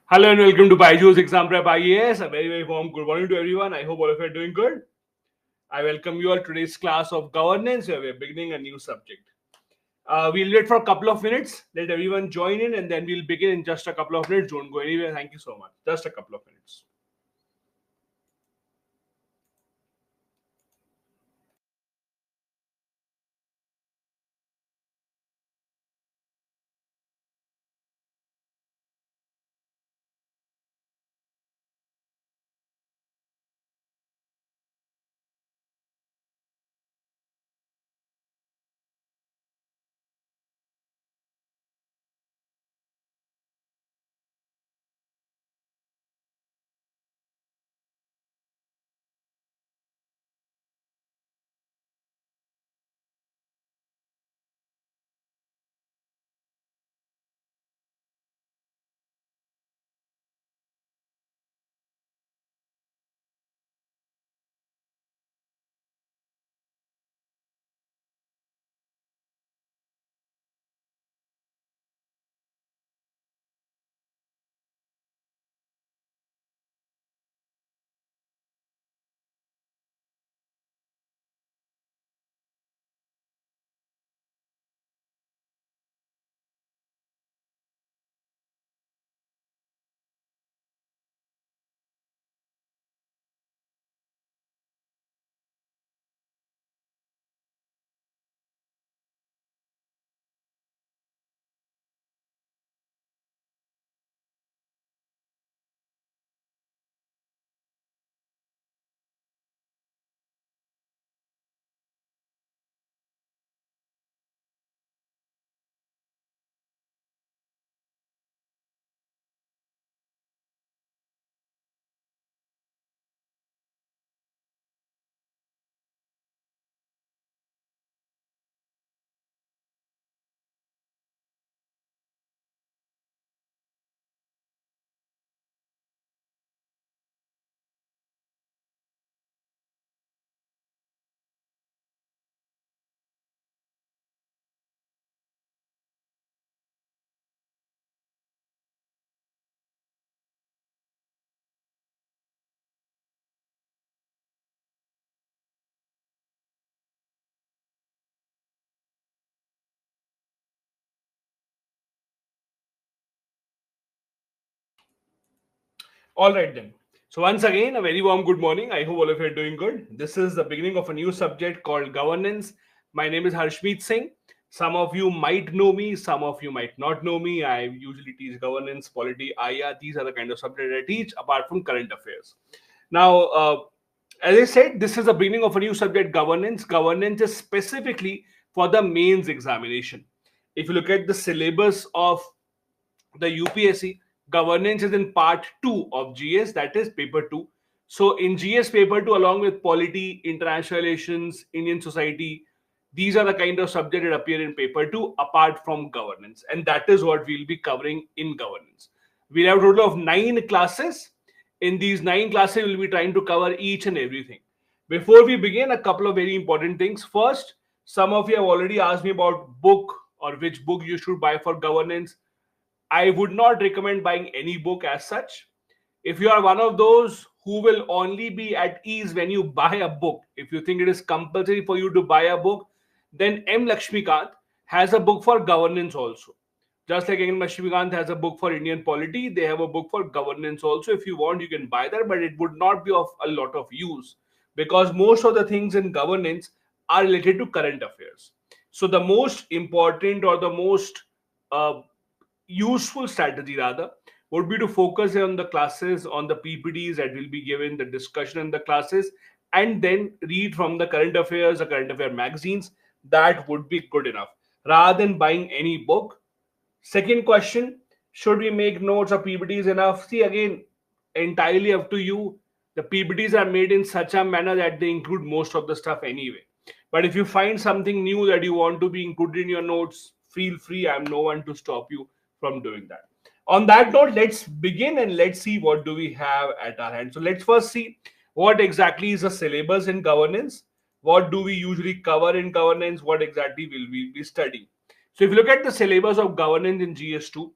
Hello and welcome to Baiju's Exam Prep IAS. A very warm good morning to everyone. I hope all of you are doing good. I welcome you all to today's class of governance where we are beginning a new subject. We'll wait for a couple of minutes, let everyone join in, and then we'll begin in just a couple of minutes. Don't go anywhere. Thank you so much. Just a couple of minutes. All right then. So once again, a very warm good morning. I hope all of you are doing good. This is the beginning of a new subject called governance. My name is Harshmeet Singh. Some of you might know me, some of you might not know me. I usually teach governance, polity, IR. These are the kind of subjects I teach apart from current affairs. Now, as I said, this is the beginning of a new subject, governance. Governance is specifically for the mains examination. If you look at the syllabus of the UPSC, governance is in part 2 of GS, that is paper 2. So in GS paper 2, along with polity, international relations, Indian society, these are the kind of subjects that appear in paper 2 apart from governance, and that is what we'll be covering in governance. We'll have a total of 9 classes. In these 9 classes, we'll be trying to cover each and everything. Before we begin, a couple of very important things. First, some of you have already asked me about book or which book you should buy for governance. I would not recommend buying any book as such. If you are one of those who will only be at ease when you buy a book, if you think it is compulsory for you to buy a book, then M. Lakshmikant has a book for governance also. Just like M. Lakshmikant has a book for Indian polity, they have a book for governance also. If you want, you can buy that, but it would not be of a lot of use because most of the things in governance are related to current affairs. So the most important or the most uh, useful strategy rather would be to focus on the classes, on the PPTs that will be given, the discussion in the classes, and then read from the current affairs, the current affair magazines. That would be good enough rather than buying any book. Second question, should we make notes or PPTs enough? See, again, entirely up to you. The PPTs are made in such a manner that they include most of the stuff anyway. But if you find something new that you want to be included in your notes, feel free. I'm no one to stop you from doing that. On that note, let's begin and let's see what do we have at our hand. So let's first see what exactly is the syllabus in governance. What do we usually cover in governance? What exactly will we be studying? So if you look at the syllabus of governance in GS2,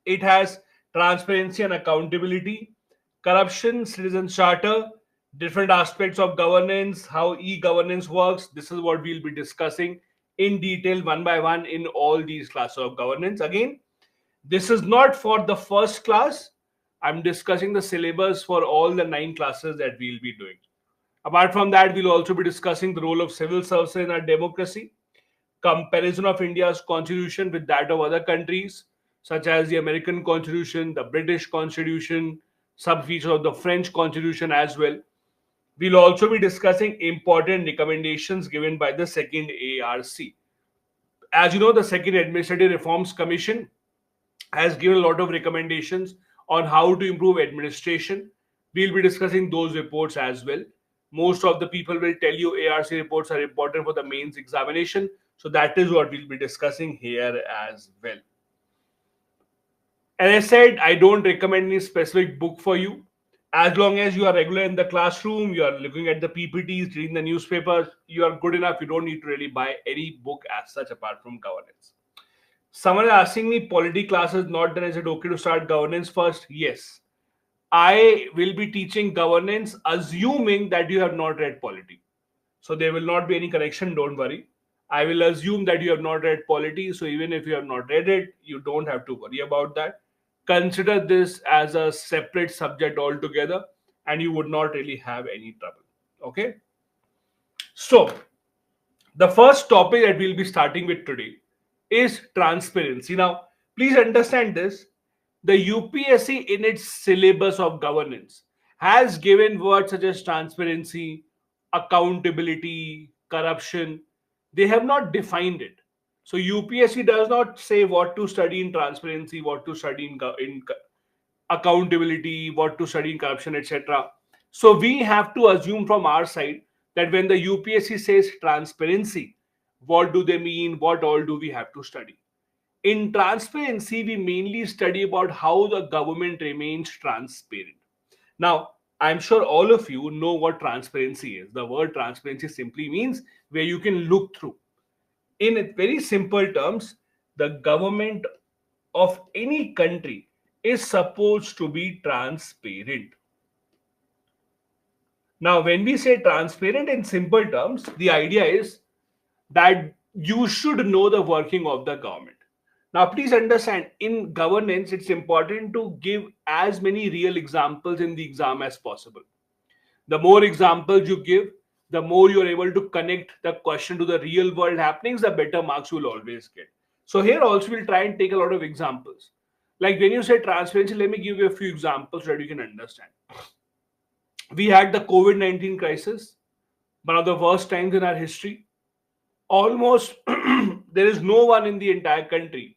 it has transparency and accountability, corruption, citizen charter, different aspects of governance, how e-governance works. This is what we'll be discussing in detail one by one in all these classes of governance. Again, this is not for the first class. I'm discussing the syllabus for all the 9 classes that we'll be doing. Apart from that, we'll also be discussing the role of civil services in our democracy, comparison of India's constitution with that of other countries, such as the American Constitution, the British Constitution, some features of the French Constitution as well. We'll also be discussing important recommendations given by the second ARC. As you know, the second Administrative Reforms Commission has given a lot of recommendations on how to improve administration. We'll be discussing those reports as well. Most of the people will tell you ARC reports are important for the mains examination. So that is what we'll be discussing here as well. As I said, I don't recommend any specific book for you. As long as you are regular in the classroom, you are looking at the PPTs, reading the newspapers, you are good enough. You don't need to really buy any book as such apart from governance. Someone is asking me, polity classes not done. Is it okay to start governance first? Yes. I will be teaching governance assuming that you have not read polity. So there will not be any correction, don't worry. I will assume that you have not read polity. So even if you have not read it, you don't have to worry about that. Consider this as a separate subject altogether and you would not really have any trouble. Okay. So the first topic that we'll be starting with today is transparency. Now, please understand this. The UPSC in its syllabus of governance has given words such as transparency, accountability, corruption. They have not defined it. So UPSC does not say what to study in transparency, what to study in accountability, what to study in corruption, etc. So we have to assume from our side that when the UPSC says transparency, what do they mean? What all do we have to study? In transparency, we mainly study about how the government remains transparent. Now, I'm sure all of you know what transparency is. The word transparency simply means where you can look through. In very simple terms, the government of any country is supposed to be transparent. Now, when we say transparent in simple terms, the idea is that you should know the working of the government. Now, please understand, in governance, it's important to give as many real examples in the exam as possible. The more examples you give, the more you're able to connect the question to the real world happenings, the better marks you will always get. So here also we'll try and take a lot of examples. Like when you say transparency, let me give you a few examples so that you can understand. We had the COVID-19 crisis, one of the worst times in our history. Almost there is no one in the entire country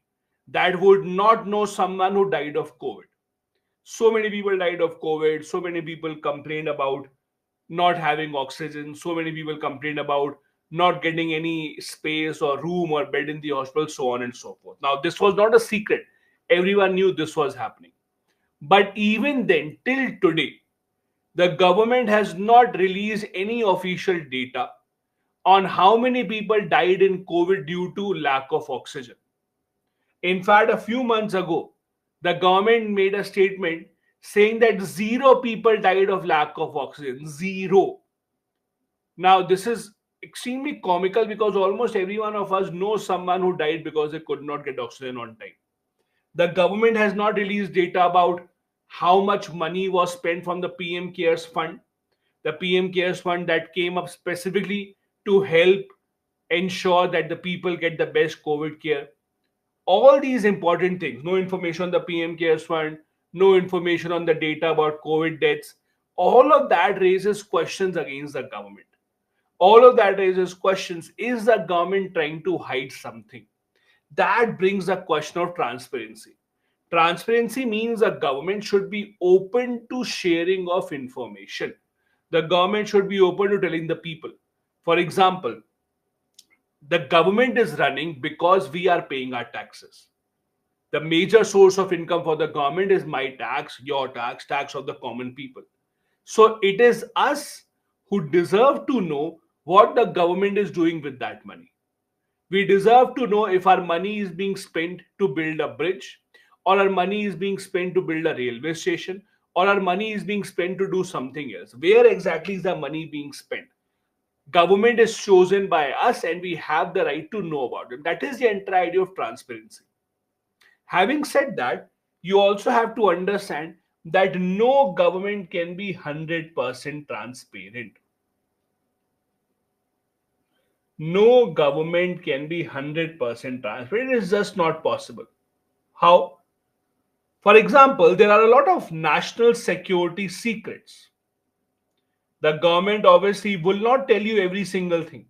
that would not know someone who died of COVID. So many people died of COVID. So many people complained about not having oxygen. So many people complained about not getting any space or room or bed in the hospital, so on and so forth. Now, this was not a secret. Everyone knew this was happening. But even then, till today, the government has not released any official data on how many people died in COVID due to lack of oxygen. In fact, a few months ago, the government made a statement saying that 0 people died of lack of oxygen. 0. Now, this is extremely comical because almost every one of us knows someone who died because they could not get oxygen on time. The government has not released data about how much money was spent from the PM CARES fund. The PM CARES fund that came up specifically to help ensure that the people get the best COVID care. All these important things, no information on the PM CARES fund, no information on the data about COVID deaths, all of that raises questions against the government. All of that raises questions. Is the government trying to hide something? That brings the question of transparency. Transparency means the government should be open to sharing of information. The government should be open to telling the people. For example, the government is running because we are paying our taxes. The major source of income for the government is my tax, your tax, tax of the common people. So it is us who deserve to know what the government is doing with that money. We deserve to know if our money is being spent to build a bridge, or our money is being spent to build a railway station, or our money is being spent to do something else? Where exactly is the money being spent? Government is chosen by us and we have the right to know about it. That is the entire idea of transparency. Having said that, you also have to understand that no government can be 100% transparent. No government can be 100% transparent. It is just not possible. How? For example, there are a lot of national security secrets. The government obviously will not tell you every single thing.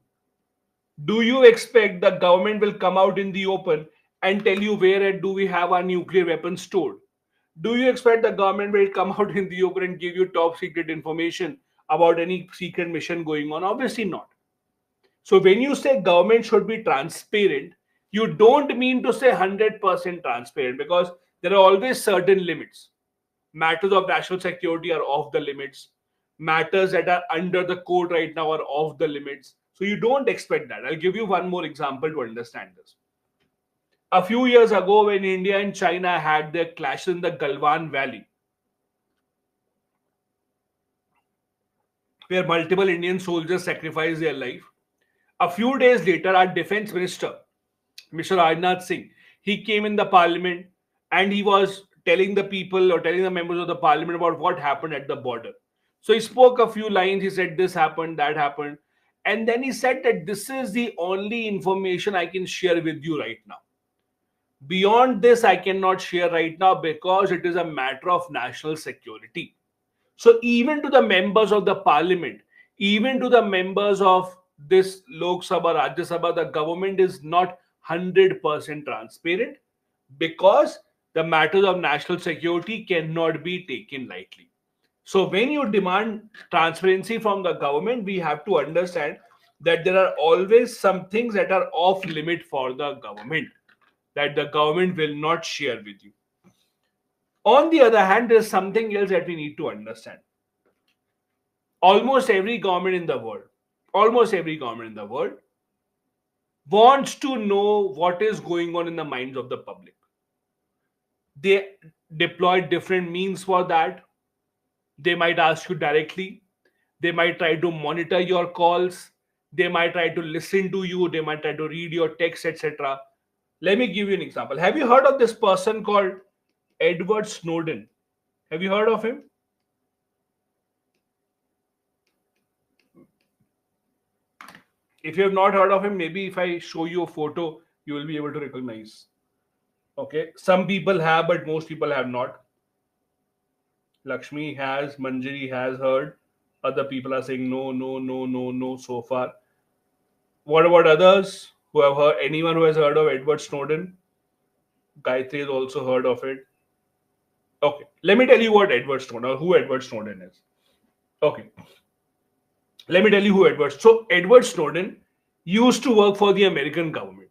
Do you expect the government will come out in the open and tell you where do we have our nuclear weapons stored? Do you expect the government will come out in the open and give you top secret information about any secret mission going on? Obviously not. So when you say government should be transparent, you don't mean to say 100% transparent, because there are always certain limits. Matters of national security are off the limits. Matters that are under the code right now are off the limits. So you don't expect that. I'll give you one more example to understand this. A few years ago, when India and China had their clash in the Galwan Valley, where multiple Indian soldiers sacrificed their life, a few days later, our defense minister, Mr. Rajnath Singh, he came in the parliament and he was telling the people or telling the members of the parliament about what happened at the border. So he spoke a few lines. He said, this happened, that happened. And then he said that this is the only information I can share with you right now. Beyond this, I cannot share right now because it is a matter of national security. So even to the members of the parliament, even to the members of this Lok Sabha, Rajya Sabha, the government is not 100% transparent, because the matters of national security cannot be taken lightly. So when you demand transparency from the government, we have to understand that there are always some things that are off limit for the government, that the government will not share with you. On the other hand, there is something else that we need to understand. Almost every government in the world, almost every government in the world wants to know what is going on in the minds of the public. They deploy different means for that. They might ask you directly. They might try to monitor your calls. They might try to listen to you. They might try to read your text, etc. Let me give you an example. Have you heard of this person called Edward Snowden? Have you heard of him? If you have not heard of him, maybe if I show you a photo, you will be able to recognize. Okay, some people have, but most people have not. Lakshmi has, Manjari has heard. Other people are saying no, no, no, no, no so far. What about others who have heard? Anyone who has heard of Edward Snowden? Gayatri has also heard of it. Okay, let me tell you what Edward Snowden, or who Edward Snowden is. Okay, let me tell you who Edward. So Edward Snowden used to work for the American government.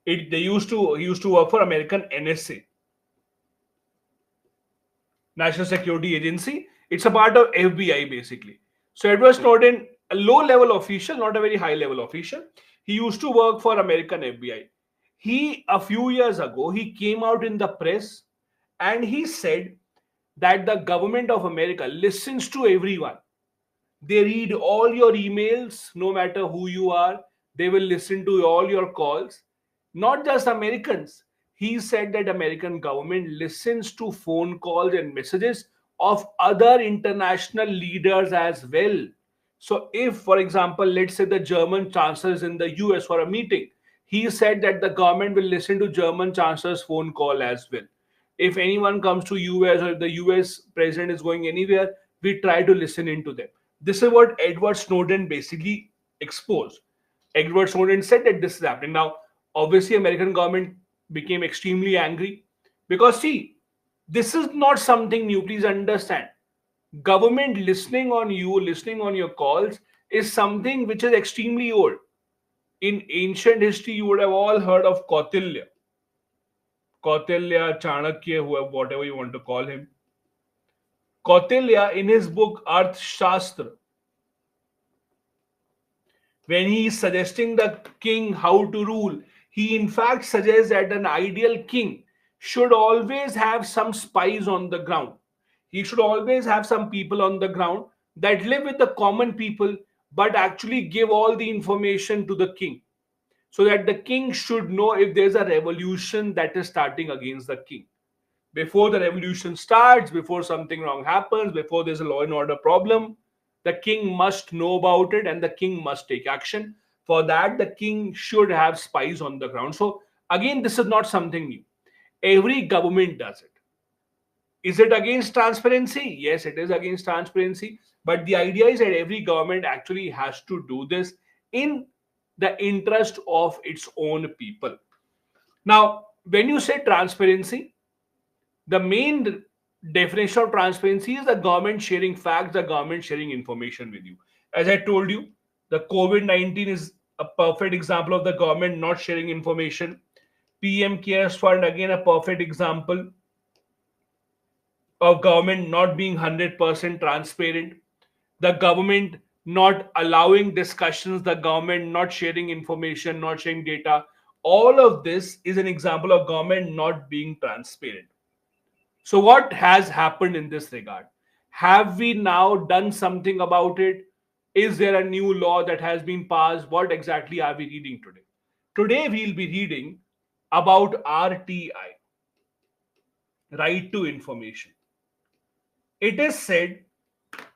He used to work for American NSA, National Security Agency. It's a part of FBI basically. So Edward Snowden, a low-level official, not a very high-level official. He used to work for American FBI. He, a few years ago, he came out in the press and he said that the government of America listens to everyone. They read all your emails, no matter who you are. They will listen to all your calls. Not just Americans. He said that American government listens to phone calls and messages of other international leaders as well. So if, for example, let's say the German chancellor is in the US for a meeting, he said that the government will listen to German chancellor's phone call as well. If anyone comes to US, or if the US president is going anywhere, we try to listen into them. This is what Edward Snowden basically exposed. Edward Snowden said that this is happening. Now, obviously, American government became extremely angry because, see, this is not something new. Please understand. Government listening on you, listening on your calls is something which is extremely old. In ancient history, you would have all heard of Kautilya, Chanakya, whoever, whatever you want to call him. Kautilya, in his book Arthashastra, when he is suggesting the king how to rule, he in fact suggests that an ideal king should always have some spies on the ground. He should always have some people on the ground that live with the common people but actually give all the information to the king, so that the king should know if there's a revolution that is starting against the king. Before the revolution starts, before something wrong happens, before there's a law and order problem, the king must know about it and the king must take action. For that, the king should have spies on the ground. So, again, this is not something new. Every government does it. Is it against transparency? Yes, it is against transparency. But the idea is that every government actually has to do this in the interest of its own people. Now, when you say transparency, the main definition of transparency is the government sharing facts, the government sharing information with you. As I told you, the COVID-19 is a perfect example of the government not sharing information. PM Cares Fund, again, a perfect example of government not being 100% transparent, the government not allowing discussions, the government not sharing information, not sharing data. All of this is an example of government not being transparent. So, what has happened in this regard? Have we now done something about it? Is there a new law that has been passed? What exactly are we reading today? Today, we'll be reading about RTI, Right to Information. It is said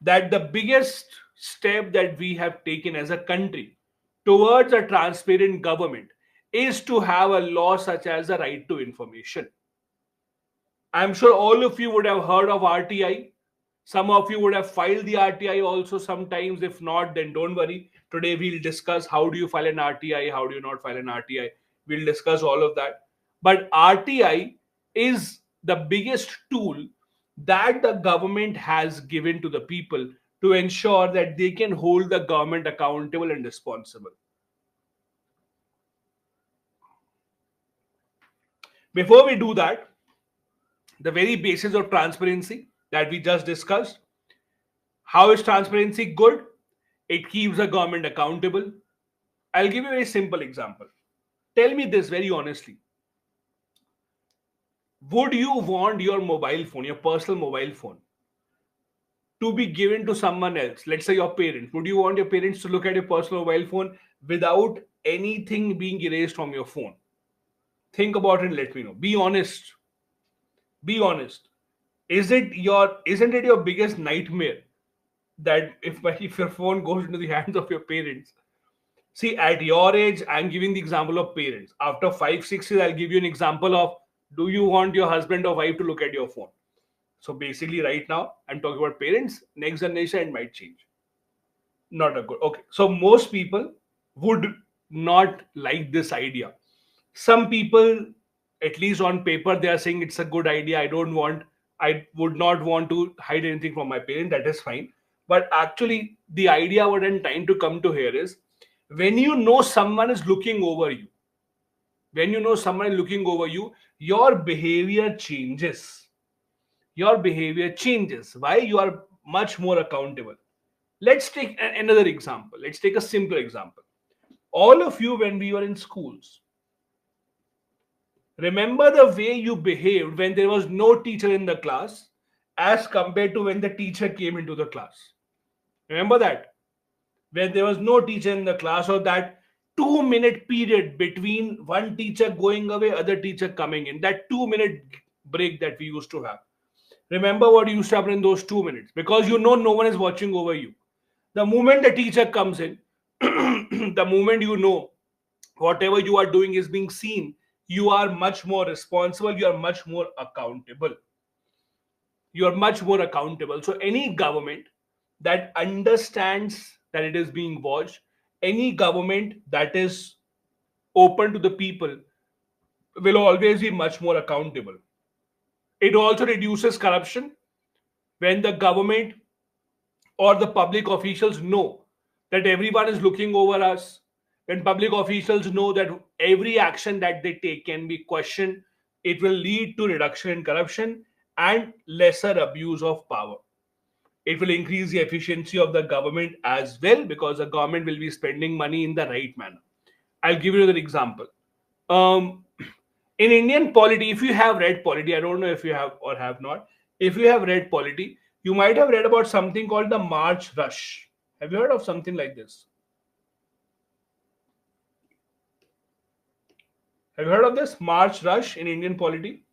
that the biggest step that we have taken as a country towards a transparent government is to have a law such as the right to information. I'm sure all of you would have heard of RTI. Some of you would have filed the RTI also sometimes. If not, then don't worry. Today we'll discuss how do you file an RTI, how do you not file an RTI. We'll discuss all of that. But RTI is the biggest tool that the government has given to the people to ensure that they can hold the government accountable and responsible. Before we do that, the very basis of transparency that we just discussed. How is transparency good? It keeps the government accountable. I'll give you a very simple example. Tell me this very honestly. Would you want your mobile phone, your personal mobile phone, to be given to someone else? Let's say your parents. Would you want your parents to look at your personal mobile phone without anything being erased from your phone? Think about it and let me know. Be honest. Be honest. Isn't it your biggest nightmare that if your phone goes into the hands of your parents? See, at your age, I'm giving the example of parents. After 5, 6 years, I'll give you an example of, do you want your husband or wife to look at your phone? So basically, right now, I'm talking about parents. Next generation, it might change. Not a good. Okay. So most people would not like this idea. Some people, at least on paper, they are saying it's a good idea. I would not want to hide anything from my parent. That is fine. But actually, the idea what I'm trying to come to here is, when you know someone is looking over you, when you know someone is looking over you, your behavior changes. Your behavior changes. Why? You are much more accountable. Let's take another example. Let's take a simpler example. All of you, when we were in schools, remember the way you behaved when there was no teacher in the class as compared to when the teacher came into the class. Remember that? When there was no teacher in the class, or that 2 minute period between one teacher going away, other teacher coming in, that 2 minute break that we used to have. Remember what used to happen in those 2 minutes, because you know no one is watching over you. The moment the teacher comes in, the moment you know whatever you are doing is being seen, you are much more responsible, you are much more accountable. You are much more accountable. So, any government that understands that it is being watched, any government that is open to the people, will always be much more accountable. It also reduces corruption when the government or the public officials know that everyone is looking over us. When public officials know that every action that they take can be questioned, it will lead to reduction in corruption and lesser abuse of power. It will increase the efficiency of the government as well, because the government will be spending money in the right manner. I'll give you another example. Um, In Indian polity, if you have read polity, I don't know if you have or have not. If you have read polity, you might have read about something called the March Rush. Have you heard of something like this? Have you heard of this March Rush in Indian polity?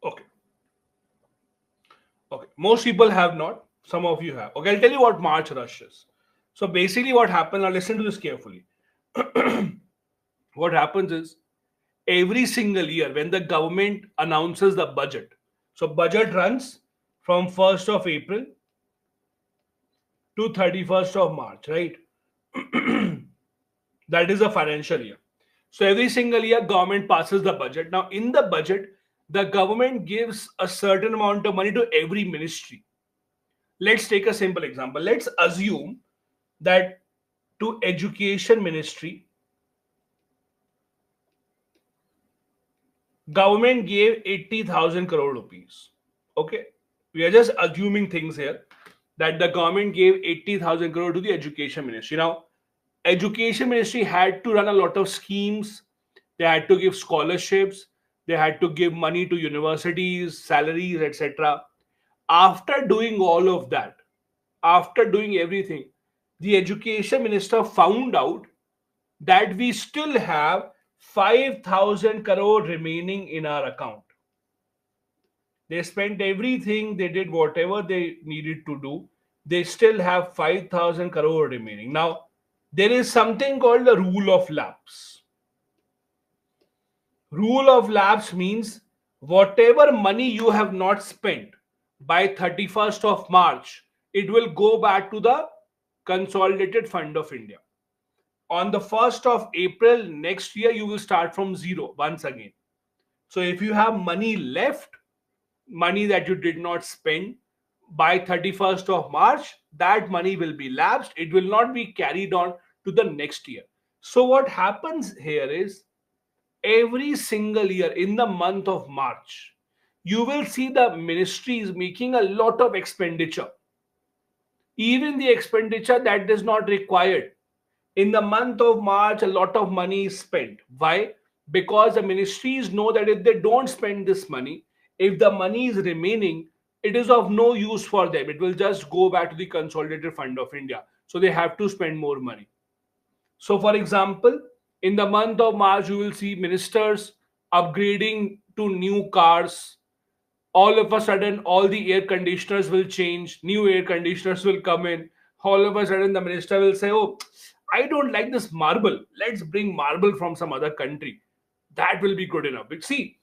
Okay, okay. Most people have not. Some of you have. Okay, I'll tell you what March Rush is. So basically, what happens? Now listen to this carefully. What happens is every single year when the government announces the budget. So budget runs from 1st of April to 31st of March, right? That is a financial year. So every single year, government passes the budget. Now, in the budget, the government gives a certain amount of money to every ministry. Let's take a simple example. Let's assume that to education ministry, government gave 80,000 crore rupees. Okay, we are just assuming things here that the government gave 80,000 crore to the education ministry. Now, education ministry had to run a lot of schemes. They had to give scholarships. They had to give money to universities, salaries, etc. After doing all of that, after doing everything, the education minister found out that we still have 5,000 crore remaining in our account. They spent everything, they did whatever they needed to do. They still have 5,000 crore remaining. Now, there is something called the rule of lapse. Rule of lapse means whatever money you have not spent by 31st of March, it will go back to the Consolidated Fund of India. On the 1st of April next year, you will start from zero once again. So if you have money left, money that you did not spend by 31st of March, that money will be lapsed. It will not be carried on to the next year. So what happens here is every single year in the month of March, you will see the ministries making a lot of expenditure, even the expenditure that is not required. In the month of March, a lot of money is spent. Why? Because the ministries know that if they don't spend this money, if the money is remaining, it is of no use for them. It will just go back to the Consolidated Fund of India. So they have to spend more money. So, for example, in the month of March, you will see ministers upgrading to new cars. All of a sudden, all the air conditioners will change, new air conditioners will come in. All of a sudden, the minister will say, oh, I don't like this marble, let's bring marble from some other country. That will be good enough. But see,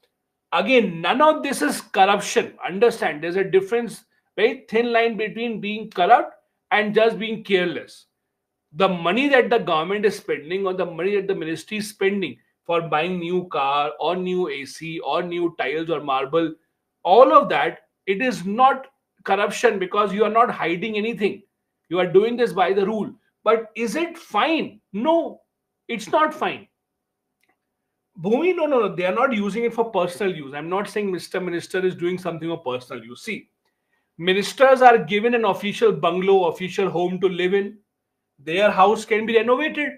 again, none of this is corruption. Understand, there's a difference, very thin line between being corrupt and just being careless. The money that the government is spending or the money that the ministry is spending for buying new car or new AC or new tiles or marble, all of that, it is not corruption because you are not hiding anything. You are doing this by the rule. But is it fine? No, it's not fine. Bhumi, no, no, no. They are not using it for personal use. I'm not saying Mr. Minister is doing something for personal use. See, ministers are given an official bungalow, official home to live in. Their house can be renovated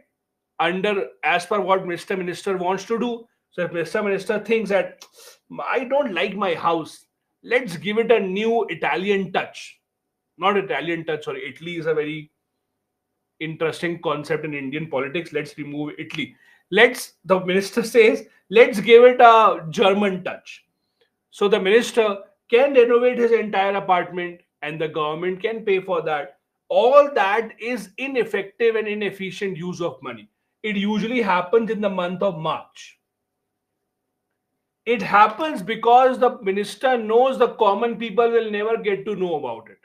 under as per what Mr. Minister wants to do. So if Mr. Minister thinks that I don't like my house, let's give it a new Italian touch. Not Italian touch, sorry. Italy is a very interesting concept in Indian politics. Let's remove Italy. The minister says, let's give it a German touch. So the minister can renovate his entire apartment and the government can pay for that. All that is ineffective and inefficient use of money. It usually happens in the month of March. It happens because the minister knows the common people will never get to know about it.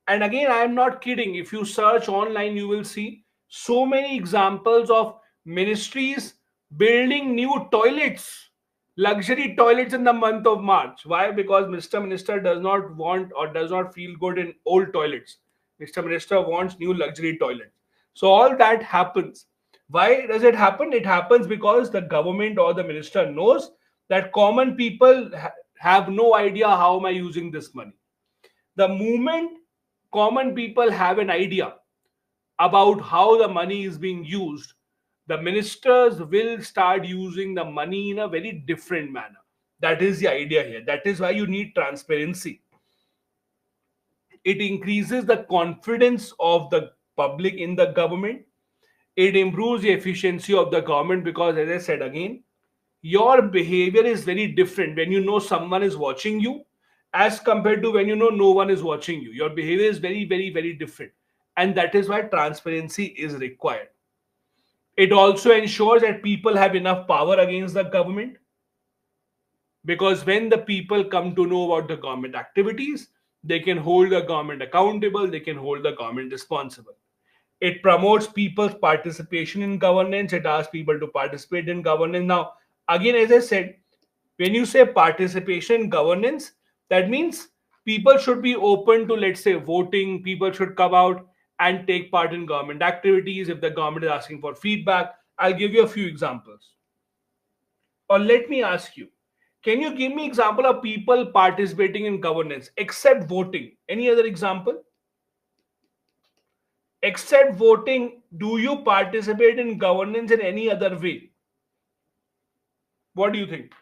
And again, I am not kidding. If you search online, you will see so many examples of ministries building new toilets, luxury toilets in the month of March. Why? Because Mr. Minister does not want or does not feel good in old toilets. Mr. Minister wants new luxury toilets. So all that happens. Why does it happen? It happens because the government or the minister knows that common people have no idea how am I using this money. The moment common people have an idea about how the money is being used, the ministers will start using the money in a very different manner. That is the idea here. That is why you need transparency. It increases the confidence of the public in the government. It improves the efficiency of the government because, as I said again, your behavior is very different when you know someone is watching you as compared to when you know no one is watching you. Your behavior is very, very, very different. And that is why transparency is required. It also ensures that people have enough power against the government, because when the people come to know about the government activities, they can hold the government accountable, they can hold the government responsible. It promotes people's participation in governance. It asks people to participate in governance. Now, again, as I said, when you say participation in governance, that means people should be open to, let's say, voting. People should come out and take part in government activities if the government is asking for feedback. I'll give you a few examples. Or let me ask you, can you give me example of people participating in governance except voting? Any other example? Except voting, do you participate in governance in any other way? What do you think?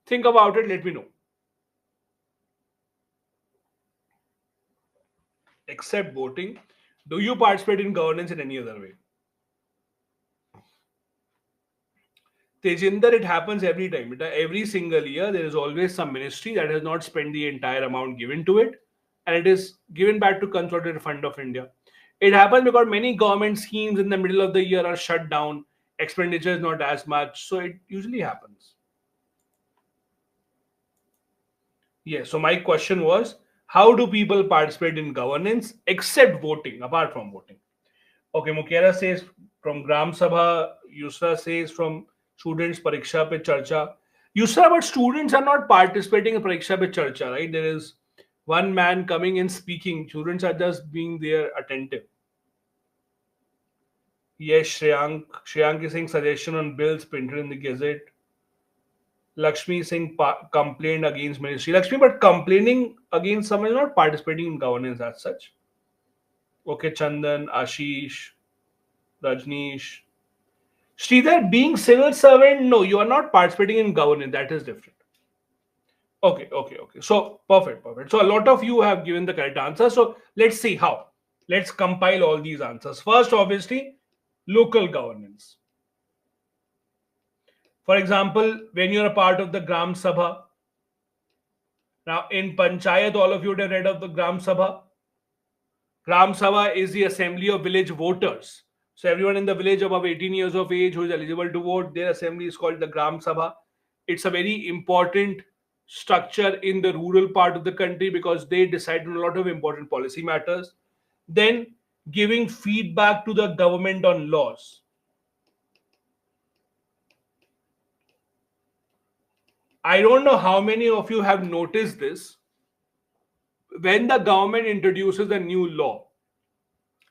Think about it, let me know. Except voting, do you participate in governance in any other way? Tejinder, it happens every time. Every single year, there is always some ministry that has not spent the entire amount given to it, and it is given back to Consolidated Fund of India. It happens because many government schemes in the middle of the year are shut down. Expenditure is not as much, so it usually happens. Yes. So my question was, how do people participate in governance except voting, apart from voting? Okay, Mukera says from Gram Sabha. Yusra says from students Pariksha Pe Charcha. Yusra, but students are not participating in Pariksha Pe Charcha, right? There is one man coming and speaking. Students are just being there attentive. Yes, Shreyank. Shreyank is saying suggestion on bills printed in the Gazette. Lakshmi is saying complaint against ministry. Lakshmi, but complaining against someone is not participating in governance as such. Okay, Chandan, Ashish, Rajneesh. Sridhar, being civil servant, no, you are not participating in governance. That is different. Okay, okay, okay. So perfect, perfect. So a lot of you have given the correct answer. So let's see how. Let's compile all these answers. First, obviously, local governance. For example, when you're a part of the Gram Sabha, now in Panchayat, all of you would have read of the Gram Sabha. Gram Sabha is the assembly of village voters. So everyone in the village above 18 years of age who is eligible to vote, their assembly is called the Gram Sabha. It's a very important structure in the rural part of the country because they decide on a lot of important policy matters. Then giving feedback to the government on laws. I don't know how many of you have noticed this. When the government introduces a new law,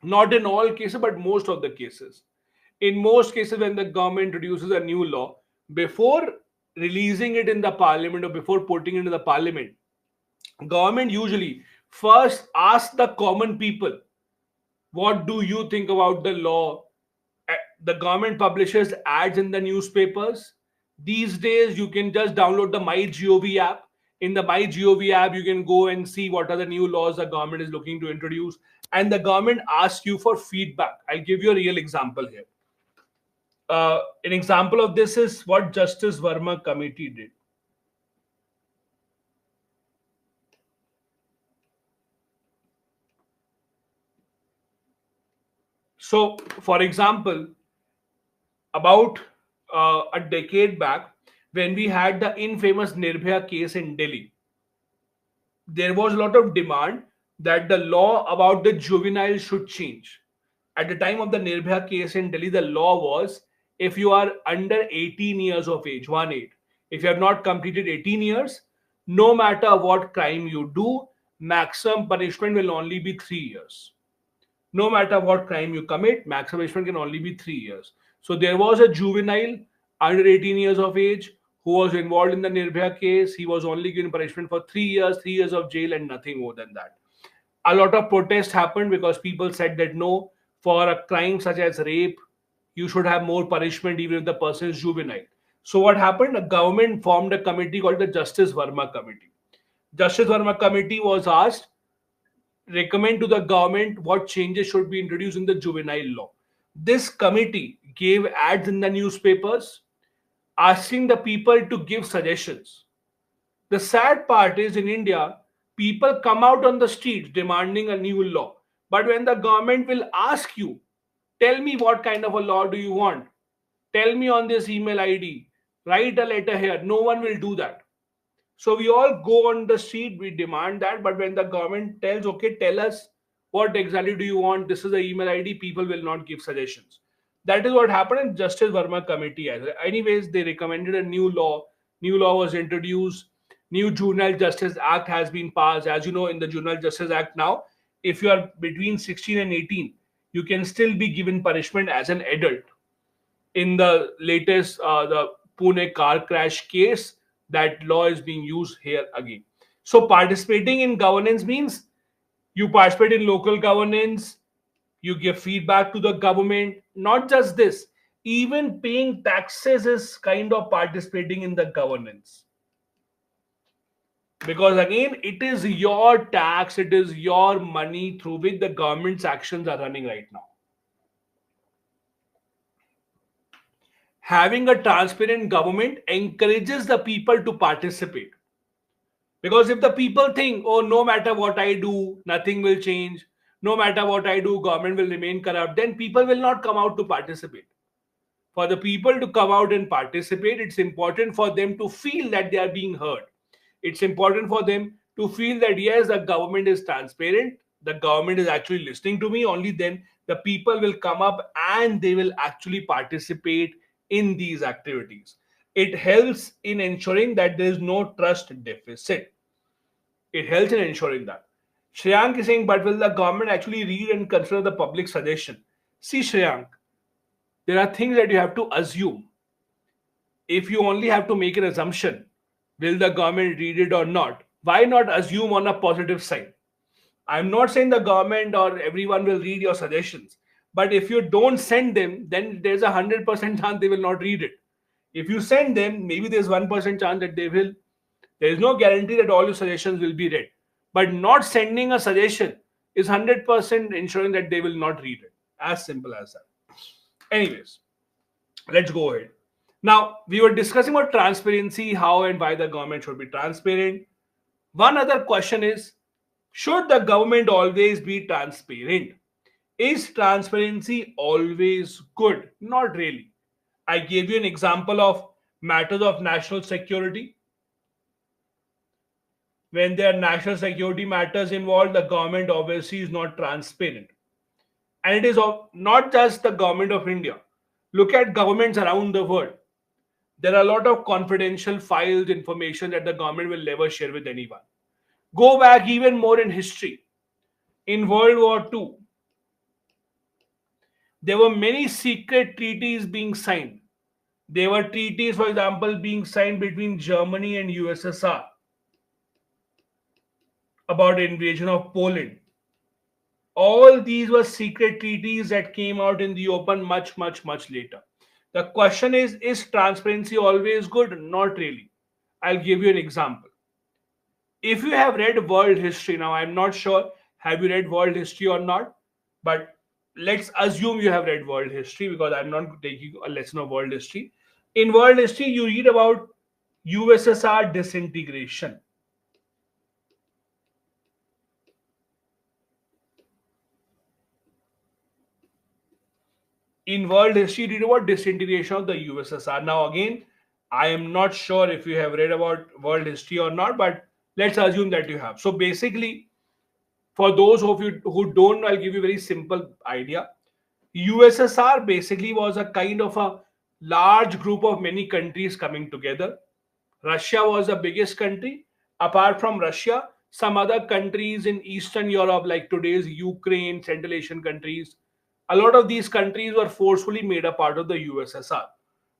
not in all cases, but most of the cases, in most cases, when the government introduces a new law, before releasing it in the parliament or before putting it into the parliament, government usually first asks the common people, what do you think about the law? The government publishes ads in the newspapers. These days, you can just download the MyGov app. In the MyGov app, you can go and see what are the new laws the government is looking to introduce. And the government asks you for feedback. I'll give you a real example here. An example of this is what Justice Verma committee did. So, for example, about a decade back, when we had the infamous Nirbhaya case in Delhi, there was a lot of demand that the law about the juvenile should change. At the time of the Nirbhaya case in Delhi, the law was if you are under 18 years of age, 1 8, if you have not completed 18 years, no matter what crime you do, maximum punishment will only be 3 years. No matter what crime you commit, maximum punishment can only be 3 years. So there was a juvenile under 18 years of age who was involved in the Nirbhaya case. He was only given punishment for 3 years, 3 years of jail, and nothing more than that. A lot of protest happened because people said that no, for a crime such as rape, you should have more punishment even if the person is juvenile. So what happened? The government formed a committee called the Justice Verma Committee. Justice Verma Committee was asked recommend to the government what changes should be introduced in the juvenile law. This committee gave ads in the newspapers asking the people to give suggestions. The sad part is in India, people come out on the streets demanding a new law. But when the government will ask you, tell me what kind of a law do you want? Tell me on this email ID, write a letter here. No one will do that. So we all go on the street, we demand that, but when the government tells, okay, tell us what exactly do you want, this is the email ID, people will not give suggestions. That is what happened in Justice Verma Committee. Anyways, they recommended a new law. New law was introduced. New Juvenile Justice Act has been passed. As you know, in the Juvenile Justice Act now, if you are between 16 and 18, you can still be given punishment as an adult. In the latest the Pune car crash case, that law is being used here again. So participating in governance means you participate in local governance, you give feedback to the government. Not just this, even paying taxes is kind of participating in the governance. Because again, it is your tax, it is your money through which the government's actions are running right now. Having a transparent government encourages the people to participate. Because if the people think, oh, no matter what I do, nothing will change, no matter what I do, government will remain corrupt, then people will not come out to participate. For the people to come out and participate, it's important for them to feel that they are being heard. It's important for them to feel that, yes, the government is transparent, the government is actually listening to me. Only then the people will come up and they will actually participate in these activities. It helps in ensuring that there is no trust deficit. It helps in ensuring that. Shreyank is saying, but will the government actually read and consider the public suggestion? See, Shreyank, there are things that you have to assume. If you only have to make an assumption, will the government read it or not? Why not assume on a positive side? I'm not saying the government or everyone will read your suggestions, but if you don't send them, then there's 100% chance they will not read it. If you send them, maybe there's 1% chance that they will. There is no guarantee that all your suggestions will be read. But not sending a suggestion is 100% ensuring that they will not read it. As simple as that. Anyways, let's go ahead. Now, we were discussing about transparency, how and why the government should be transparent. One other question is, should the government always be transparent? Is transparency always good? Not really. I gave you an example of matters of national security. When there are national security matters involved, the government obviously is not transparent. And it is not just the government of India. Look at governments around the world. There are a lot of confidential files, information that the government will never share with anyone. Go back even more in history. In World War II, there were many secret treaties being signed. There were treaties, for example, being signed between Germany and USSR about invasion of Poland. All these were secret treaties that came out in the open much, much, much later. The question is transparency always good? Not really. I'll give you an example. If you have read world history, now I'm not sure have you read world history or not, but let's assume you have read world history because I'm not taking a lesson of world history. In world history, you read about USSR disintegration. In world history, read about disintegration of the USSR. Now, again, I am not sure if you have read about world history or not, but let's assume that you have. So basically, for those of you who don't know, I'll give you a very simple idea. USSR basically was a kind of a large group of many countries coming together. Russia was the biggest country. Apart from Russia, some other countries in Eastern Europe, like today's Ukraine, Central Asian countries, a lot of these countries were forcefully made a part of the USSR.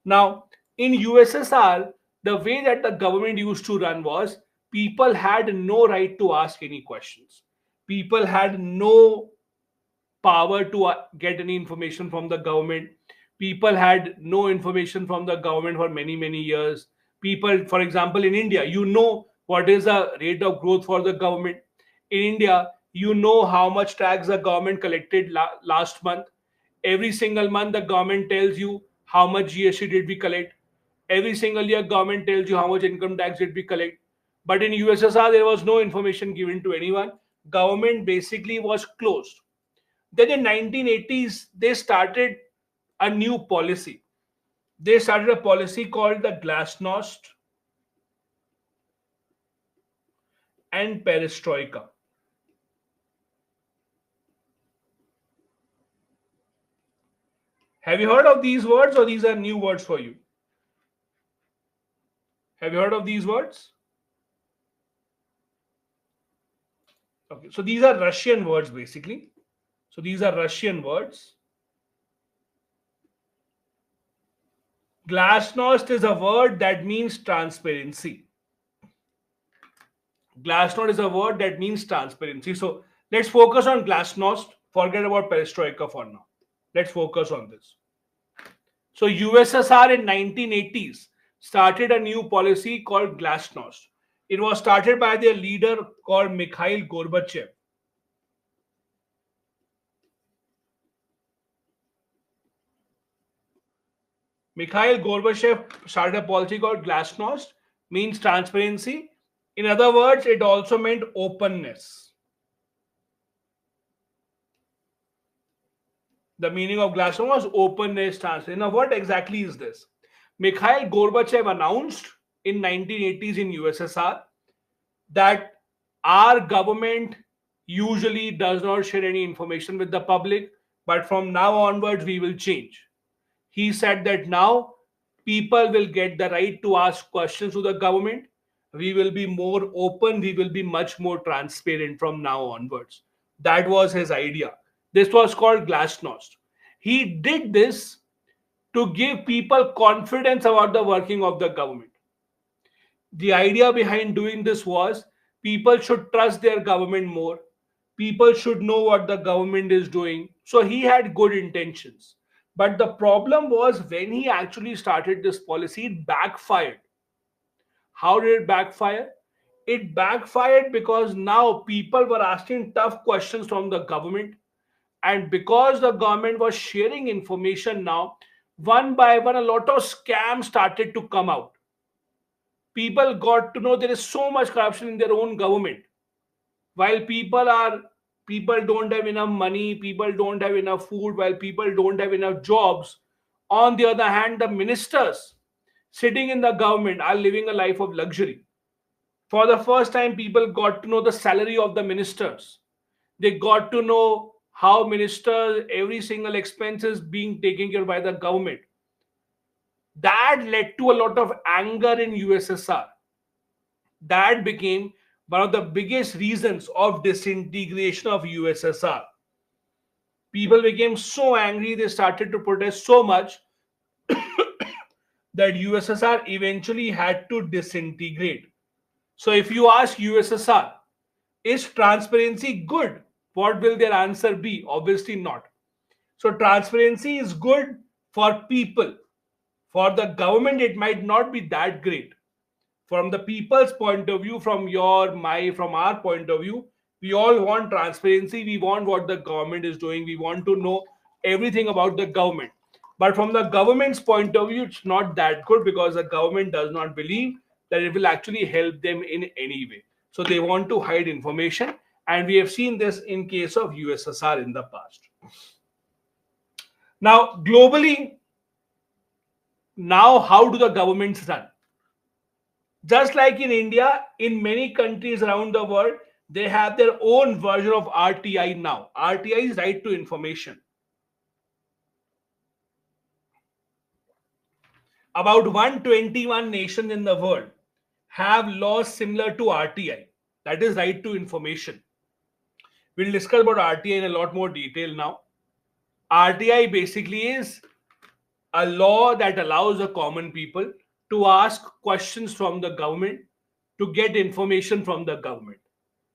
Now, in USSR, the way that the government used to run was people had no right to ask any questions. People had no power to get any information from the government. People had no information from the government for many, many years. People, for example, in India, you know what is the rate of growth for the government. In India, you know how much tax the government collected last month. Every single month, the government tells you how much GST did we collect. Every single year, government tells you how much income tax did we collect. But in USSR, there was no information given to anyone. Government basically was closed. Then in 1980s, they started a new policy. They started a policy called the Glasnost and Perestroika. Have you heard of these words, or these are new words for you? Have you heard of these words? Okay, so these are Russian words basically. So these are Russian words. Glasnost is a word that means transparency. Glasnost is a word that means transparency. So let's focus on Glasnost. Forget about Perestroika for now. Let's focus on this. So USSR in 1980s started a new policy called Glasnost. It was started by their leader called Mikhail Gorbachev. Mikhail Gorbachev started a policy called Glasnost, means transparency. In other words, it also meant openness. The meaning of Glasnost was openness, transparency. Now, what exactly is this? Mikhail Gorbachev announced in 1980s in USSR that our government usually does not share any information with the public, but from now onwards we will change. He said that now people will get the right to ask questions to the government. We will be more open, we will be much more transparent from now onwards. That was his idea. This was called Glasnost. He did this to give people confidence about the working of the government. The idea behind doing this was people should trust their government more. People should know what the government is doing. So he had good intentions. But the problem was when he actually started this policy, it backfired. How did it backfire? It backfired because now people were asking tough questions from the government. And because the government was sharing information now, one by one, a lot of scams started to come out. People got to know there is so much corruption in their own government. While people don't have enough money, people don't have enough food, while people don't have enough jobs. On the other hand, the ministers sitting in the government are living a life of luxury. For the first time, people got to know the salary of the ministers. They got to know how ministers, every single expense is being taken care by the government. That led to a lot of anger in USSR. That became one of the biggest reasons of disintegration of USSR. People became so angry, they started to protest so much that USSR eventually had to disintegrate. So if you ask USSR, is transparency good? What will their answer be? Obviously not. So transparency is good for people. For the government, it might not be that great. From the people's point of view, from our point of view, we all want transparency. We want what the government is doing. We want to know everything about the government. But from the government's point of view, it's not that good because the government does not believe that it will actually help them in any way. So they want to hide information. And we have seen this in case of USSR in the past. Now, globally, now how do the governments run? Just like in India, in many countries around the world, they have their own version of RTI now. RTI is right to information. About 121 nations in the world have laws similar to RTI. That is right to information. We'll discuss about RTI in a lot more detail now. RTI basically is a law that allows the common people to ask questions from the government, to get information from the government.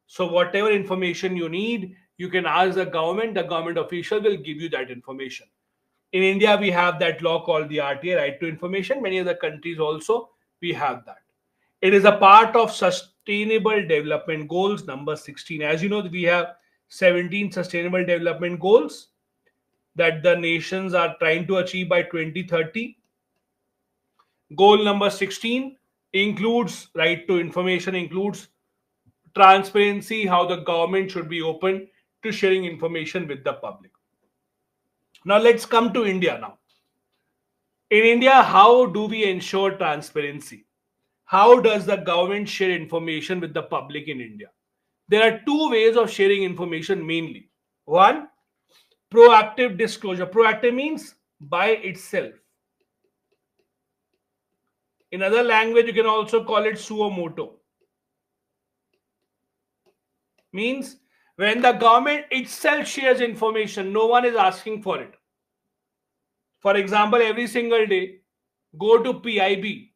So whatever information you need, You can ask the government official will give you that information. In India, we have that law called the RTA, Right to Information. Many other countries also, we have that. It is a part of Sustainable Development Goals number 16. As you know, we have 17 Sustainable Development Goals that the nations are trying to achieve by 2030. Goal number 16 includes right to information, includes transparency, how the government should be open to sharing information with the public. Now let's come to India now. In India, how do we ensure transparency? How does the government share information with the public in India? There are two ways of sharing information mainly. One, proactive disclosure. Proactive means by itself. In other language, you can also call it suo moto. Means when the government itself shares information, no one is asking for it. For example, every single day, go to PIB.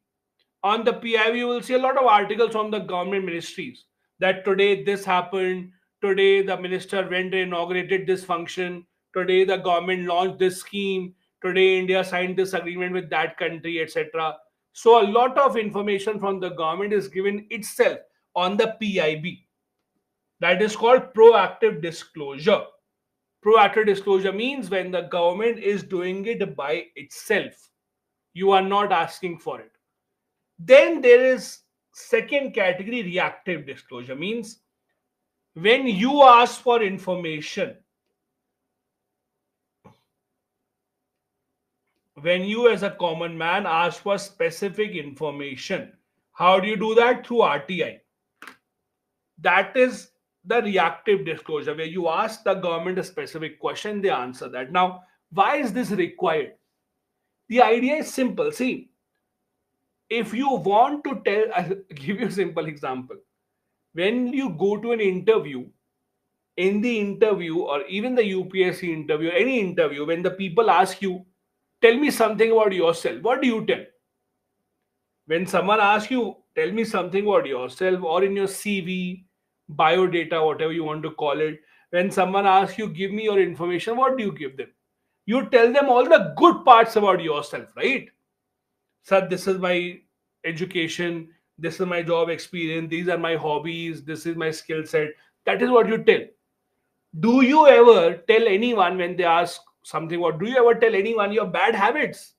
On the PIB, you will see a lot of articles from the government ministries that today this happened, today the minister went and inaugurated this function, today the government launched this scheme, today India signed this agreement with that country, etc. So a lot of information from the government is given itself on the PIB. That is called proactive disclosure. Proactive disclosure means when the government is doing it by itself. You are not asking for it. Then there is second category, reactive disclosure. Means when you ask for information, when you as a common man ask for specific information, how do you do that? Through RTI. That is the reactive disclosure, where you ask the government a specific question, they answer that. Now, why is this required? The idea is simple. See, if you want to tell, I'll give you a simple example. When you go to an interview, in the interview, or even the UPSC interview, any interview, when the people ask you, tell me something about yourself, what do you tell? When someone asks you, tell me something about yourself, or in your CV, biodata, whatever you want to call it, when someone asks you, give me your information, what do you give them? You tell them all the good parts about yourself, right? Sir, this is my education, this is my job experience, these are my hobbies, this is my skill set. That is what you tell. Do you ever tell anyone when they ask something, or do you ever tell anyone your bad habits?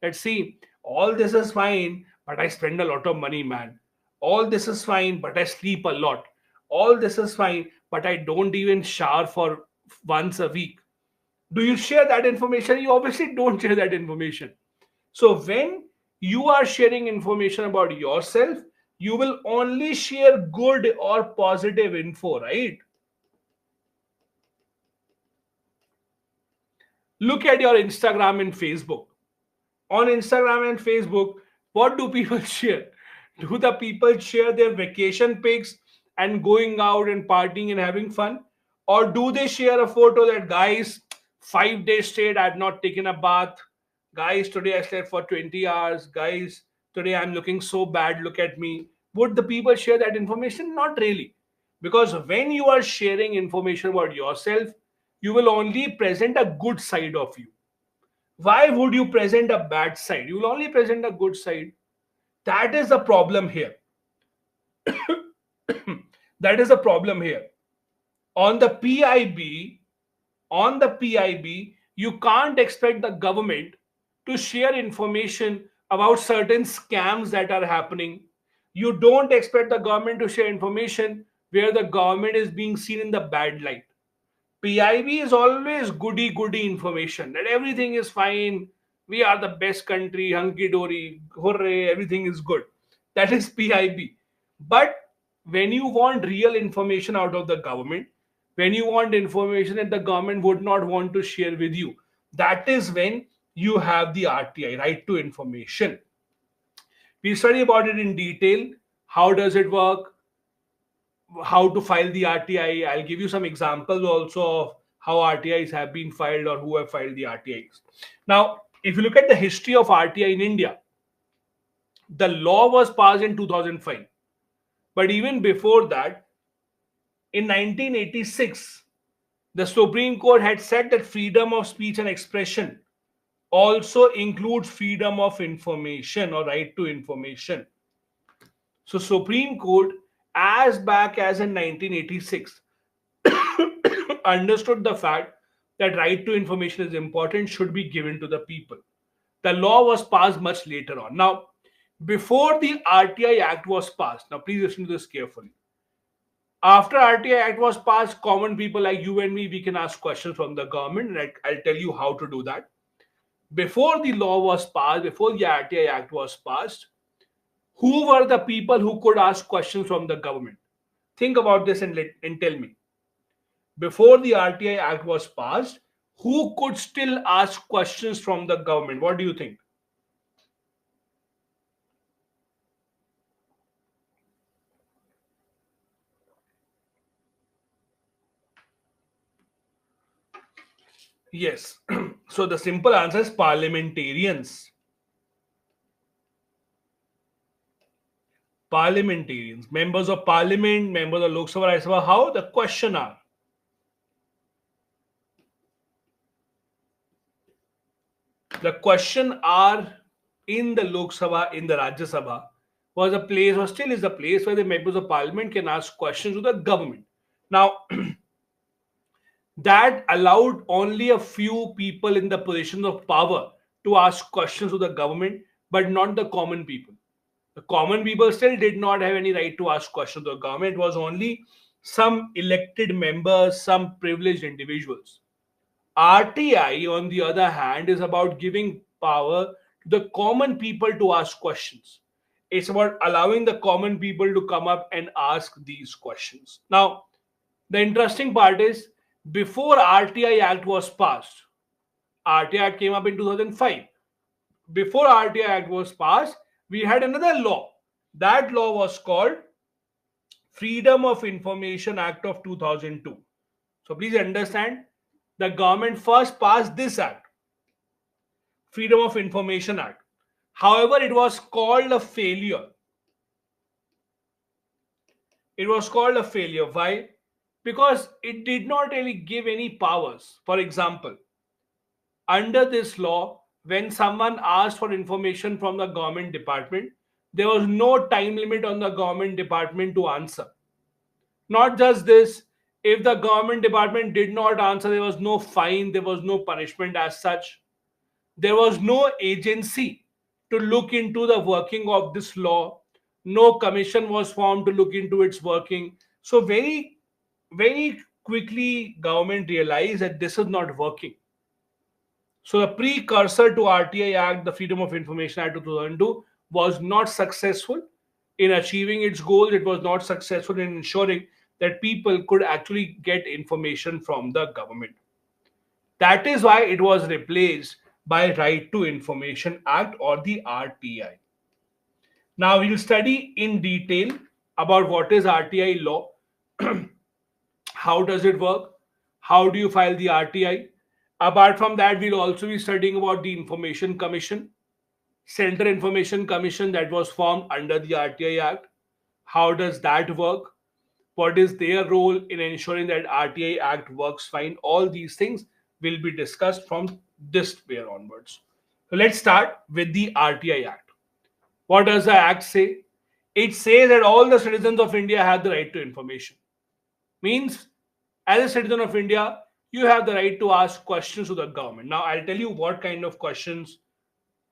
Let's see, all this is fine, but I spend a lot of money, man. All this is fine, but I sleep a lot. All this is fine, but I don't even shower for once a week. Do you share that information? You obviously don't share that information. So when you are sharing information about yourself, you will only share good or positive info, right? Look at your Instagram and Facebook. On Instagram and Facebook, what do people share? Do the people share their vacation pics and going out and partying and having fun? Or do they share a photo that, guys, 5 days straight, I've not taken a bath. Guys, today I slept for 20 hours. Guys, today I'm looking so bad. Look at me. Would the people share that information? Not really. Because when you are sharing information about yourself, you will only present a good side of you. Why would you present a bad side? You will only present a good side. That is the problem here. That is the problem here. On the PIB, on the PIB, you can't expect the government to share information about certain scams that are happening. You don't expect the government to share information where the government is being seen in the bad light. PIB is always goody goody information that everything is fine. We are the best country, hunky dory, hooray, everything is good. That is PIB. But when you want real information out of the government, when you want information that the government would not want to share with you, that is when you have the RTI, right to information. We study about it in detail. How does it work? How to file the RTI. I'll give you some examples also of how RTIs have been filed or who have filed the RTIs. Now, if you look at the history of RTI in India, the law was passed in 2005. But even before that, in 1986, The Supreme Court had said that freedom of speech and expression also includes freedom of information or right to information. So Supreme Court, as back as in 1986, understood the fact that right to information is important, should be given to the people. The law was passed much later on. Now, before the RTI Act was passed, now please listen to this carefully. After RTI Act was passed, common people like you and me, we can ask questions from the government, and I'll tell you how to do that. Before the law was passed, before the RTI Act was passed, who were the people who could ask questions from the government? Think about this and tell me. Before the RTI Act was passed, who could still ask questions from the government? What do you think? Yes. So the simple answer is parliamentarians. Parliamentarians, members of parliament, members of Lok Sabha, Rajya Sabha. How? The question are. The question are in the Lok Sabha, in the Rajya Sabha, was a place or still is a place where the members of parliament can ask questions to the government. Now, that allowed only a few people in the positions of power to ask questions to the government, but not the common people. The common people still did not have any right to ask questions to the government. It was only some elected members, some privileged individuals. RTI, on the other hand, is about giving power to the common people to ask questions. It's about allowing the common people to come up and ask these questions. Now, the interesting part is before RTI Act was passed, RTI Act came up in 2005. Before RTI Act was passed, we had another law. That law was called Freedom of Information Act of 2002. So please understand, the government first passed this act, Freedom of Information Act. However, it was called a failure. It was called a failure. Why? Because it did not really give any powers. For example, under this law, when someone asked for information from the government department, there was no time limit on the government department to answer. Not just this, if the government department did not answer, there was no fine, there was no punishment as such. There was no agency to look into the working of this law. No commission was formed to look into its working. So very quickly, government realized that this is not working. So the precursor to RTI Act, the Freedom of Information Act 2002, was not successful in achieving its goals. It was not successful in ensuring that people could actually get information from the government. That is why it was replaced by Right to Information Act or the RTI. Now we'll study in detail about what is RTI law, how does it work, how do you file the RTI. Apart from that, we'll also be studying about the Information Commission, Central Information Commission that was formed under the RTI Act. How does that work? What is their role in ensuring that RTI Act works fine? All these things will be discussed from this year onwards. So let's start with the RTI Act. What does the Act say? It says that all the citizens of India have the right to information. Means, as a citizen of India, you have the right to ask questions to the government. Now, I'll tell you what kind of questions,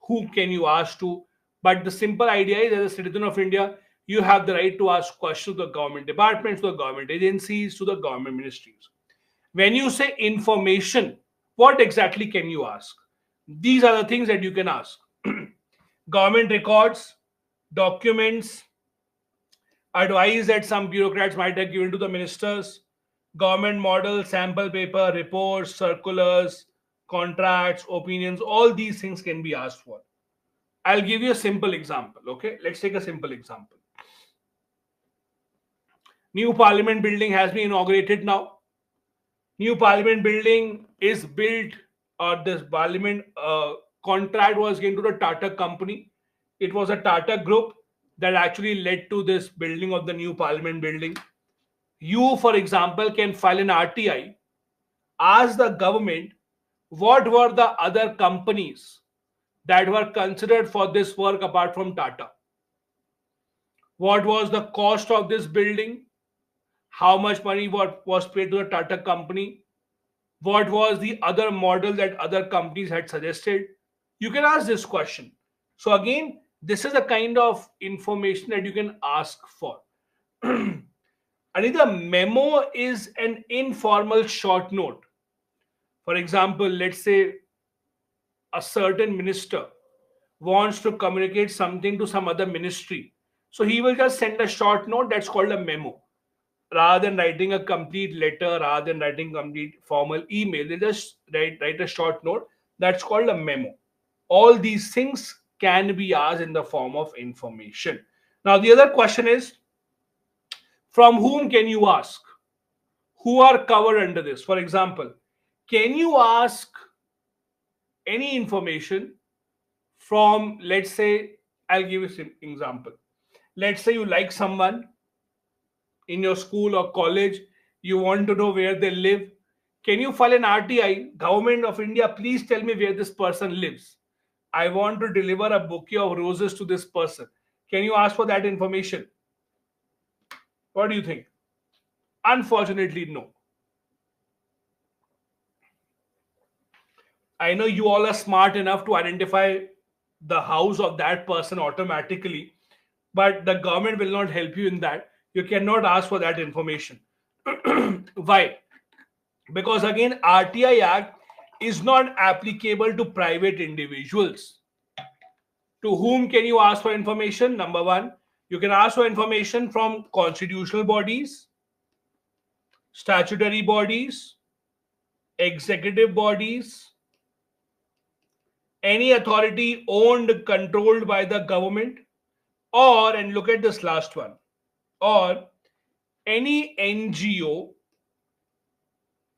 who can you ask to, but the simple idea is, as a citizen of India, you have the right to ask questions to the government departments, to the government agencies, to the government ministries. When you say information, what exactly can you ask? These are the things that you can ask. Government records, documents, advice that some bureaucrats might have given to the ministers, government model, sample paper, reports, circulars, contracts, opinions, all these things can be asked for. I'll give you a simple example. Okay, let's take a simple example. New Parliament building has been inaugurated now. New Parliament building is built, or this Parliament contract was given to the Tata company. It was a Tata group that actually led to this building of the new Parliament building. You, for example, can file an RTI ask the government what were the other companies that were considered for this work apart from Tata. What was the cost of this building? How much money was paid to the Tata company? What was the other model that other companies had suggested? You can ask this question. So again, this is a kind of information that you can ask for. Another memo is an informal short note. For example, let's say a certain minister wants to communicate something to some other ministry. So he will just send a short note that's called a memo. Rather than writing a complete letter, rather than writing complete formal email, they just write a short note that's called a memo. All these things can be asked in the form of information. Now, the other question is, from whom can you ask? Who are covered under this? For example, can you ask any information from, let's say, I'll give you an example. Let's say you like someone in your school or college, you want to know where they live. Can you file an RTI? Government of India, please tell me where this person lives. I want to deliver a bouquet of roses to this person. Can you ask for that information? What do you think? Unfortunately, no. I know you all are smart enough to identify the house of that person automatically, but the government will not help you in that. You cannot ask for that information. Why? Because again, RTI Act is not applicable to private individuals. To whom can you ask for information? Number one, you can ask for information from constitutional bodies, statutory bodies, executive bodies, any authority owned, controlled by the government, or, and look at this last one, or any NGO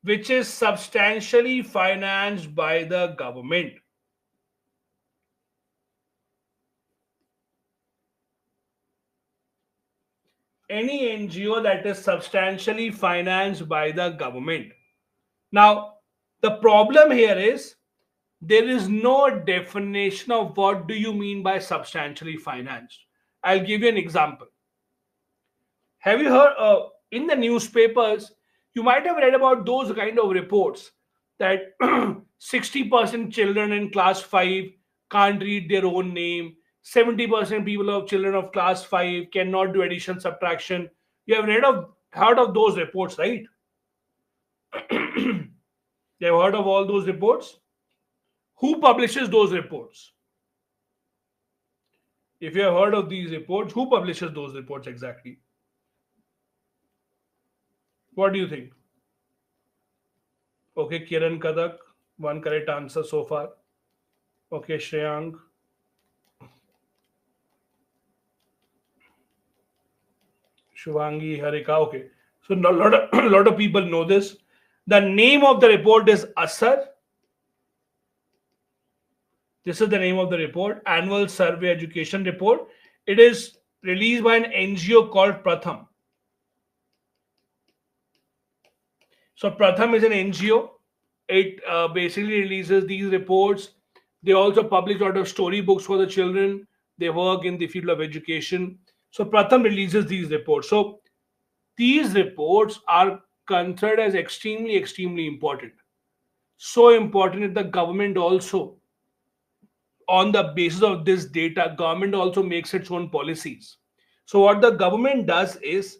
which is substantially financed by the government. Any NGO that is substantially financed by the government. Now, the problem here is there is no definition of what do you mean by substantially financed. I'll give you an example. Have you heard in the newspapers, you might have read about those kind of reports that 60% children in class 5 can't read their own name, 70% people of children of class 5 cannot do addition subtraction. You have heard of those reports, right? You have heard of all those reports? Who publishes those reports? If you have heard of these reports, who publishes those reports exactly? What do you think? Okay, Kiran Kadak, one correct answer so far. Okay, Shreyank. Shivangi, Harika. Okay. So a lot of people know this. The name of the report is Asar. This is the name of the report, Annual Survey Education Report. It is released by an NGO called Pratham. So Pratham is an NGO. It basically releases these reports. They also publish a lot of storybooks for the children. They work in the field of education. So Pratham releases these reports. So these reports are considered as extremely, extremely important. So important that the government also, on the basis of this data, government also makes its own policies. So what the government does is,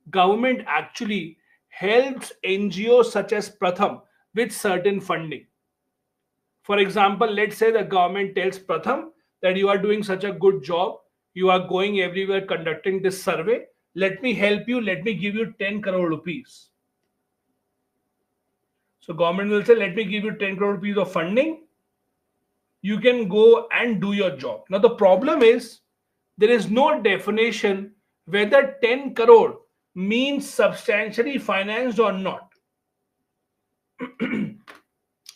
government actually helps NGOs such as Pratham with certain funding. For example, let's say the government tells Pratham that you are doing such a good job, you are going everywhere conducting this survey, let me help you, let me give you 10 crore rupees. So government will say, let me give you 10 crore rupees of funding, you can go and do your job. Now the problem is, there is no definition whether 10 crore means substantially financed or not.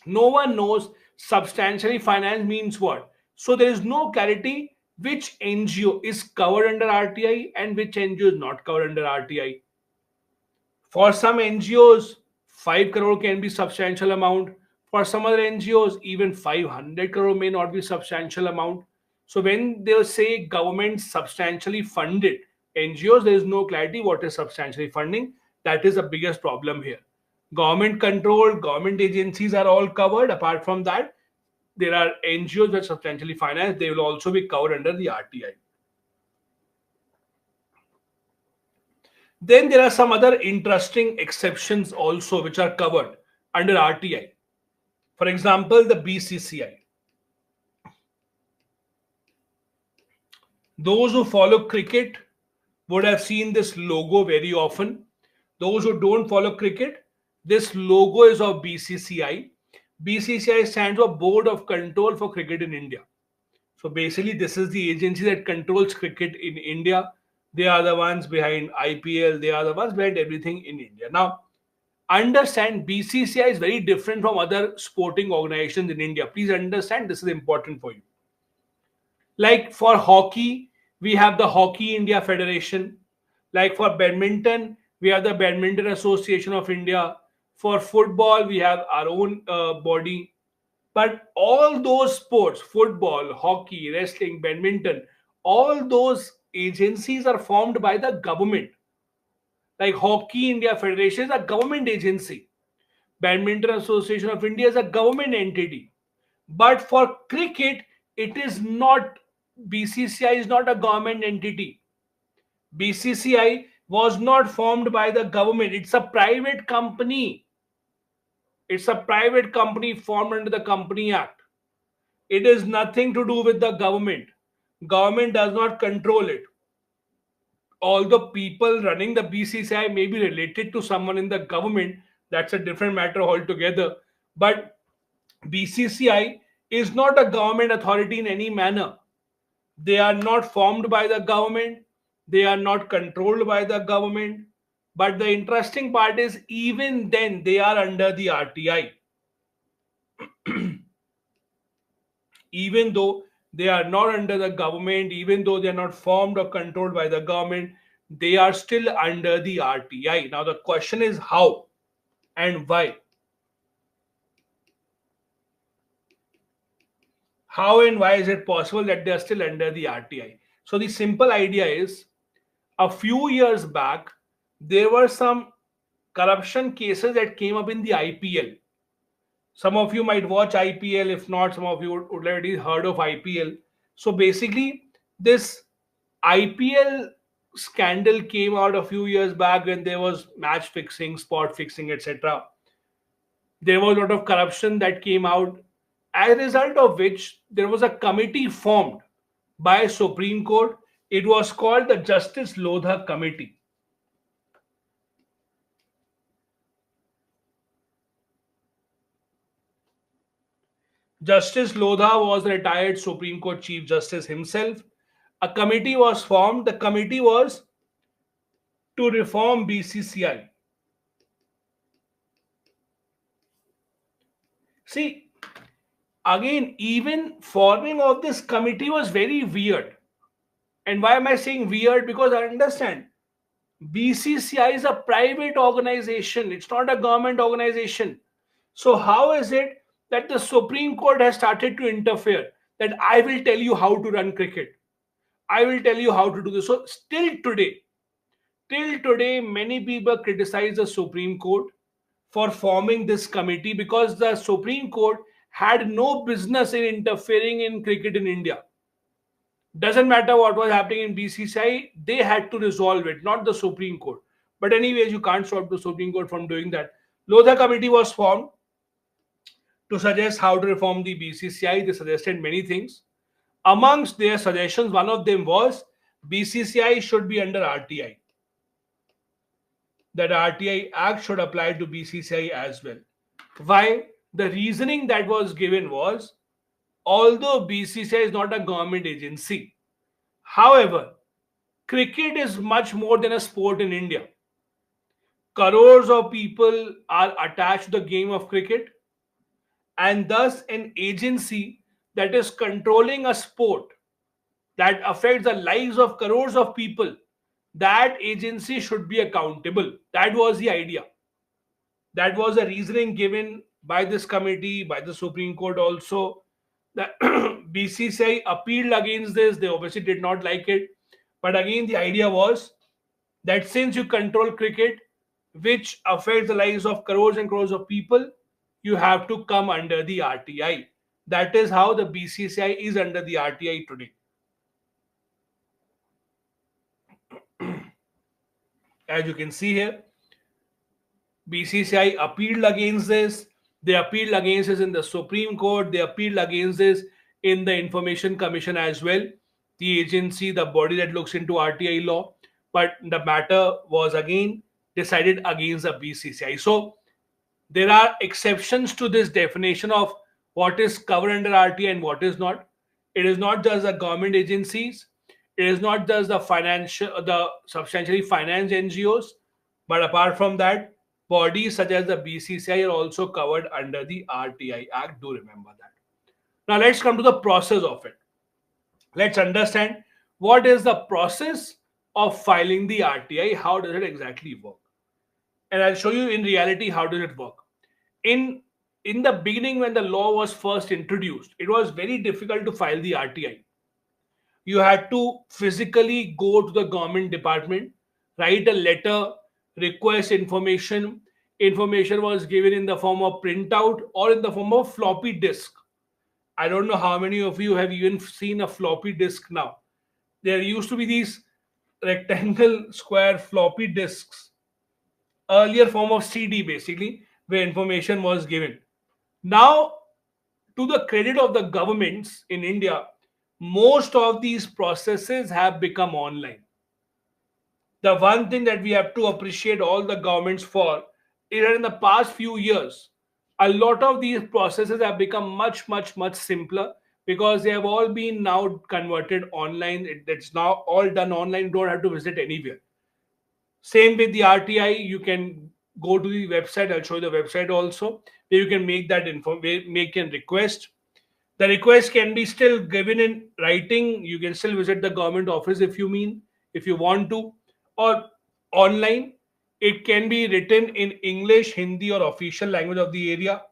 No one knows substantially financed means what. So there is no clarity which NGO is covered under RTI and which NGO is not covered under RTI. For some NGOs, 5 crore can be substantial amount. For some other NGOs, even 500 crore may not be substantial amount. So when they say government substantially funded NGOs, there is no clarity what is substantially funding. That is the biggest problem here. Government controlled, government agencies are all covered. Apart from that, there are NGOs that are substantially financed. They will also be covered under the RTI. Then there are some other interesting exceptions also which are covered under RTI. For example, the BCCI. Those who follow cricket would have seen this logo very often. Those who don't follow cricket, this logo is of BCCI. BCCI stands for Board of Control for Cricket in India. So basically, this is the agency that controls cricket in India. They are the ones behind IPL. They are the ones behind everything in India. Now, understand BCCI is very different from other sporting organizations in India. Please understand this is important for you. Like for hockey, we have the Hockey India Federation. Like for badminton, we have the Badminton Association of India. For football, we have our own body. But all those sports, football, hockey, wrestling, badminton, all those agencies are formed by the government. Like Hockey India Federation is a government agency. Badminton Association of India is a government entity. But for cricket, it is not, BCCI is not a government entity. BCCI was not formed by the government. It's a private company. It's a private company formed under the Company Act. It is nothing to do with the government. Government does not control it. Although people running the BCCI may be related to someone in the government, that's a different matter altogether. But BCCI is not a government authority in any manner. They are not formed by the government. They are not controlled by the government. But the interesting part is, even then, they are under the RTI. Even though they are not under the government, even though they are not formed or controlled by the government, they are still under the RTI. Now, the question is how and why. How and why is it possible that they are still under the RTI? So, the simple idea is, a few years back, there were some corruption cases that came up in the IPL. Some of you might watch IPL. If not, some of you would already heard of IPL. So basically, this IPL scandal came out a few years back when there was match fixing, spot fixing, etc. There was a lot of corruption that came out, as a result of which there was a committee formed by Supreme Court. It was called the Justice Lodha Committee. Justice Lodha was the retired Supreme Court Chief Justice himself. A committee was formed. The committee was to reform BCCI. See, again, even forming of this committee was very weird. And why am I saying weird? Because I understand BCCI is a private organization, it's not a government organization. So, how is it that the Supreme Court has started to interfere? That I will tell you how to run cricket, I will tell you how to do this. So, till today, many people criticize the Supreme Court for forming this committee because the Supreme Court had no business in interfering in cricket in India. Doesn't matter what was happening in BCCI, they had to resolve it, not the Supreme Court. But anyways, you can't stop the Supreme Court from doing that. Lodha committee was formed to suggest how to reform the BCCI. They suggested many things. Amongst their suggestions, one of them was BCCI should be under RTI. That RTI Act should apply to BCCI as well. Why? The reasoning that was given was, although BCCI is not a government agency, however, cricket is much more than a sport in India. Crores of people are attached to the game of cricket, and thus an agency that is controlling a sport that affects the lives of crores of people, that agency should be accountable. That was the idea. That was a reasoning given by this committee, by the Supreme Court also. The BCCI appealed against this. They obviously did not like it. But again, the idea was that since you control cricket, which affects the lives of crores and crores of people, you have to come under the RTI. That is how the BCCI is under the RTI today. As you can see here, BCCI appealed against this. They appealed against this in the Supreme Court. They appealed against this in the Information Commission as well, the agency, the body that looks into RTI law. But the matter was again decided against the BCCI. So there are exceptions to this definition of what is covered under RTI and what is not. It is not just the government agencies. It is not just the substantially financed NGOs. But apart from that, bodies such as the BCCI are also covered under the RTI Act. Do remember that. Now let's come to the process of it. Let's understand what is the process of filing the RTI. How does it exactly work? And I'll show you in reality how does it work. In in the beginning, when the law was first introduced, it was very difficult to file the RTI. You had to physically go to the government department, write a letter, request information. Information was given in the form of printout or in the form of floppy disk. I don't know how many of you have even seen a floppy disk now. There used to be these rectangle square floppy disks, earlier form of CD basically, where information was given. Now, to the credit of the governments in India, most of these processes have become online. The one thing that we have to appreciate all the governments for is that in the past few years, a lot of these processes have become much, much, much simpler because they have all been now converted online. It's now all done online. You don't have to visit anywhere. Same with the RTI. You can go to the website. I'll show you the website also, where you can make that info, make a request. The request can be still given in writing. You can still visit the government office if you want to, or online. It can be written in English, Hindi, or official language of the area.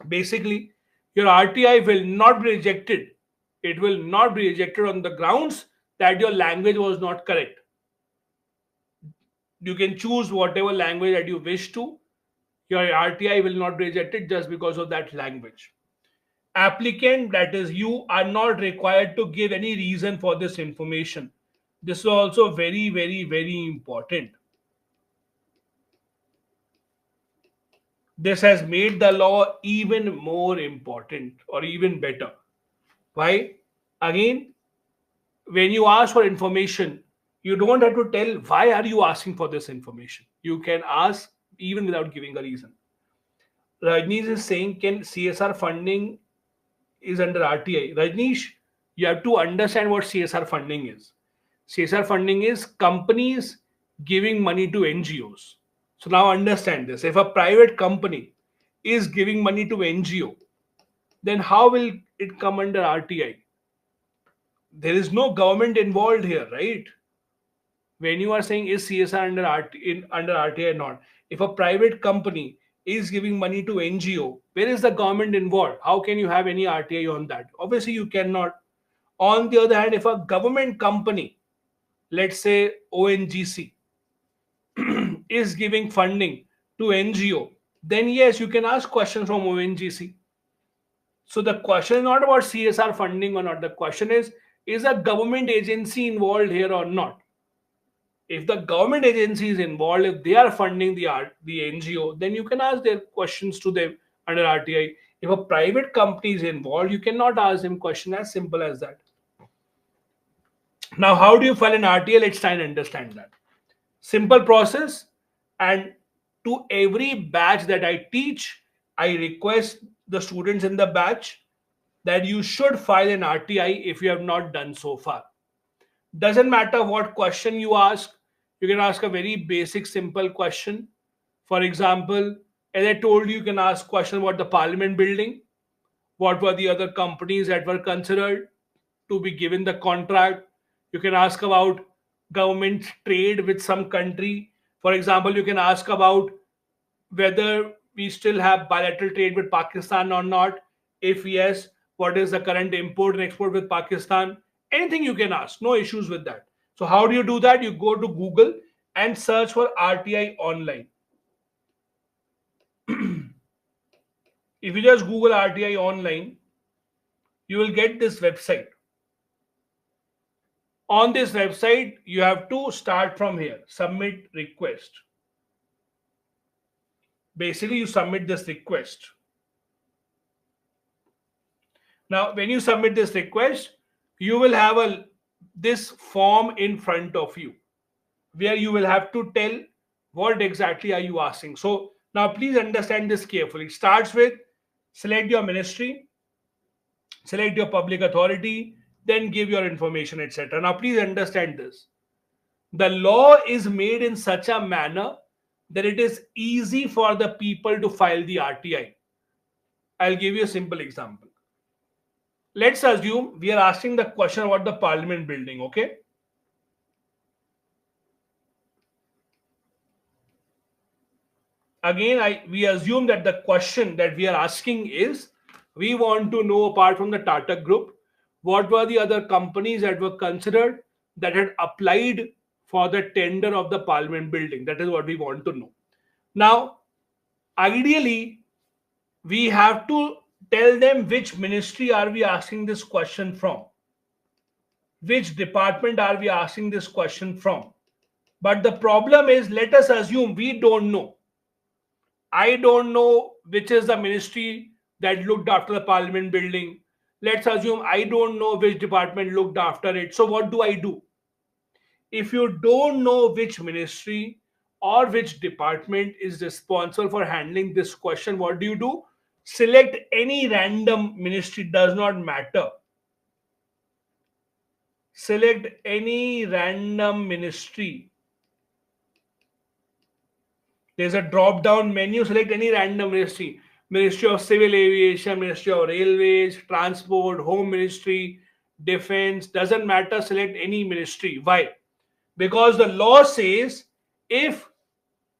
Basically, your RTI will not be rejected. It will not be rejected on the grounds that your language was not correct. You can choose whatever language that you wish to. Your RTI will not be rejected just because of that language. Applicant, that is you, are not required to give any reason for this information. This is also very, very, very important. This has made the law even more important or even better. Why? Again, when you ask for information, you don't have to tell why are you asking for this information. You can ask even without giving a reason. Rajnish is saying, can CSR funding is under RTI? Rajnish, you have to understand what CSR funding is. CSR funding is companies giving money to NGOs. So now understand this. If a private company is giving money to NGO, then how will it come under RTI? There is no government involved here, right? When you are saying is CSR under RTI or not, if a private company is giving money to NGO, where is the government involved? How can you have any RTI on that? Obviously, you cannot. On the other hand, if a government company, let's say ONGC, is giving funding to NGO, then yes, you can ask questions from ONGC. So the question is not about CSR funding or not. The question is a government agency involved here or not? If the government agency is involved, if they are funding the NGO, then you can ask their questions to them under RTI. If a private company is involved, you cannot ask them questions. As simple as that. Now, how do you file an RTI? Let's try and understand that. Simple process. And to every batch that I teach, I request the students in the batch that you should file an RTI if you have not done so far. Doesn't matter what question you ask. You can ask a very basic, simple question. For example, as I told you, you can ask questions about the parliament building. What were the other companies that were considered to be given the contract? You can ask about government trade with some country. For example, you can ask about whether we still have bilateral trade with Pakistan or not. If yes, what is the current import and export with Pakistan? Anything you can ask, no issues with that. So, how do you do that? You go to Google and search for RTI online. If you just Google RTI online, you will get this website. On this website, you have to start from here, submit request. Basically, you submit this request. Now, when you submit this request, you will have this form in front of you where you will have to tell what exactly are you asking. So now please understand this carefully. It starts with select your ministry, select your public authority, then give your information, etc. Now please understand this. The law is made in such a manner that it is easy for the people to file the RTI. I'll give you a simple example. Let's assume we are asking the question about the parliament building, okay? Again, we assume that the question that we are asking is, we want to know, apart from the Tata Group, what were the other companies that were considered that had applied for the tender of the parliament building. That is what we want to know. Now, ideally, we have to tell them which ministry are we asking this question from, which department are we asking this question from. But the problem is, let us assume we don't know. I don't know which is the ministry that looked after the parliament building. Let's assume I don't know which department looked after it. So what do I do? If you don't know which ministry or which department is responsible for handling this question, what do? Select any random ministry, does not matter. Select any random ministry. There's a drop down menu, select any random ministry. Ministry of Civil Aviation, Ministry of Railways, Transport, Home Ministry, Defense, doesn't matter, select any ministry. Why? Because the law says if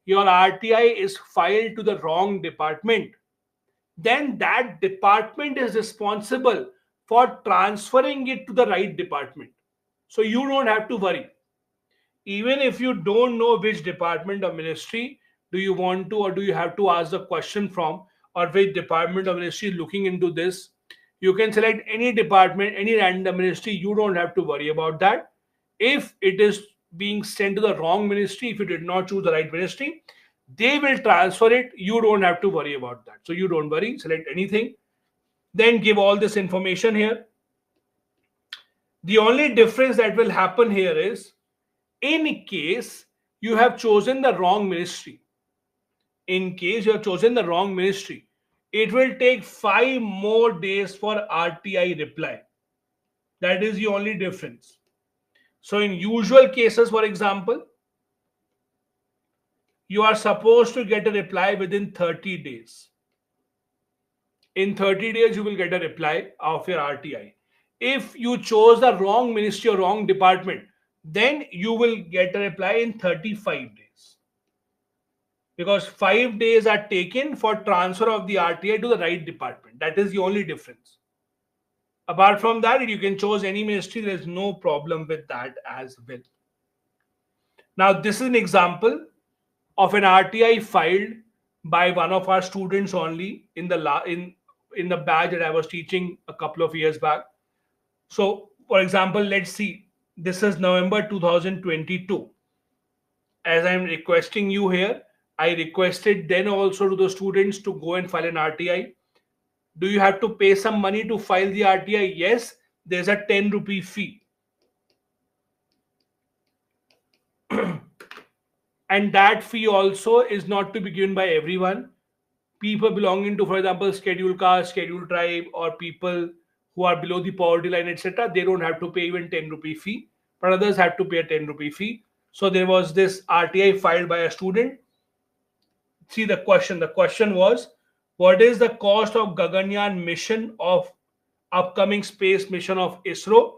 your RTI is filed to the wrong department, then that department is responsible for transferring it to the right department. So you don't have to worry. Even if you don't know which department or ministry do you want to, or do you have to ask the question from, or which department or ministry is looking into this, you can select any department, any random ministry. You don't have to worry about that. If it is being sent to the wrong ministry, if you did not choose the right ministry, they will transfer it. You don't have to worry about that. So you don't worry, select anything, then give all this information here. The only difference that will happen here is, in case you have chosen the wrong ministry, it will take 5 more days for RTI reply. That is the only difference. So in usual cases, for example, you are supposed to get a reply within 30 days. In 30 days, you will get a reply of your RTI. If you chose the wrong ministry or wrong department, then you will get a reply in 35 days. Because 5 days are taken for transfer of the RTI to the right department. That is the only difference. Apart from that, you can choose any ministry. There is no problem with that as well. Now, this is an example of an RTI filed by one of our students only in the batch that I was teaching a couple of years back. So, for example, let's see. This is November 2022. As I'm requesting you here, I requested then also to the students to go and file an RTI. Do you have to pay some money to file the RTI? Yes, there's a 10 rupee fee. And that fee also is not to be given by everyone. People belonging to, for example, scheduled caste, scheduled tribe, or people who are below the poverty line, etc., they don't have to pay even 10 rupee fee, but others have to pay a 10 rupee fee. So there was this RTI filed by a student. See the question. The question was, what is the cost of Gaganyaan mission of upcoming space mission of ISRO?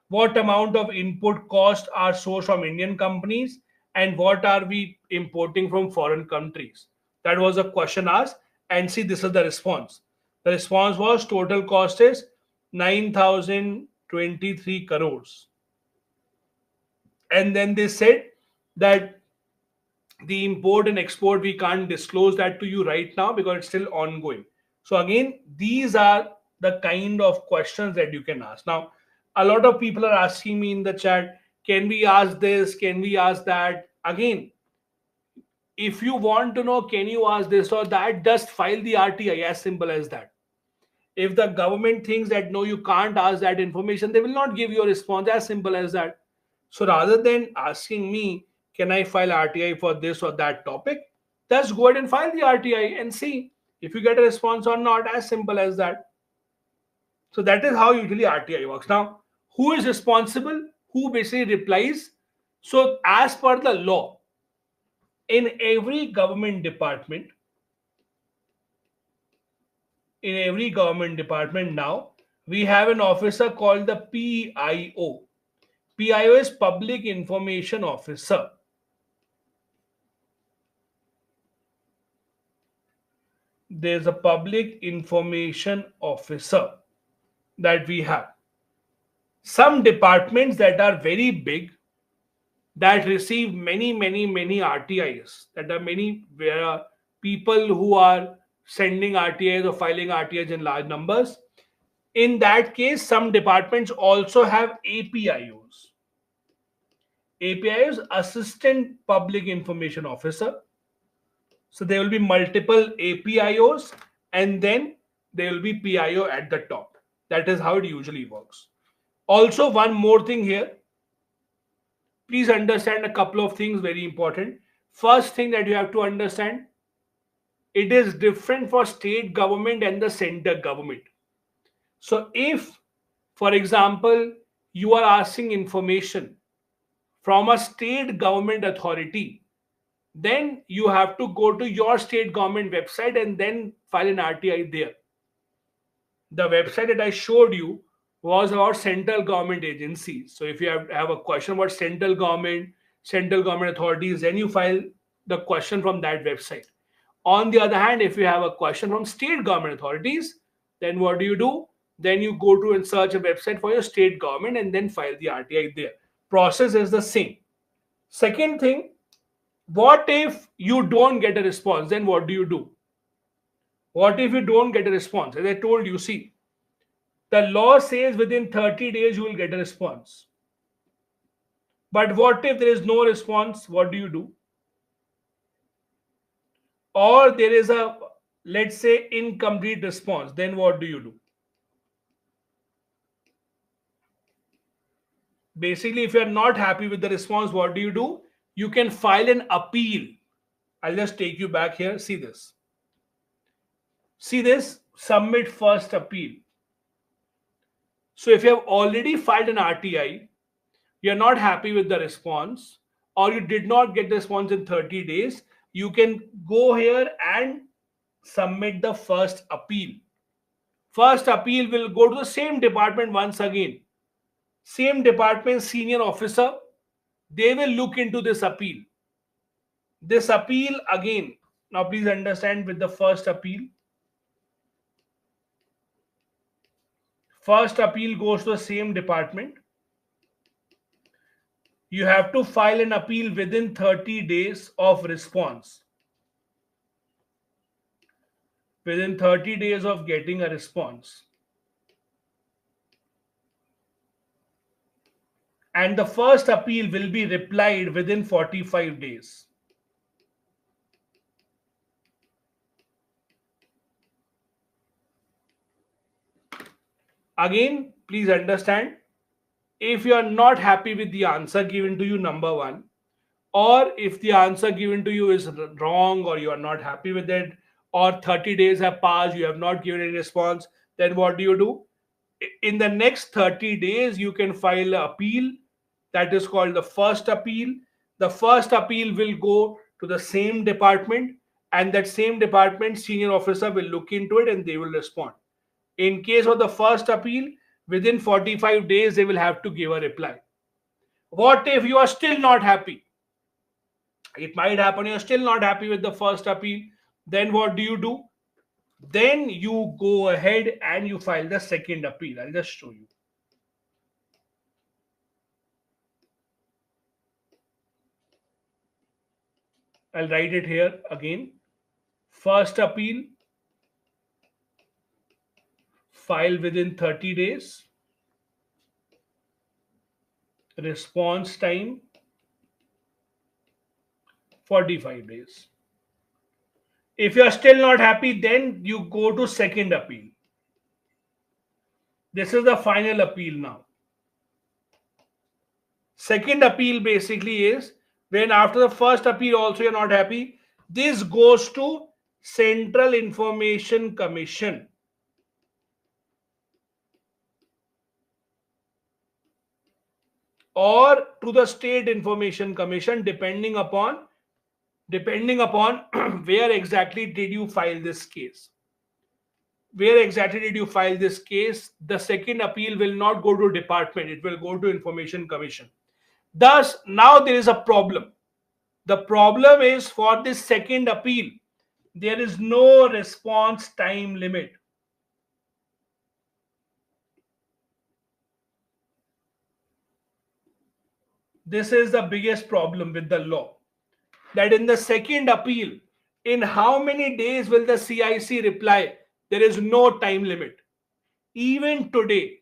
What amount of input costs are sourced from Indian companies? And what are we importing from foreign countries? That was a question asked. And see, this is the response. The response was total cost is 9,023 crores. And then they said that the import and export, we can't disclose that to you right now because it's still ongoing. So again, these are the kind of questions that you can ask. Now, a lot of people are asking me in the chat, can we ask this, can we ask that? Again, if you want to know can you ask this or that, just file the RTI, as simple as that. If the government thinks that no, you can't ask that information, they will not give you a response, as simple as that. So rather than asking me, can I file RTI for this or that topic, just go ahead and file the RTI and see if you get a response or not, as simple as that. So that is how usually RTI works. Now, who is responsible? Who basically replies? So as per the law, in every government department, now, we have an officer called the PIO. PIO is Public Information Officer. There's a Public Information Officer that we have. Some departments that are very big, that receive many RTIs, that are many where people who are sending RTIs or filing RTIs in large numbers. In that case, some departments also have APIOs. API is Assistant Public Information Officer. So there will be multiple APIOs and then there will be PIO at the top. That is how it usually works. Also, one more thing here. Please understand a couple of things, very important. First thing that you have to understand, it is different for state government and the center government. So if, for example, you are asking information from a state government authority, then you have to go to your state government website and then file an RTI there. The website that I showed you was about central government agencies. So if you have a question about central government authorities, then you file the question from that website. On the other hand, if you have a question from state government authorities, then what do? Then you go to and search a website for your state government and then file the RTI there. Process is the same. Second thing, what if you don't get a response? Then what do? What if you don't get a response? As I told you, see, the law says within 30 days you will get a response. But what if there is no response? What do? Or there is a, let's say, incomplete response. Then what do? Basically, if you are not happy with the response, what do? You can file an appeal. I'll just take you back here. See this. See this, submit first appeal. So if you have already filed an RTI, you're not happy with the response, or you did not get the response in 30 days, you can go here and submit the first appeal. First appeal will go to the same department once again. Same department senior officer, they will look into this appeal. This appeal again, now please understand with the first appeal. First appeal goes to the same department. You have to file an appeal within 30 days of response. Within 30 days of getting a response. And the first appeal will be replied within 45 days. Again, please understand, if you are not happy with the answer given to you, number one, or if the answer given to you is wrong or you are not happy with it, or 30 days have passed, you have not given any response, then what do? In the next 30 days, you can file an appeal. That is called the first appeal. The first appeal will go to the same department, and that same department senior officer will look into it and they will respond. In case of the first appeal, within 45 days, they will have to give a reply. What if you are still not happy? It might happen you're still not happy with the first appeal. Then what do? Then you go ahead and you file the second appeal. I'll just show you. I'll write it here again. First appeal, file within 30 days. Response time 45 days. If you are still not happy, then you go to second appeal. This is the final appeal now. Second appeal basically is when after the first appeal also you're not happy, this goes to Central Information Commission or to the State Information Commission, depending upon where exactly did you file this case. Where exactly did you file this case? The second appeal will not go to department, it will go to Information Commission. Thus, now there is a problem. The problem is for this second appeal, there is no response time limit. This is the biggest problem with the law. That in the second appeal, in how many days will the CIC reply? There is no time limit. Even today,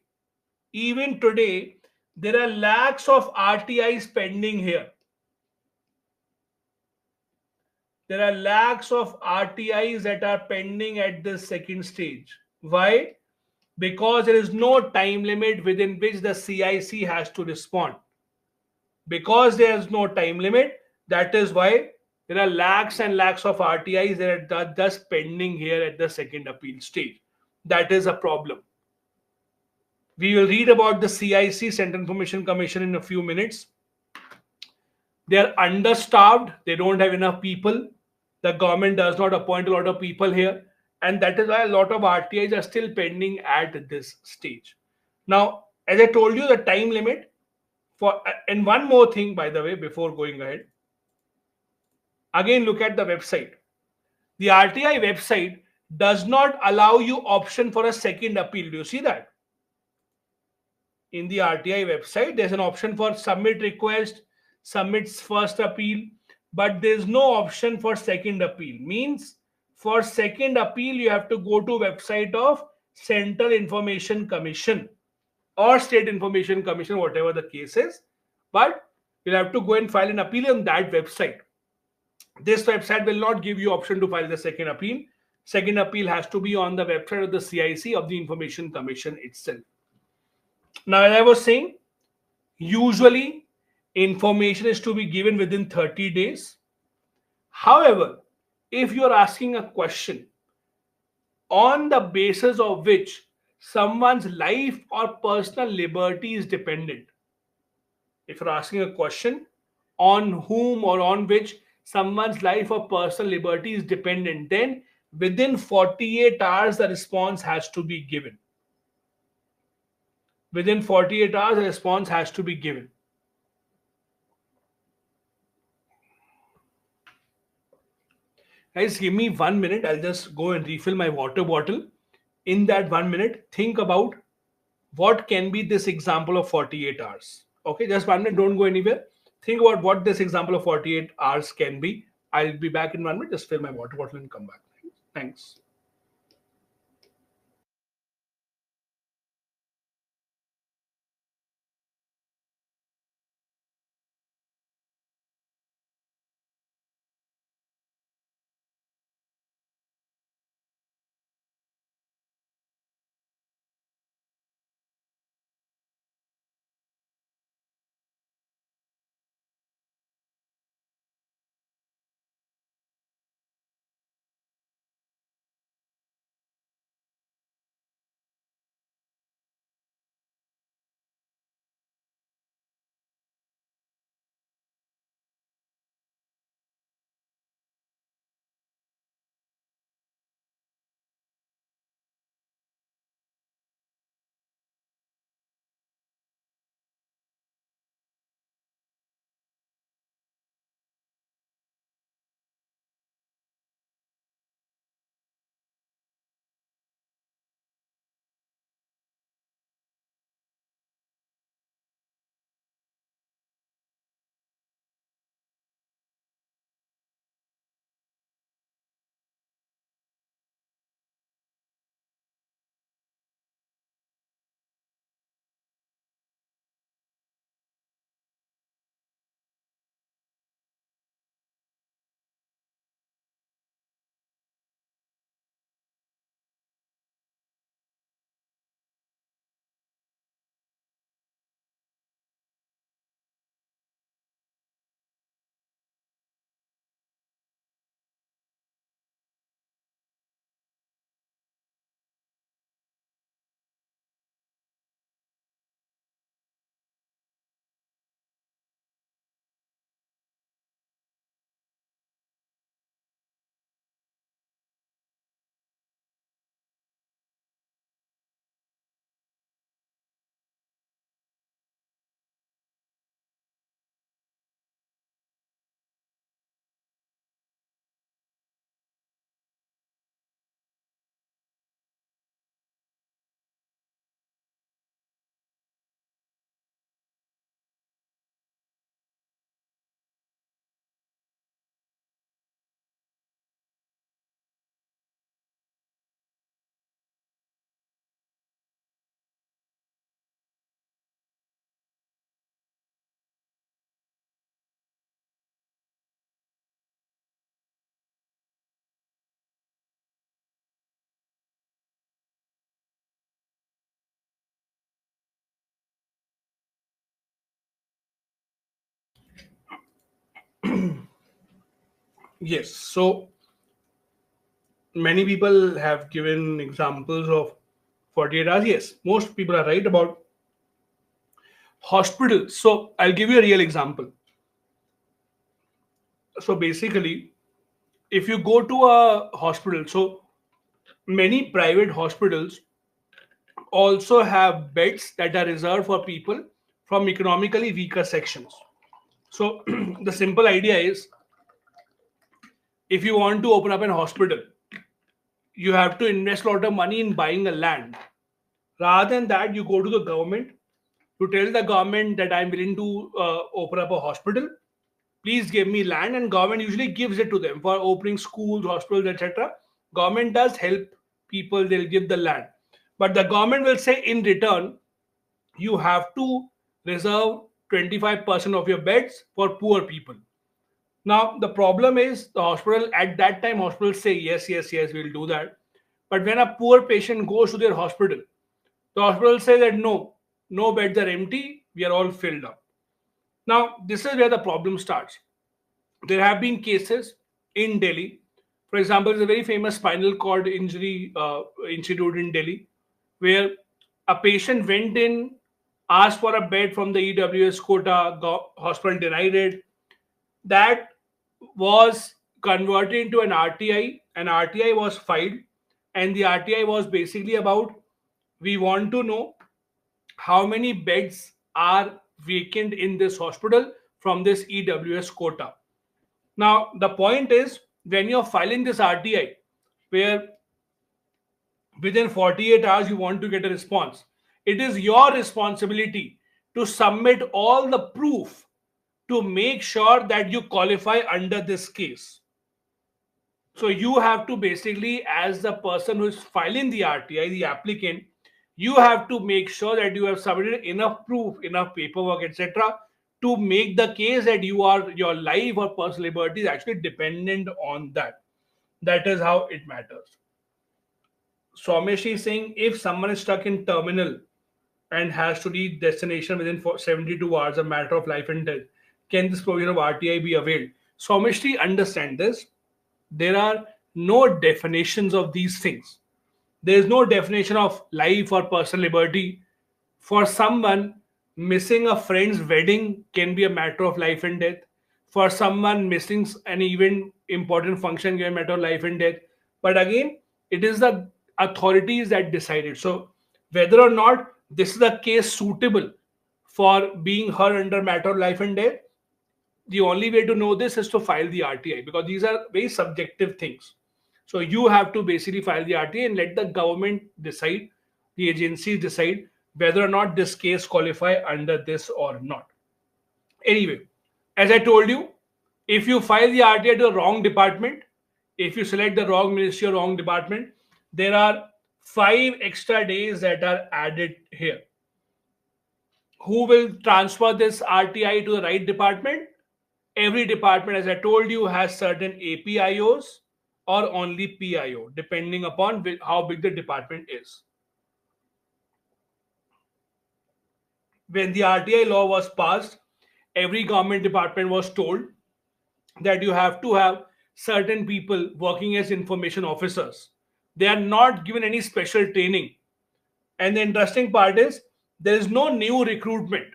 even today, there are lakhs of RTIs pending here. There are lakhs of RTIs that are pending at the second stage. Why? Because there is no time limit within which the CIC has to respond. Because there is no time limit, that is why there are lakhs and lakhs of RTIs that are thus pending here at the second appeal stage. That is a problem. We will read about the CIC, Central Information Commission, in a few minutes. They are understaffed, they don't have enough people. The government does not appoint a lot of people here, and that is why a lot of RTIs are still pending at this stage. Now, as I told you, the time limit for, and one more thing, by the way, before going ahead, again look at the website. The RTI website does not allow you option for a second appeal. Do you see that? In the RTI website, there's an option for submit request, submits first appeal, but there's no option for second appeal. Means for second appeal, you have to go to website of Central Information Commission or State Information Commission, whatever the case is. But you'll have to go and file an appeal on that website. This website will not give you option to file the second appeal. Second appeal has to be on the website of the CIC of the Information Commission itself. Now, as I was saying, usually information is to be given within 30 days. However, if you are asking a question on the basis of which someone's life or personal liberty is dependent, if you're asking a question on whom or on which someone's life or personal liberty is dependent, then within 48 hours the response has to be given. Within 48 hours the response has to be given. Guys, give me 1 minute. I'll just go and refill my water bottle. In that 1 minute, think about what can be this example of 48 hours. Okay, just 1 minute, don't go anywhere. Think about what this example of 48 hours can be. I'll be back in 1 minute. Just fill my water bottle and come back. Thanks. Yes. So many people have given examples of 48 hours. Yes, most people are right about hospitals. So I'll give you a real example. So basically, if you go to a hospital, so many private hospitals also have beds that are reserved for people from economically weaker sections. So the simple idea is, if you want to open up an hospital, you have to invest a lot of money in buying a land. Rather than that, you go to the government, you tell the government that I'm willing to open up a hospital. Please give me land, and government usually gives it to them for opening schools, hospitals, etc. Government does help people; they'll give the land, but the government will say in return, you have to reserve 25% of your beds for poor people. Now, the problem is the hospital at that time, hospitals say, yes, yes, yes, we'll do that. But when a poor patient goes to their hospital, the hospital say that no, no beds are empty, we are all filled up. Now, this is where the problem starts. There have been cases in Delhi. For example, there's a very famous spinal cord injury institute in Delhi where a patient went in, asked for a bed from the EWS quota, hospital denied it. That was converted into an RTI. An RTI was filed, and the RTI was basically about, we want to know how many beds are vacant in this hospital from this EWS quota. Now, the point is, when you're filing this RTI, where within 48 hours you want to get a response, it is your responsibility to submit all the proof to make sure that you qualify under this case. So you have to basically, as the person who is filing the RTI, the applicant, you have to make sure that you have submitted enough proof, enough paperwork, etc., to make the case that your life or personal liberty is actually dependent on that. That is how it matters. Somesh is saying, if someone is stuck in terminal and has to reach destination within 72 hours, a matter of life and death, can this provision of RTI be availed? Somesh, understand this. There are no definitions of these things. There is no definition of life or personal liberty. For someone, missing a friend's wedding can be a matter of life and death. For someone, missing an even important function can be a matter of life and death. But again, it is the authorities that decide it. So whether or not this is a case suitable for being heard under matter of life and death, the only way to know this is to file the RTI, because these are very subjective things. So you have to basically file the RTI and let the government decide, the agencies decide whether or not this case qualify under this or not. Anyway, as I told you, if you file the RTI to the wrong department, if you select the wrong ministry or wrong department, there are 5 extra days that are added here. Who will transfer this RTI to the right department? Every department, as I told you, has certain APIOs or only PIO, depending upon how big the department is. When the RTI law was passed, every government department was told that you have to have certain people working as information officers. They are not given any special training. And the interesting part is, there is no new recruitment.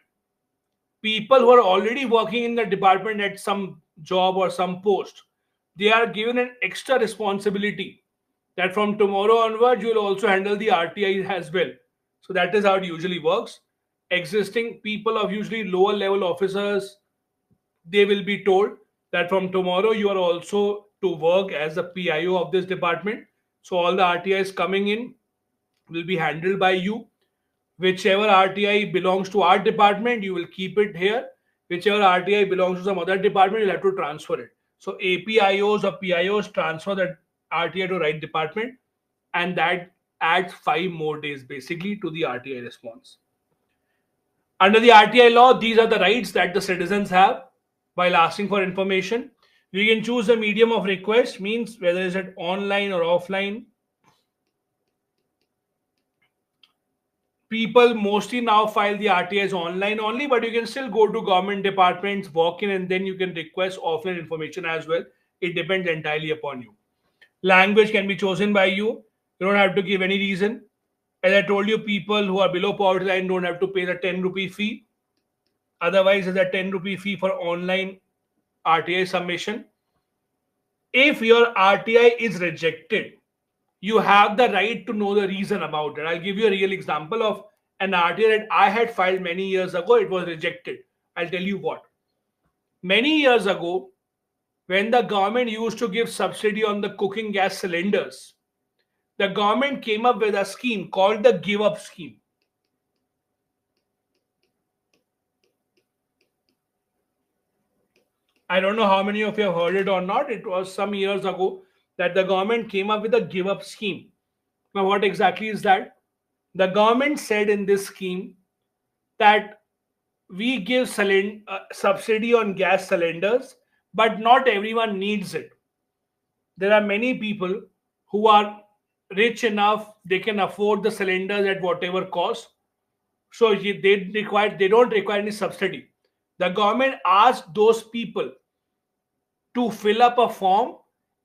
People who are already working in the department at some job or some post, they are given an extra responsibility that from tomorrow onward you will also handle the RTI as well. So that is how it usually works. Existing people of usually lower level officers, they will be told that from tomorrow you are also to work as a PIO of this department. So all the RTIs coming in will be handled by you. Whichever RTI belongs to our department, you will keep it here. Whichever RTI belongs to some other department, you'll have to transfer it. So APIOs or PIOs transfer that RTI to right department, and that adds 5 more days basically to the RTI response. Under the RTI law, these are the rights that the citizens have while asking for information. We can choose the medium of request, means whether is it online or offline. People mostly now file the RTIs online only, but you can still go to government departments, walk in, and then you can request offline information as well. It depends entirely upon you. Language can be chosen by you. You don't have to give any reason. As I told you, people who are below poverty line don't have to pay the 10 rupee fee. Otherwise, there's a 10 rupee fee for online RTI submission. If your RTI is rejected, you have the right to know the reason about it. I'll give you a real example of an RTI that I had filed many years ago. It was rejected. I'll tell you what. Many years ago, when the government used to give subsidy on the cooking gas cylinders, the government came up with a scheme called the Give Up scheme. I don't know how many of you have heard it or not. It was some years ago that the government came up with a Give Up scheme. Now, what exactly is that? The government said in this scheme that we give subsidy on gas cylinders, but not everyone needs it. There are many people who are rich enough, they can afford the cylinders at whatever cost. So they don't require any subsidy. The government asked those people to fill up a form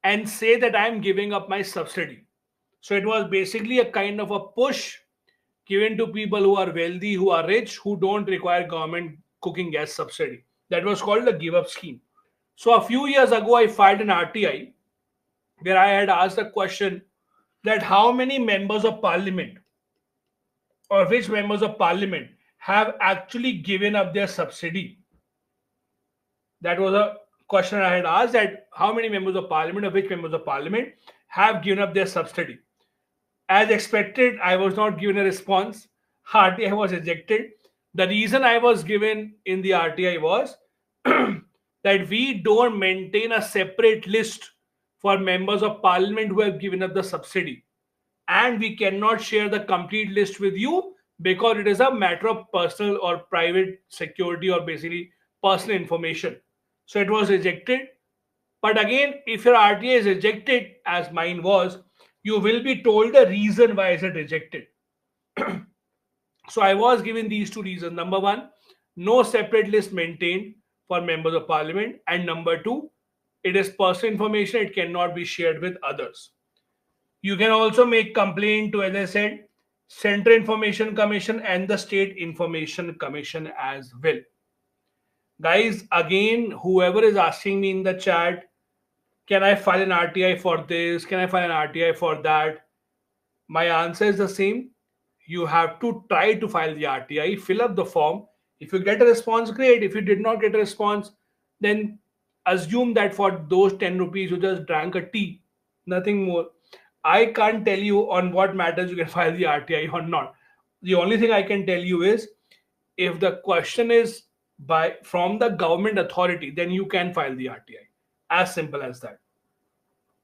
and say that I'm giving up my subsidy. So it was basically a kind of a push given to people who are wealthy, who are rich, who don't require government cooking gas subsidy. That was called the Give Up scheme. So a few years ago, I filed an RTI where I had asked the question that how many members of parliament or which members of parliament have actually given up their subsidy. That was a question I had asked, that how many members of parliament or which members of parliament have given up their subsidy. As expected, I was not given a response. RTI was rejected. The reason I was given in the RTI was that we don't maintain a separate list for members of parliament who have given up the subsidy. And we cannot share the complete list with you because it is a matter of personal or private security, or basically personal information. So it was rejected. But again, if your RTA is rejected, as mine was, you will be told the reason why is it rejected. So I was given these two reasons. Number one, no separate list maintained for members of parliament. And number two, it is personal information, it cannot be shared with others. You can also make complaint to, as I said, Central Information Commission and the State Information Commission as well. Guys, again, whoever is asking me in the chat, can I file an RTI for this? Can I file an RTI for that? My answer is the same. You have to try to file the RTI, fill up the form. If you get a response, great. If you did not get a response, then assume that for those 10 rupees you just drank a tea, nothing more. I can't tell you on what matters you can file the RTI or not. The only thing I can tell you is if the question is by from the government authority, then you can file the RTI. As simple as that.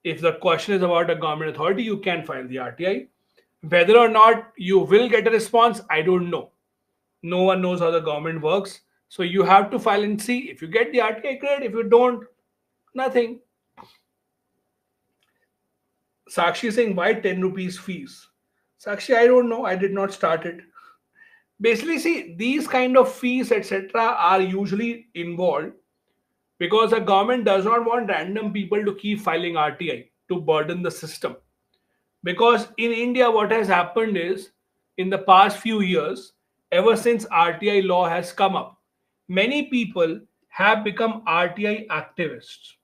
If the question is about a government authority, you can file the RTI. Whether or not you will get a response, I don't know. No one knows how the government works. So you have to file and see. If you get the RTI, great. If you don't, nothing. Sakshi is saying, why 10 rupees fees? Sakshi, I don't know. I did not start it. Basically, see, these kind of fees, etc., are usually involved because the government does not want random people to keep filing RTI to burden the system. Because in India, what has happened is in the past few years, ever since RTI law has come up, many people have become RTI activists.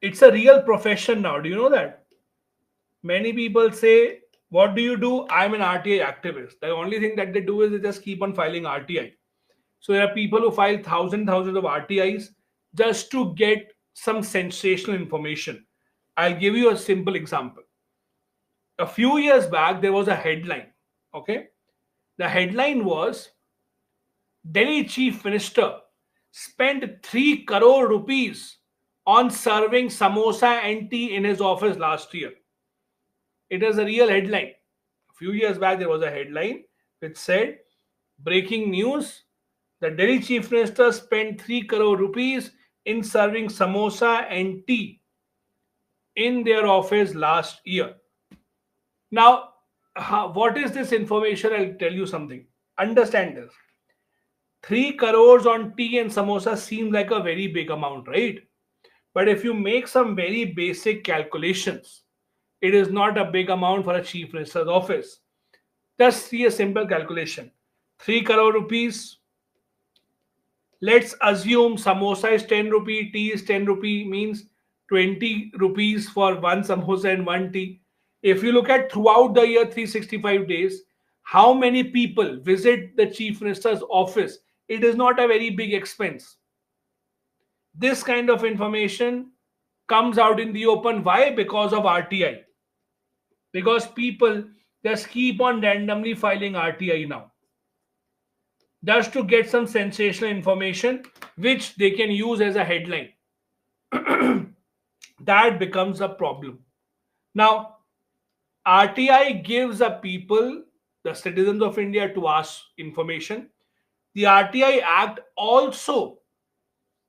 It's a real profession now. Do you know that? Many people say, what do you do? I'm an RTI activist. The only thing that they do is they just keep on filing RTI. So there are people who file thousands of RTIs just to get some sensational information. I'll give you a simple example. A few years back, there was a headline. Okay. The headline was Delhi Chief Minister spent 3 crore rupees on serving samosa and tea in his office last year. It is a real headline. A few years back, there was a headline which said, breaking news, the Delhi Chief Minister spent 3 crore rupees in serving samosa and tea in their office last year. Now, what is this information? I'll tell you something. Understand this. 3 crores on tea and samosa seems like a very big amount, right? But if you make some very basic calculations, it is not a big amount for a chief minister's office. Just see a simple calculation. 3 crore rupees. Let's assume samosa is 10 rupee, tea is 10 rupee, means 20 rupees for one samosa and one tea. If you look at throughout the year 365 days, how many people visit the chief minister's office? It is not a very big expense. This kind of information comes out in the open. Why? Because of RTI. Because people just keep on randomly filing RTI now, just to get some sensational information which they can use as a headline. That becomes a problem. Now, RTI gives the people, the citizens of India, to ask information. The RTI Act also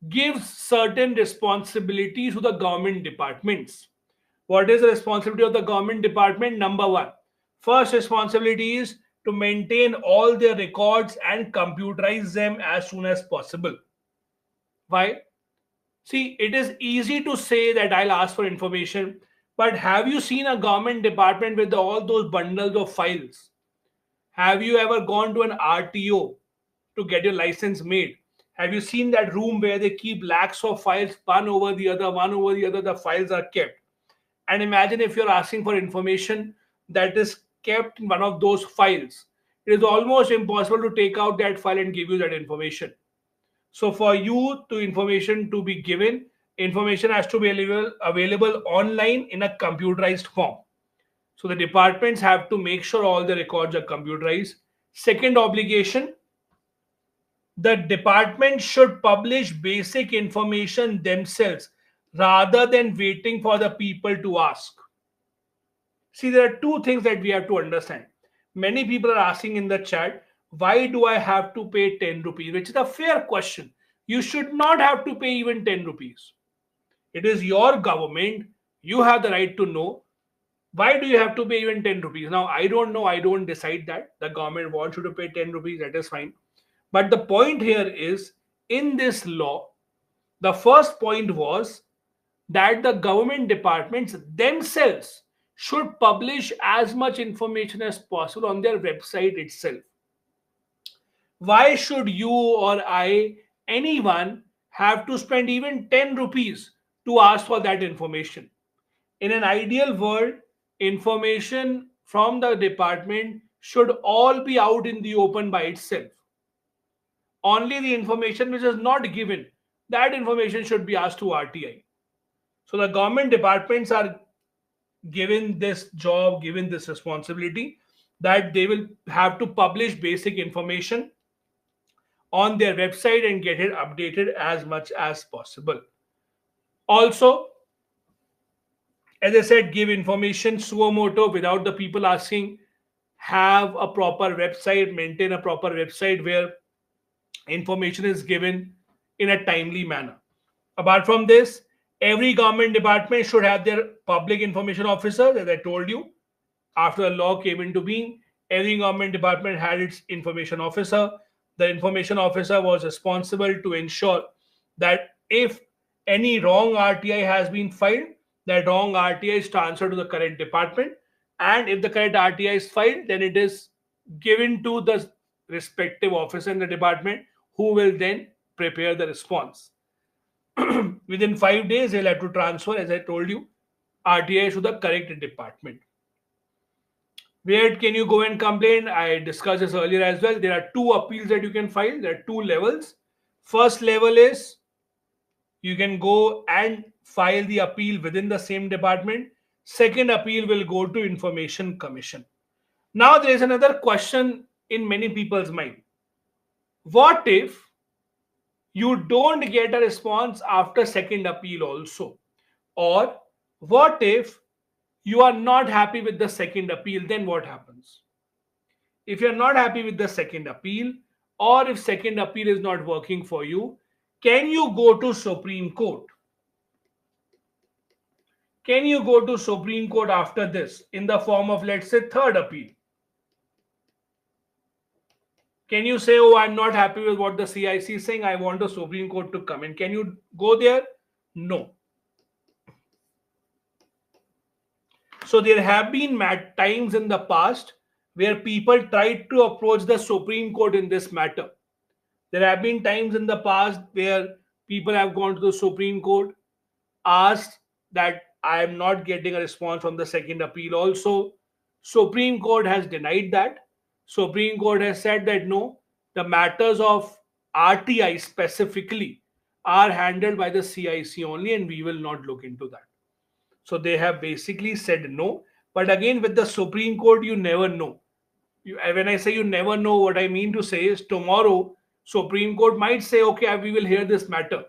gives certain responsibilities to the government departments. What is the responsibility of the government department? Number one, first responsibility is to maintain all their records and computerize them as soon as possible. Why? See, it is easy to say that I'll ask for information, but have you seen a government department with all those bundles of files? Have you ever gone to an RTO to get your license made? Have you seen that room where they keep lakhs of files, one over the other, one over the other, the files are kept? And imagine if you're asking for information that is kept in one of those files. It is almost impossible to take out that file and give you that information. So for you to information to be given, information has to be available online in a computerized form. So the departments have to make sure all the records are computerized. Second obligation, the department should publish basic information themselves rather than waiting for the people to ask. See, there are two things that we have to understand. Many people are asking in the chat, why do I have to pay 10 rupees? Which is a fair question. You should not have to pay even 10 rupees. It is your government. You have the right to know. Why do you have to pay even 10 rupees? Now, I don't know. I don't decide that. The government wants you to pay 10 rupees. That is fine. But the point here is, in this law, the first point was that the government departments themselves should publish as much information as possible on their website itself. Why should you or I, anyone, have to spend even 10 rupees to ask for that information? In an ideal world, information from the department should all be out in the open by itself. Only the information which is not given, that information should be asked to RTI. So the government departments are given this job, given this responsibility, that they will have to publish basic information on their website and get it updated as much as possible. Also, as I said, give information suo moto without the people asking. Have a proper website, maintain a proper website where information is given in a timely manner. Apart from this, every government department should have their public information officer, as I told you. After the law came into being, every government department had its information officer. The information officer was responsible to ensure that if any wrong RTI has been filed, that wrong RTI is transferred to the correct department. And if the correct RTI is filed, then it is given to the respective officer in the department, who will then prepare the response. Within 5 days, they'll have to transfer, as I told you, RTI to the correct department. Where can you go and complain? I discussed this earlier as well. There are two appeals that you can file. There are two levels. First level is you can go and file the appeal within the same department. Second appeal will go to Information Commission. Now there is another question in many people's mind. What if you don't get a response after second appeal also? Or what if you are not happy with the second appeal? Then what happens? If you're not happy with the second appeal, or if second appeal is not working for you, can you go to Supreme Court? Can you go to Supreme Court after this in the form of, let's say, third appeal? Can you say, oh, I'm not happy with what the CIC is saying, I want the Supreme Court to come in? Can you go there? No. So there have been times in the past where people tried to approach the Supreme Court in this matter. There have been times in the past where people have gone to the Supreme Court, asked that I am not getting a response from the second appeal. Also, Supreme Court has denied that. Supreme Court has said that no, the matters of RTI specifically are handled by the CIC only, and we will not look into that. So they have basically said no. But again, with the Supreme Court, you never know. When I say you never know, what I mean to say is tomorrow Supreme Court might say, okay, we will hear this matter.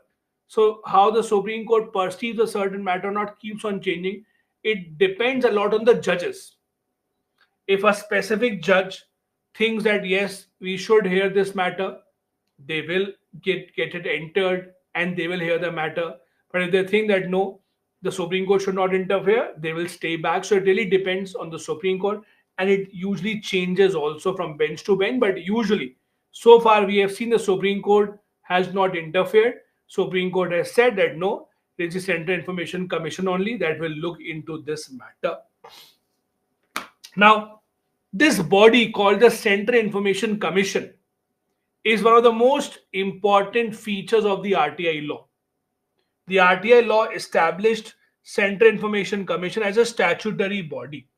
So how the Supreme Court perceives a certain matter not keeps on changing. It depends a lot on the judges. If a specific judge thinks that yes, we should hear this matter, they will get it entered and they will hear the matter. But if they think that no, the Supreme Court should not interfere, they will stay back. So it really depends on the Supreme Court, and it usually changes also from bench to bench. But usually, so far we have seen the Supreme Court has not interfered. Supreme Court has said that no, there is a Central Information Commission only that will look into this matter. Now, this body called the Central Information Commission is one of the most important features of the RTI law. The RTI law established Central Information Commission as a statutory body.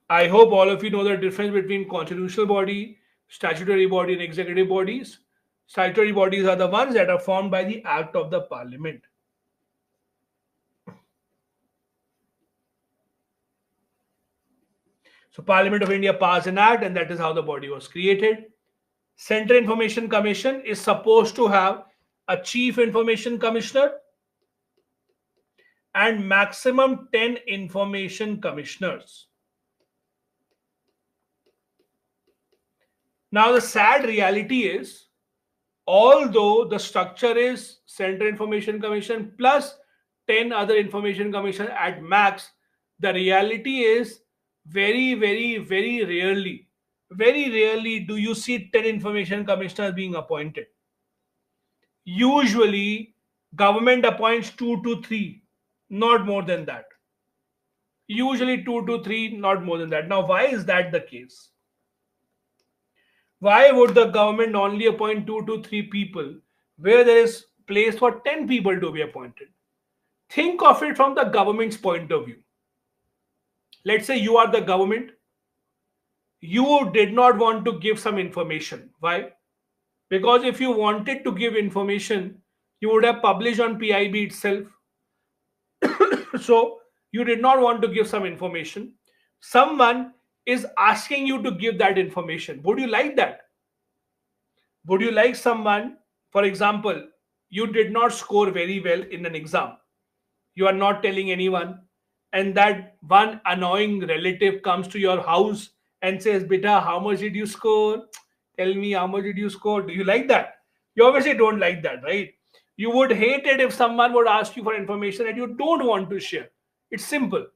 I hope all of you know the difference between constitutional body, statutory body, and executive bodies. Statutory bodies are the ones that are formed by the act of the parliament. So Parliament of India passed an act, and that is how the body was created. Central Information Commission is supposed to have a chief information commissioner and maximum 10 information commissioners. Now, the sad reality is, although the structure is Central Information Commission plus 10 other information commissioners at max, the reality is very rarely do you see 10 information commissioners being appointed. Usually, government appoints 2 to 3, not more than that. Usually 2 to 3, not more than that. Now, why is that the case? Why would the government only appoint 2 to 3 people where there is place for 10 people to be appointed? Think of it from the government's point of view. Let's say you are the government. You did not want to give some information. Why? Because if you wanted to give information, you would have published on PIB itself. So you did not want to give some information. Someone is asking you to give that information. Would you like that? Would you like someone, for example, you did not score very well in an exam. You are not telling anyone, and that one annoying relative comes to your house and says, Beta, how much did you score? Tell me, how much did you score? Do you like that? You obviously don't like that, right? You would hate it if someone would ask you for information that you don't want to share. It's simple.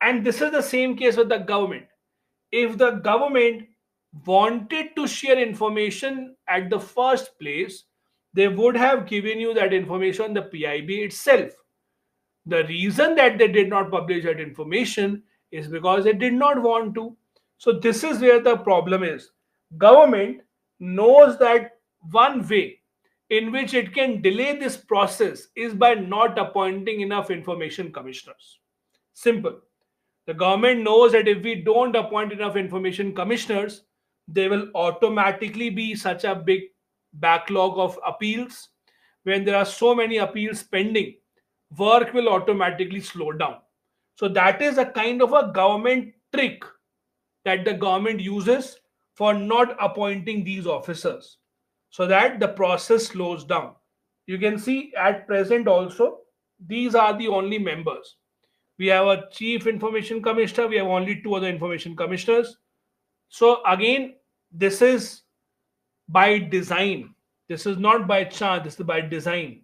And this is the same case with the government. If the government wanted to share information at the first place, they would have given you that information on the PIB itself. The reason that they did not publish that information is because they did not want to. So this is where the problem is. Government knows that one way in which it can delay this process is by not appointing enough information commissioners. Simple. The government knows that if we don't appoint enough information commissioners, there will automatically be such a big backlog of appeals. When there are so many appeals pending, work will automatically slow down. So that is a kind of a government trick that the government uses for not appointing these officers, so that the process slows down. You can see at present also, these are the only members. We have a chief information commissioner, we have only 2 other information commissioners. So again, this is by design. This is not by chance, this is by design.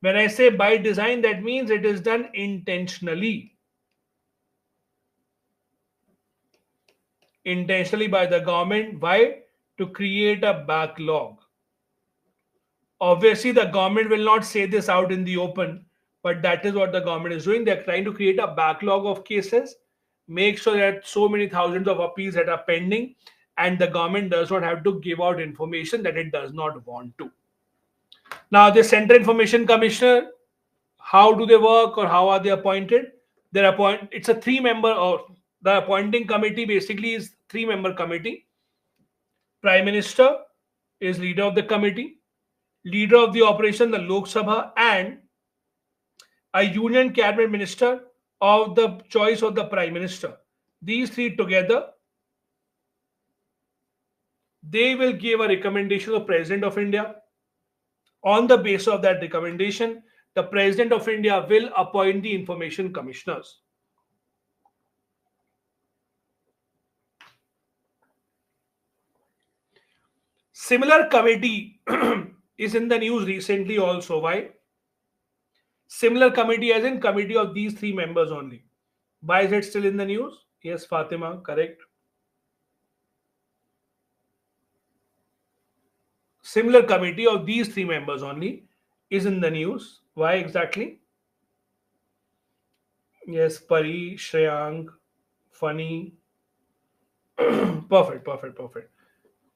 When I say by design, that means it is done intentionally. intentionally by the government. Why? To create a backlog. Obviously, the government will not say this out in the open, but that is what the government is doing. They're trying to create a backlog of cases, make sure that so many thousands of appeals that are pending, and the government does not have to give out information that it does not want to. Now, the Central Information Commissioner, how do they work or how are they appointed? It's a three-member, or the appointing committee basically is three-member committee. Prime Minister is leader of the committee, leader of the operation, the Lok Sabha, and a union cabinet minister of the choice of the prime minister. These three together, they will give a recommendation to the president of India. On the basis of that recommendation, the president of India will appoint the information commissioners. Similar committee is in the news recently also. Why? Similar committee as in committee of these three members only. Why is it still in the news? Yes, Fatima, correct. Similar committee of these three members only is in the news. Why exactly? Yes, Pari, Shreyank, Funny. Perfect, perfect, perfect.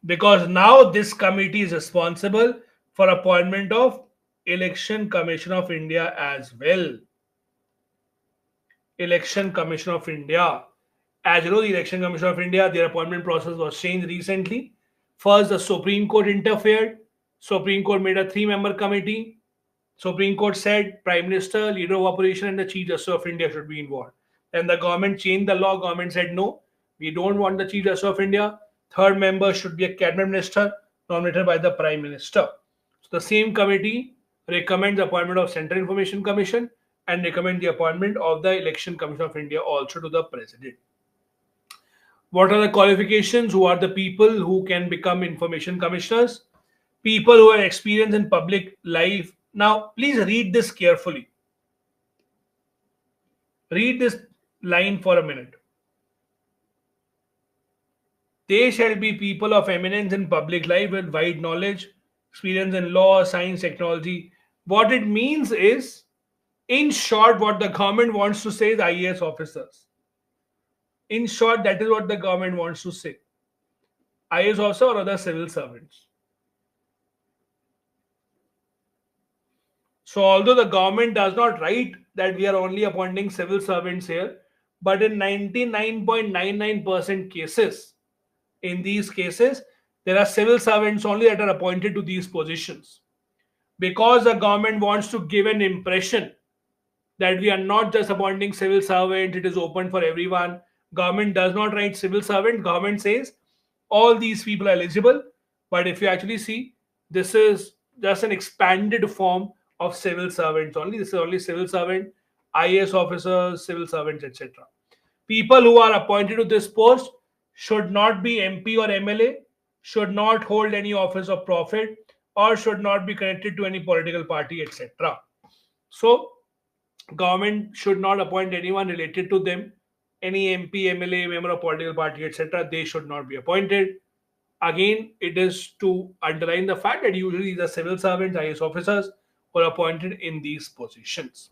Because now this committee is responsible for appointment of Election Commission of India as well. Election Commission of India. As you know, the Election Commission of India, their appointment process was changed recently. First, the Supreme Court interfered. Supreme Court made a three-member committee. Supreme Court said Prime Minister, Leader of Opposition, and the Chief Justice of India should be involved. Then the government changed the law. Government said no, we don't want the Chief Justice of India. Third member should be a cabinet minister nominated by the Prime Minister. So the same committee recommends the appointment of Central Information Commission and recommend the appointment of the Election Commission of India also to the President. What are the qualifications? Who are the people who can become information commissioners? People who have experience in public life. Now, please read this carefully. Read this line for a minute. They shall be people of eminence in public life with wide knowledge, experience in law, science, technology. What it means is, in short, what the government wants to say is IAS officers. In short, that is what the government wants to say. IAS officer or other civil servants. So although the government does not write that we are only appointing civil servants here, but in 99.99% cases, in these cases, there are civil servants only that are appointed to these positions. Because the government wants to give an impression that we are not just appointing civil servants, it is open for everyone. Government does not write civil servant. Government says all these people are eligible. But if you actually see, this is just an expanded form of civil servants only. This is only civil servant, IAS officers, civil servants, etc. People who are appointed to this post should not be MP or MLA, should not hold any office of profit, or should not be connected to any political party, etc. So, government should not appoint anyone related to them. Any MP, MLA, member of political party, etc. They should not be appointed. Again, it is to underline the fact that usually the civil servants, IAS officers, were appointed in these positions.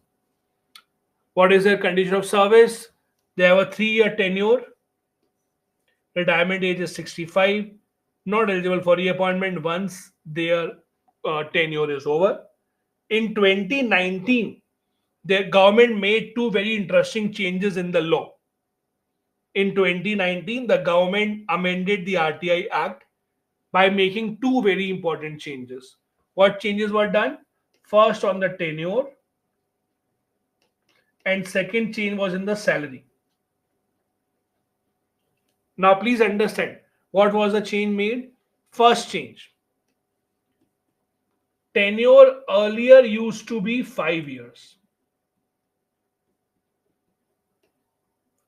What is their condition of service? They have a 3-year tenure. Retirement age is 65. Not eligible for reappointment once their tenure is over. In 2019, the government made two very interesting changes in the law. In 2019, the government amended the RTI Act by making two very important changes. What changes were done? First, on the tenure, and second change was in the salary. Now, please understand what was the change made. First change, tenure earlier used to be 5 years.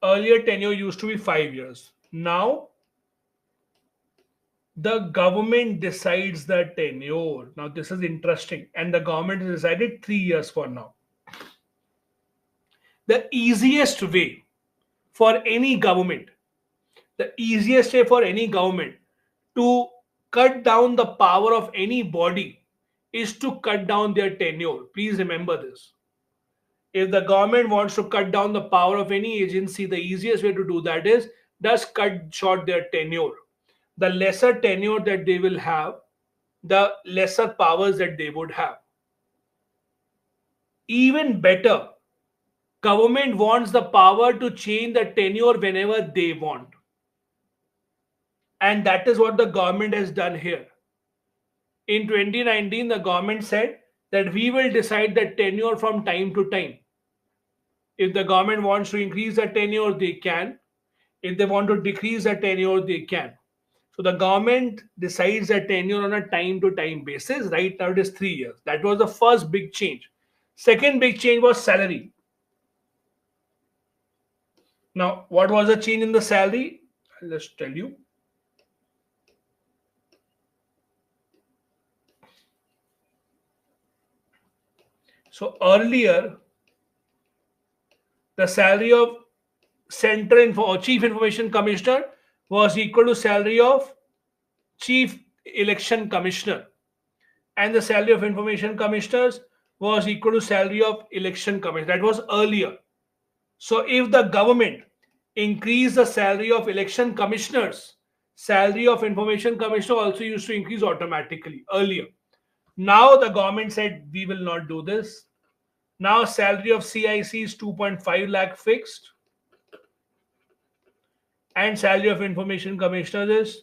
Earlier tenure used to be 5 years. Now, the government decides the tenure. Now, this is interesting. And the government has decided 3 years for now. The easiest way for any government The easiest way for any government to cut down the power of any body is to cut down their tenure. Please remember this. If the government wants to cut down the power of any agency, the easiest way to do that is just cut short their tenure. The lesser tenure that they will have, the lesser powers that they would have. Even better, government wants the power to change the tenure whenever they want. And that is what the government has done here. In 2019, the government said that we will decide the tenure from time to time. If the government wants to increase the tenure, they can. If they want to decrease the tenure, they can. So the government decides the tenure on a time to time basis. Right now it is 3 years. That was the first big change. Second big change was salary. Now, what was the change in the salary? I'll just tell you. So earlier, the salary of Chief Information Commissioner was equal to salary of Chief Election Commissioner, and the salary of Information Commissioners was equal to salary of Election Commissioner. That was earlier. So if the government increase the salary of election commissioners, salary of information commissioner also used to increase automatically earlier. Now the government said we will not do this. Now salary of CIC is 2.5 lakh fixed and salary of information commissioner is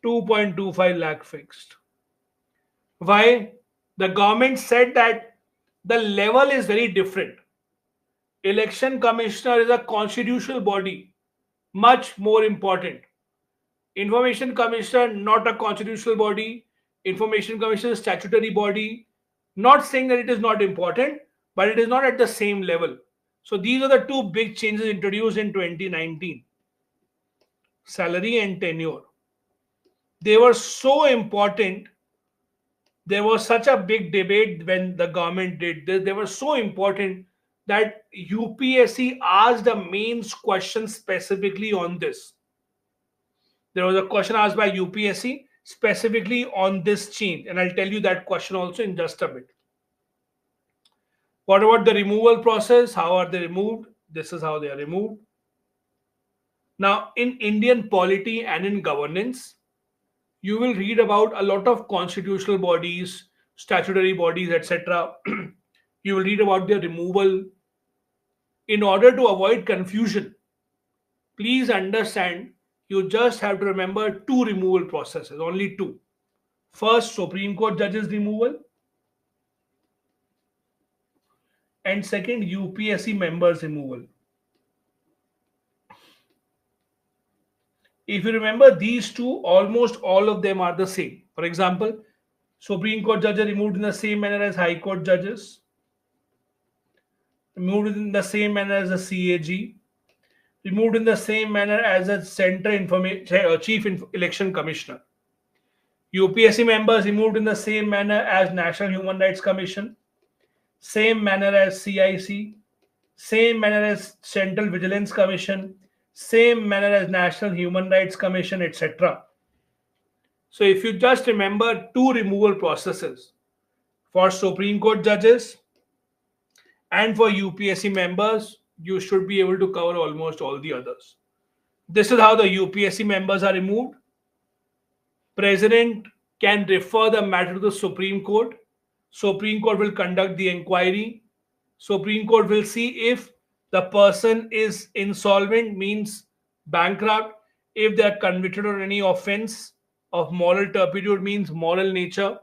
2.25 lakh fixed. Why? The government said that the level is very different. Election commissioner is a constitutional body, much more important. Information commissioner, not a constitutional body. Information commissioner is statutory body. Not saying that it is not important, but it is not at the same level. So these are the two big changes introduced in 2019. Salary and tenure. They were so important. There was such a big debate when the government did this. They were so important that UPSC asked the mains question specifically on this. There was a question asked by UPSC specifically on this change, and I'll tell you that question also in just a bit. What about the removal process? How are they removed? This is how they are removed. Now, in Indian polity and in governance, you will read about a lot of constitutional bodies, statutory bodies, etc. You will read about their removal. In order to avoid confusion, please understand you just have to remember two removal processes, only two. First, Supreme Court judges removal, and second, UPSC members removal. If you remember these two, almost all of them are the same. For example, Supreme Court judges are removed in the same manner as High Court judges, removed in the same manner as the CAG, removed in the same manner as the Chief Election Commissioner. UPSC members removed in the same manner as National Human Rights Commission, same manner as CIC, same manner as Central Vigilance Commission, same manner as National Human Rights Commission, etc. So if you just remember two removal processes for Supreme Court judges and for UPSC members, you should be able to cover almost all the others. This is how the UPSC members are removed. President can refer the matter to the Supreme Court. Supreme Court will conduct the inquiry. Supreme Court will see if the person is insolvent, means bankrupt, if they are convicted on any offense of moral turpitude, means moral nature,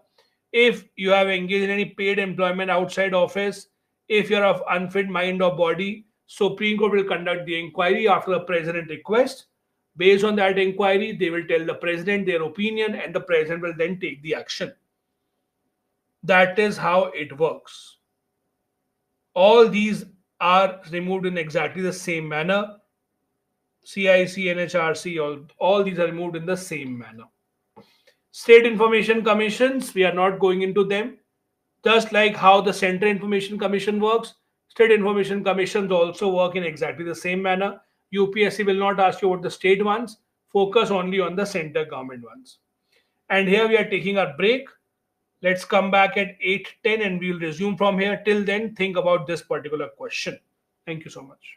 if you have engaged in any paid employment outside office, if you are of unfit mind or body. Supreme Court will conduct the inquiry after the president request. Based on that inquiry, they will tell the president their opinion and the president will then take the action. That is how it works. All these are removed in exactly the same manner. CIC, NHRC, all these are removed in the same manner. State Information Commissions, we are not going into them. Just like how the Central Information Commission works, State Information Commissions also work in exactly the same manner. UPSC will not ask you about the state ones. Focus only on the center government ones. And here we are taking our break. Let's come back at 8:10 and we'll resume from here. Till then, think about this particular question. Thank you so much.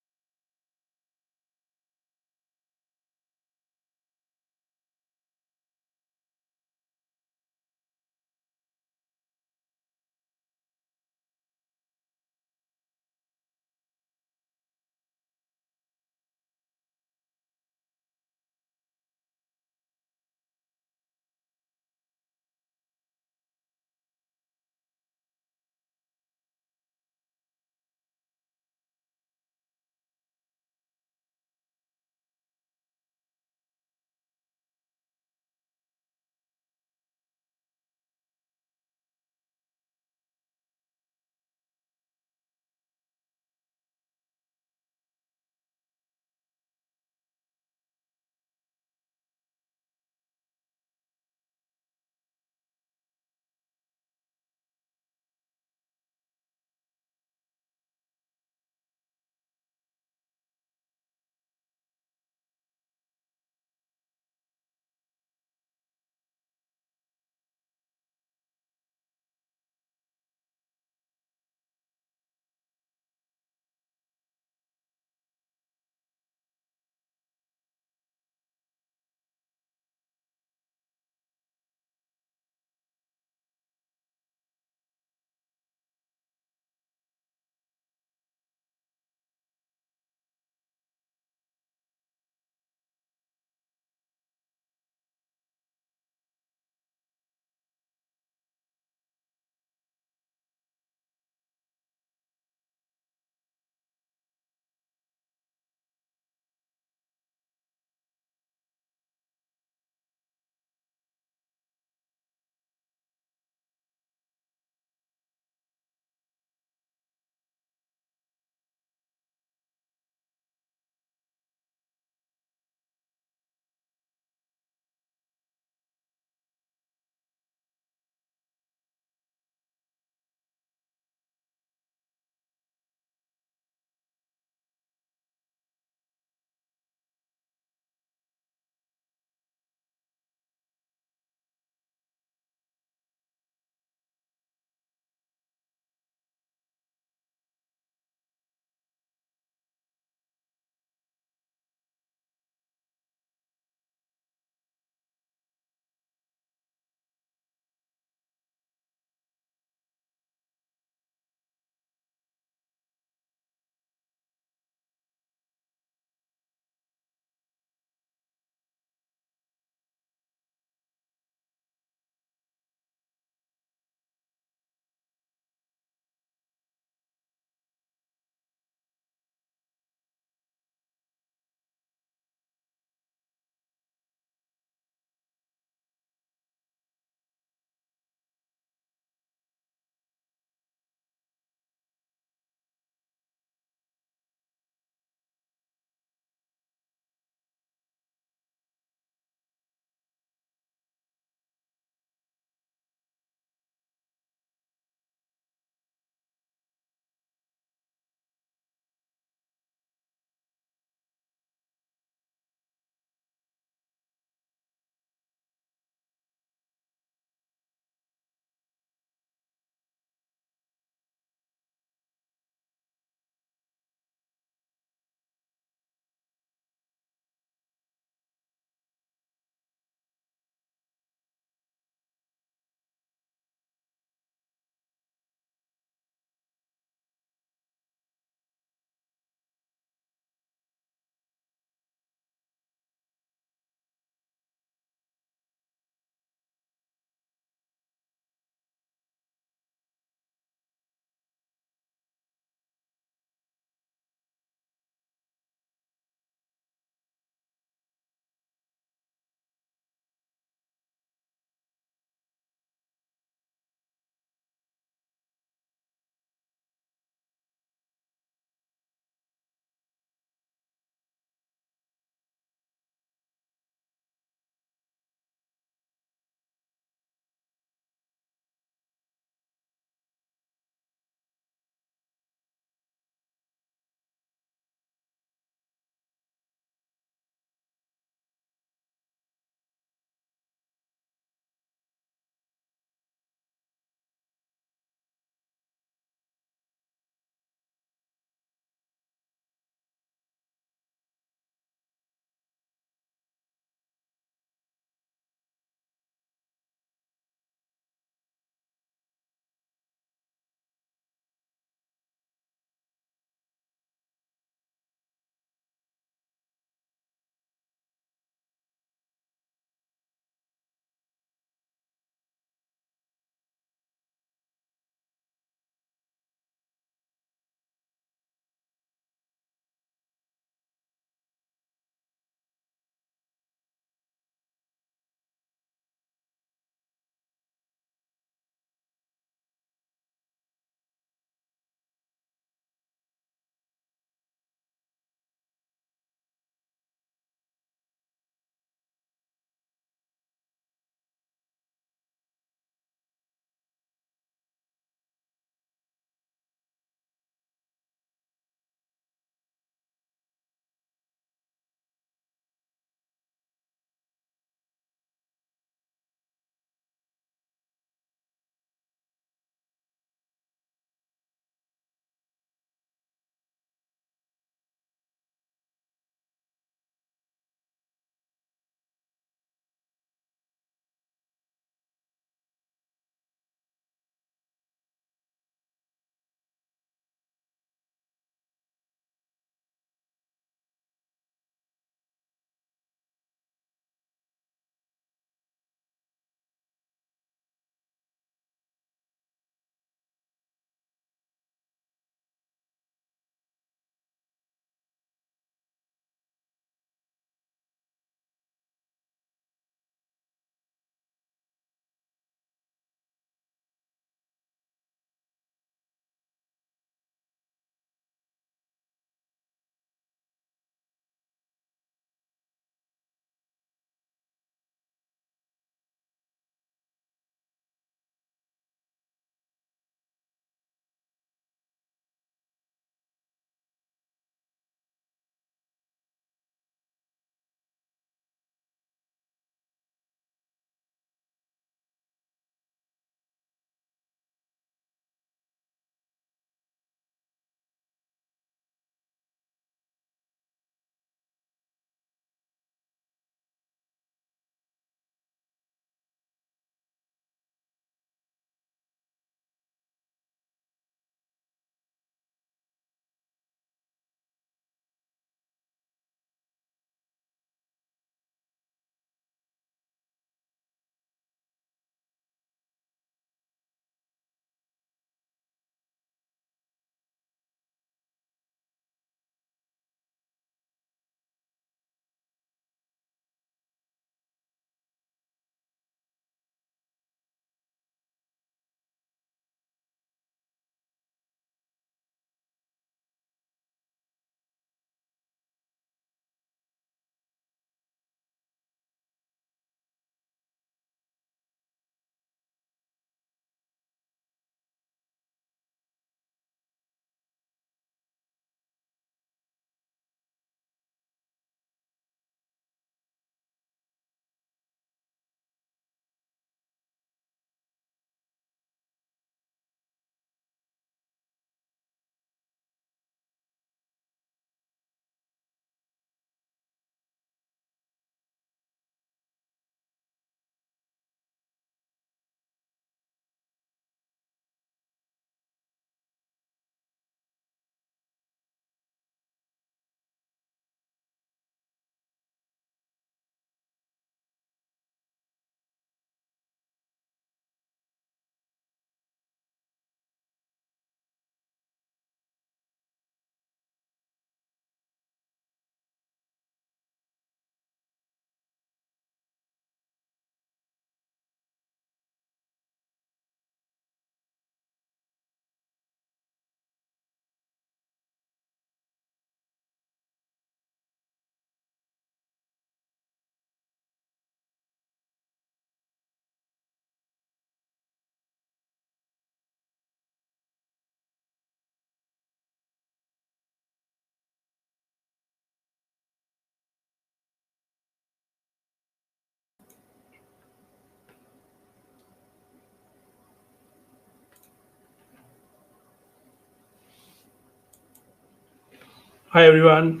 Hi everyone.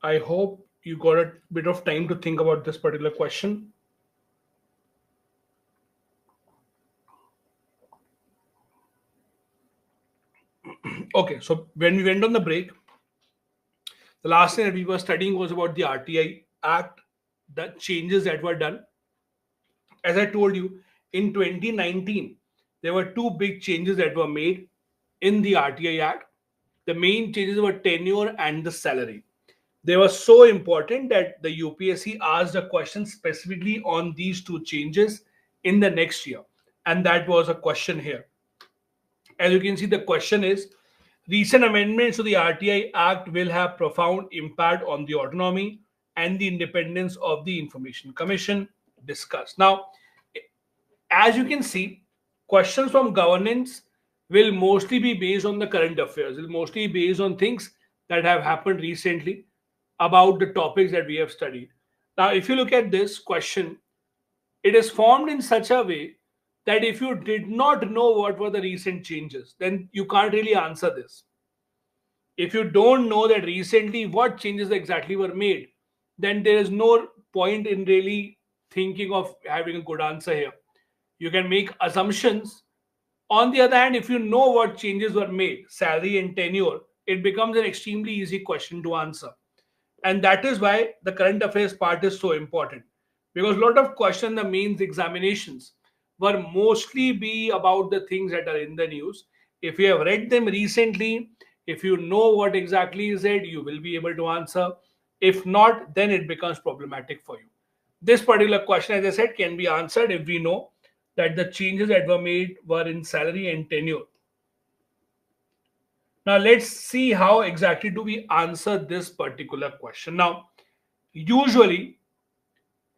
I hope you got a bit of time to think about this particular question. Okay, so when we went on the break, the last thing that we were studying was about the RTI Act, the changes that were done. As I told you, in 2019, there were two big changes that were made in the RTI Act. The main changes were tenure and the salary. They were so important that the UPSC asked a question specifically on these two changes in the next year. And that was a question here. As you can see, the question is recent amendments to the RTI Act will have profound impact on the autonomy and the independence of the Information Commission discussed. Now, as you can see, questions from governance will mostly be based on the current affairs, will mostly be based on things that have happened recently about the topics that we have studied. Now, if you look at this question, it is formed in such a way that if you did not know what were the recent changes, then you can't really answer this. If you don't know that recently what changes exactly were made, then there is no point in really thinking of having a good answer here. You can make assumptions. On the other hand, if you know what changes were made, salary and tenure, it becomes an extremely easy question to answer. And that is why the current affairs part is so important, because a lot of questions in the mains examinations were mostly be about the things that are in the news. If you have read them recently, if you know what exactly is it, you will be able to answer. If not, then it becomes problematic for you. This particular question, as I said, can be answered if we know that the changes that were made were in salary and tenure. Now let's see how exactly do we answer this particular question. Now, usually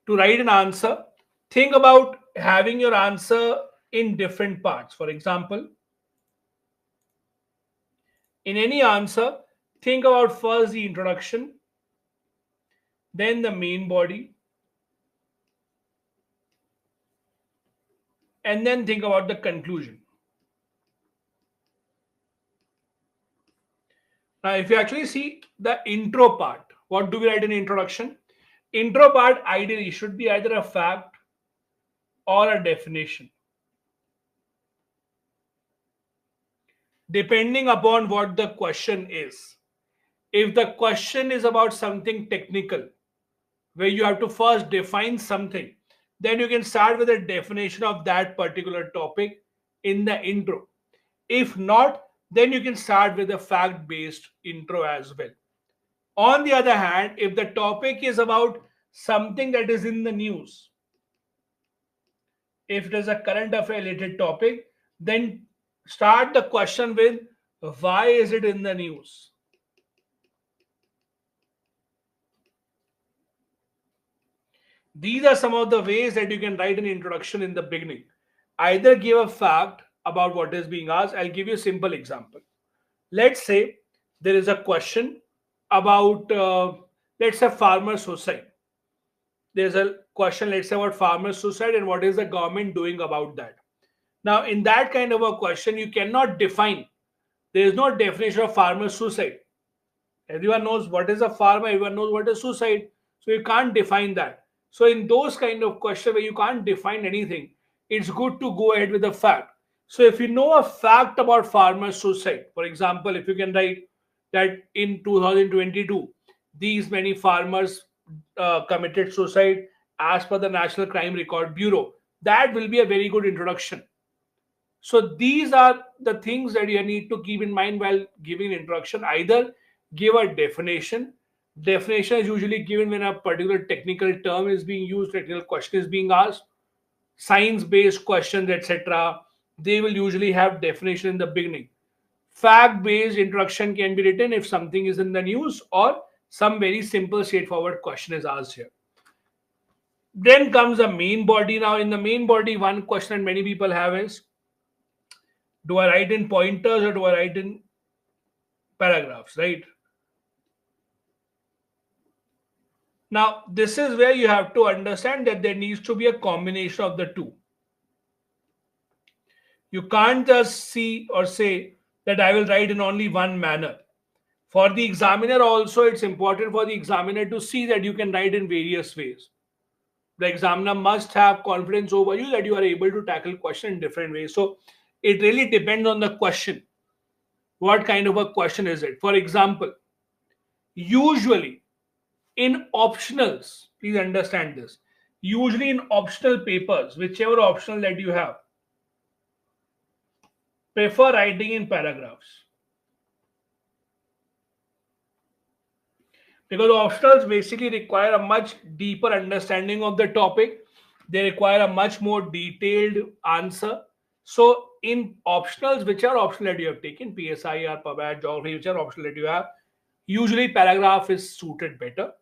to write an answer, think about having your answer in different parts. For example, in any answer, think about first the introduction, then the main body, and then think about the conclusion. Now, if you actually see the intro part, what do we write in introduction? Intro part ideally should be either a fact or a definition, depending upon what the question is. If the question is about something technical, where you have to first define something, then you can start with a definition of that particular topic in the intro. If not, then you can start with a fact based intro as well. On the other hand, if the topic is about something that is in the news, if it is a current affair related topic, then start the question with why is it in the news? These are some of the ways that you can write an introduction in the beginning. Either give a fact about what is being asked. I'll give you a simple example. Let's say there is a question about, let's say, farmer suicide. There's a question, let's say, about farmer suicide and what is the government doing about that. Now, in that kind of a question, you cannot define. There is no definition of farmer suicide. Everyone knows what is a farmer, everyone knows what is suicide. So you can't define that. So in those kind of questions where you can't define anything, it's good to go ahead with a fact. So if you know a fact about farmer suicide, for example, if you can write that in 2022, these many farmers committed suicide as per the National Crime Record Bureau, that will be a very good introduction. So these are the things that you need to keep in mind while giving introduction. Either give a definition. Definition is usually given when a particular technical term is being used, technical question is being asked. Science-based questions, etc., they will usually have definition in the beginning. Fact-based introduction can be written if something is in the news or some very simple, straightforward question is asked here. Then comes the main body. Now, in the main body, one question that many people have is, do I write in pointers or do I write in paragraphs, right? Now, this is where you have to understand that there needs to be a combination of the two. You can't just see or say that I will write in only one manner. For the examiner also, it's important for the examiner to see that you can write in various ways. The examiner must have confidence over you that you are able to tackle question in different ways. So it really depends on the question. What kind of a question is it? For example, usually in optionals, please understand this. Usually in optional papers, whichever optional that you have, prefer writing in paragraphs. Because optionals basically require a much deeper understanding of the topic. They require a much more detailed answer. So in optionals, which are optional that you have taken, PSI or PubAd, geography, which are optional that you have, usually paragraph is suited better.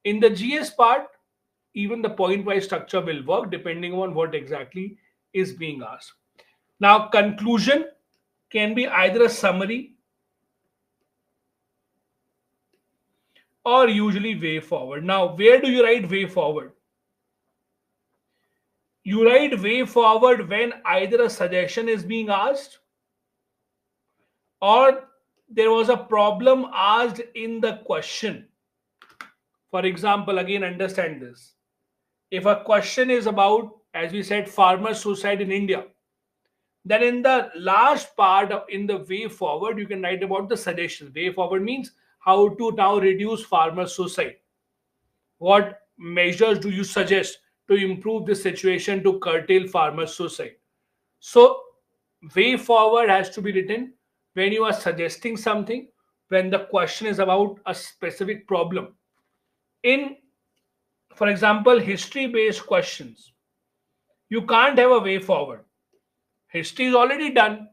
In the GS part, even the point wise structure will work depending on what exactly is being asked. Now conclusion can be either a summary or usually way forward. Now where do you write way forward? You write way forward when either a suggestion is being asked or there was a problem asked in the question. For example, again, understand this. If a question is about, as we said, farmer suicide in India, then in the last part of in the way forward, you can write about the suggestion. Way forward means how to now reduce farmer suicide. What measures do you suggest to improve the situation to curtail farmer suicide? So, way forward has to be written when you are suggesting something, when the question is about a specific problem. In, for example, history based questions, you can't have a way forward. History is already done.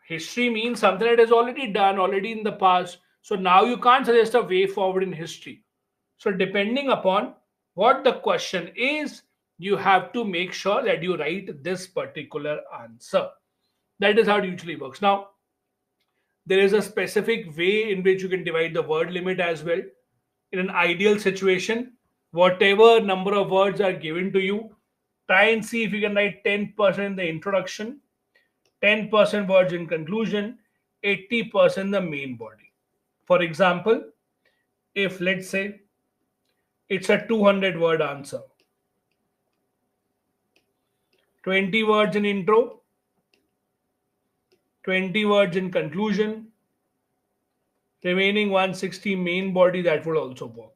History means something that is already done, already in the past. So now you can't suggest a way forward in history. So, depending upon what the question is, you have to make sure that you write this particular answer. That is how it usually works. Now, there is a specific way in which you can divide the word limit as well. In an ideal situation, whatever number of words are given to you, try and see if you can write 10% in the introduction, 10% words in conclusion, 80% the main body. For example, if let's say it's a 200 word answer, 20 words in intro, 20 words in conclusion, remaining 160 main body, that would also work.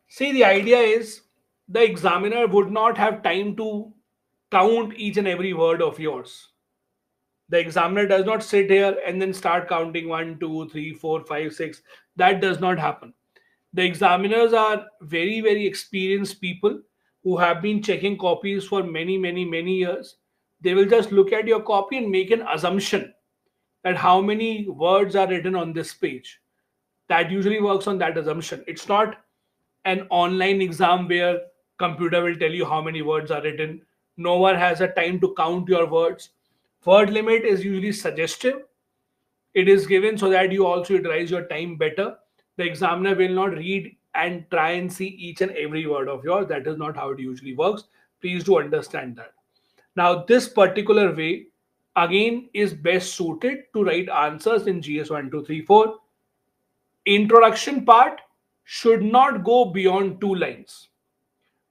See, the idea is the examiner would not have time to count each and every word of yours. The examiner does not sit here and then start counting one, two, three, four, five, six. That does not happen. The examiners are very, very experienced people who have been checking copies for many, many, many years. They will just look at your copy and make an assumption that how many words are written on this page. That usually works on that assumption. It's not an online exam where computer will tell you how many words are written. No one has a time to count your words. Word limit is usually suggestive. It is given so that you also utilize your time better. The examiner will not read and try and see each and every word of yours. That is not how it usually works. Please do understand that. Now, this particular way again is best suited to write answers in GS 1, 2, 3, 4. Introduction part should not go beyond 2 lines.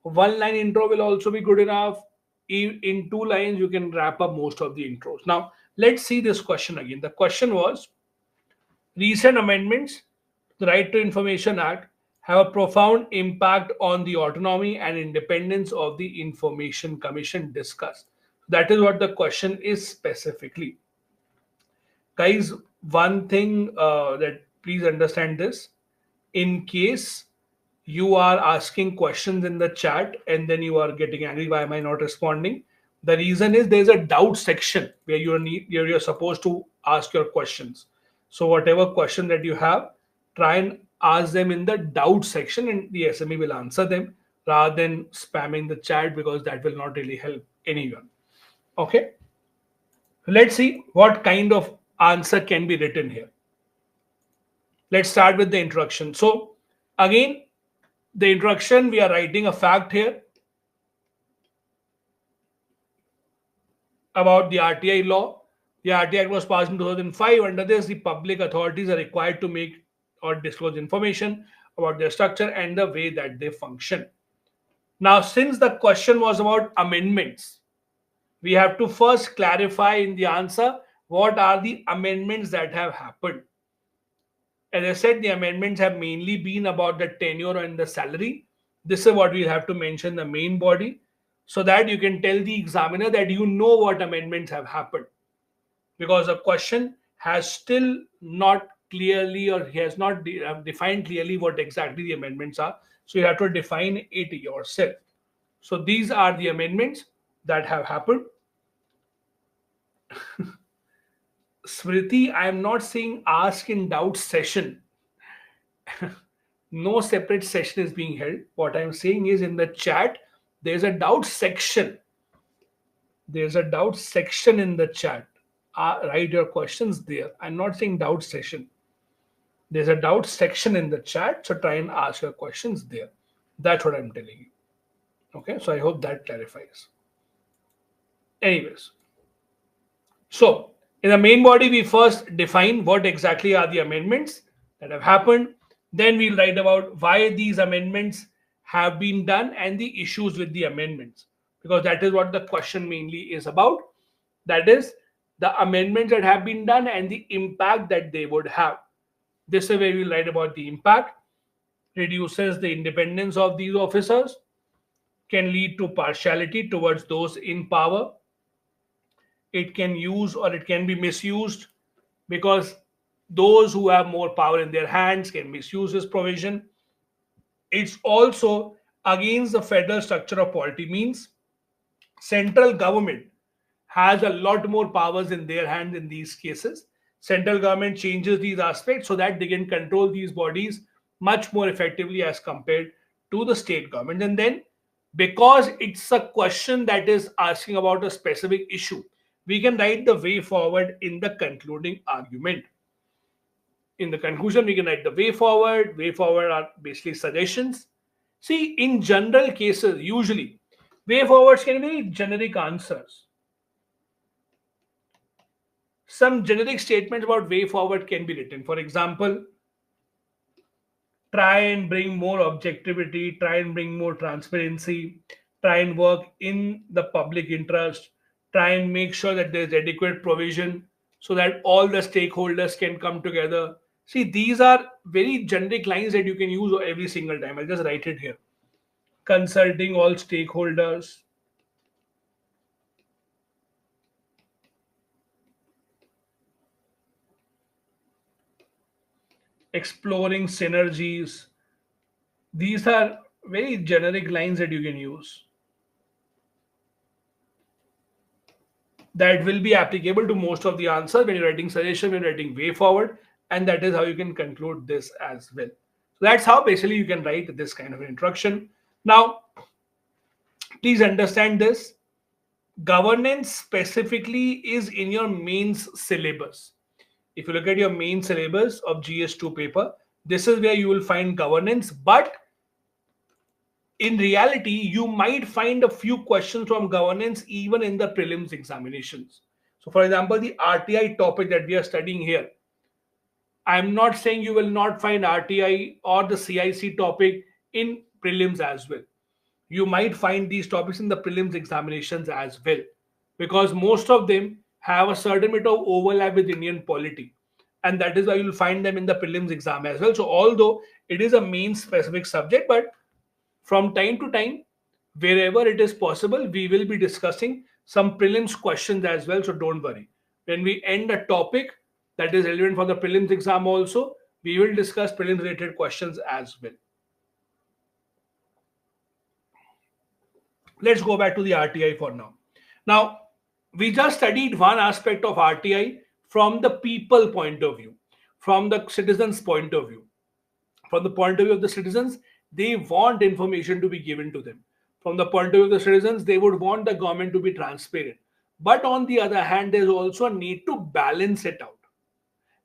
One line intro will also be good enough. In 2 lines, you can wrap up most of the intros. Now, let's see this question again. The question was recent amendments to the Right to Information Act have a profound impact on the autonomy and independence of the Information Commission discussed. That is what the question is specifically. Guys, one thing that please understand this, in case you are asking questions in the chat and then you are getting angry, why am I not responding? The reason is there's a doubt section where you're supposed to ask your questions. So whatever question that you have, try and ask them in the doubt section and the SME will answer them rather than spamming the chat, because that will not really help anyone. Okay, let's see what kind of answer can be written here. Let's start with the introduction. So again, the introduction, we are writing a fact here. about the RTI law. The RTI Act was passed in 2005. Under this, the public authorities are required to make or disclose information about their structure and the way that they function. Now, since the question was about amendments, we have to first clarify in the answer what are the amendments that have happened. As I said, the amendments have mainly been about the tenure and the salary. This is what we'll have to mention in the main body so that you can tell the examiner that you know what amendments have happened. Because the question has still not clearly or he has not defined clearly what exactly the amendments are. So you have to define it yourself. So these are the amendments that have happened. Smriti, I am not saying ask in doubt session. No separate session is being held. What I'm saying is in the chat, there's a doubt section. There's a doubt section in the chat. Write your questions there. I'm not saying doubt session. There's a doubt section in the chat, so try and ask your questions there. That's what I'm telling you. Okay, so I hope that clarifies. Anyways, so in the main body, we first define what exactly are the amendments that have happened. Then we'll write about why these amendments have been done and the issues with the amendments, because that is what the question mainly is about. That is the amendments that have been done and the impact that they would have. This is where we'll write about the impact. Reduces the independence of these officers, can lead to partiality towards those in power. It can use or it can be misused because those who have more power in their hands can misuse this provision. It's also against the federal structure of polity, means central government has a lot more powers in their hand in these cases. Central government changes these aspects so that they can control these bodies much more effectively as compared to the state government. And then, because it's a question that is asking about a specific issue, we can write the way forward in the concluding argument. In the conclusion, we can write the way forward. Way forward are basically suggestions. See, in general cases, usually, way forwards can be generic answers. Some generic statements about way forward can be written. For example, try and bring more objectivity, try and bring more transparency, try and work in the public interest, try and make sure that there's adequate provision so that all the stakeholders can come together. See, these are very generic lines that you can use every single time. I'll just write it here. Consulting all stakeholders, exploring synergies. These are very generic lines that you can use that will be applicable to most of the answers when you're writing suggestion, when you're writing way forward, and that is how you can conclude this as well. So that's how basically you can write this kind of introduction. Now, please understand this. Governance specifically is in your mains syllabus. If you look at your main syllabus of GS2 paper, this is where you will find governance, but in reality, you might find a few questions from governance even in the prelims examinations. So, for example, the RTI topic that we are studying here, I'm not saying you will not find RTI or the CIC topic in prelims as well. You might find these topics in the prelims examinations as well, because most of them have a certain bit of overlap with Indian polity. And that is why you'll find them in the prelims exam as well. So, although it is a main specific subject, but from time to time, wherever it is possible, we will be discussing some prelims questions as well. So don't worry. When we end a topic that is relevant for the prelims exam also, we will discuss prelims related questions as well. Let's go back to the RTI for now. Now, we just studied one aspect of RTI from the people point of view, from the citizens' point of view. From the point of view of the citizens, they want information to be given to them. From the point of view of the citizens, they would want the government to be transparent. But on the other hand, there's also a need to balance it out.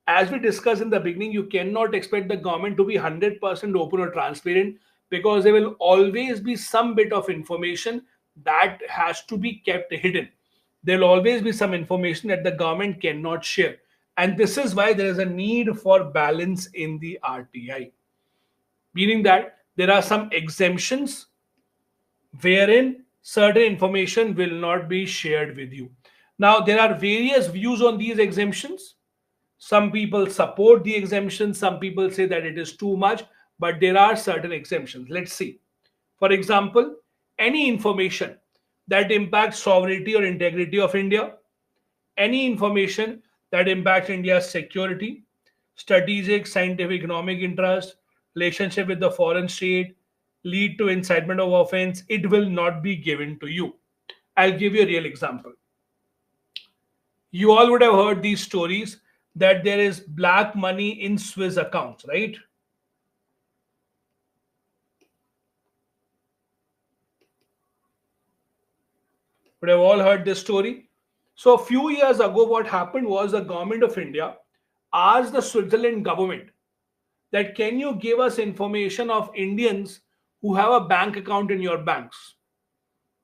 As we discussed in the beginning, you cannot expect the government to be 100% open or transparent, because there will always be some bit of information that has to be kept hidden. There will always be some information that the government cannot share. And this is why there is a need for balance in the RTI, meaning that there are some exemptions wherein certain information will not be shared with you. Now, there are various views on these exemptions. Some people support the exemption, some people say that it is too much, but there are certain exemptions. Let's see. For example, any information that impacts sovereignty or integrity of India, any information that impacts India's security, strategic, scientific, economic interest, relationship with the foreign state, lead to incitement of offense, it will not be given to you. I'll give you a real example. You all would have heard these stories that there is black money in Swiss accounts, right? Would have all heard this story. So a few years ago, what happened was the government of India asked the Switzerland government that can you give us information of Indians who have a bank account in your banks.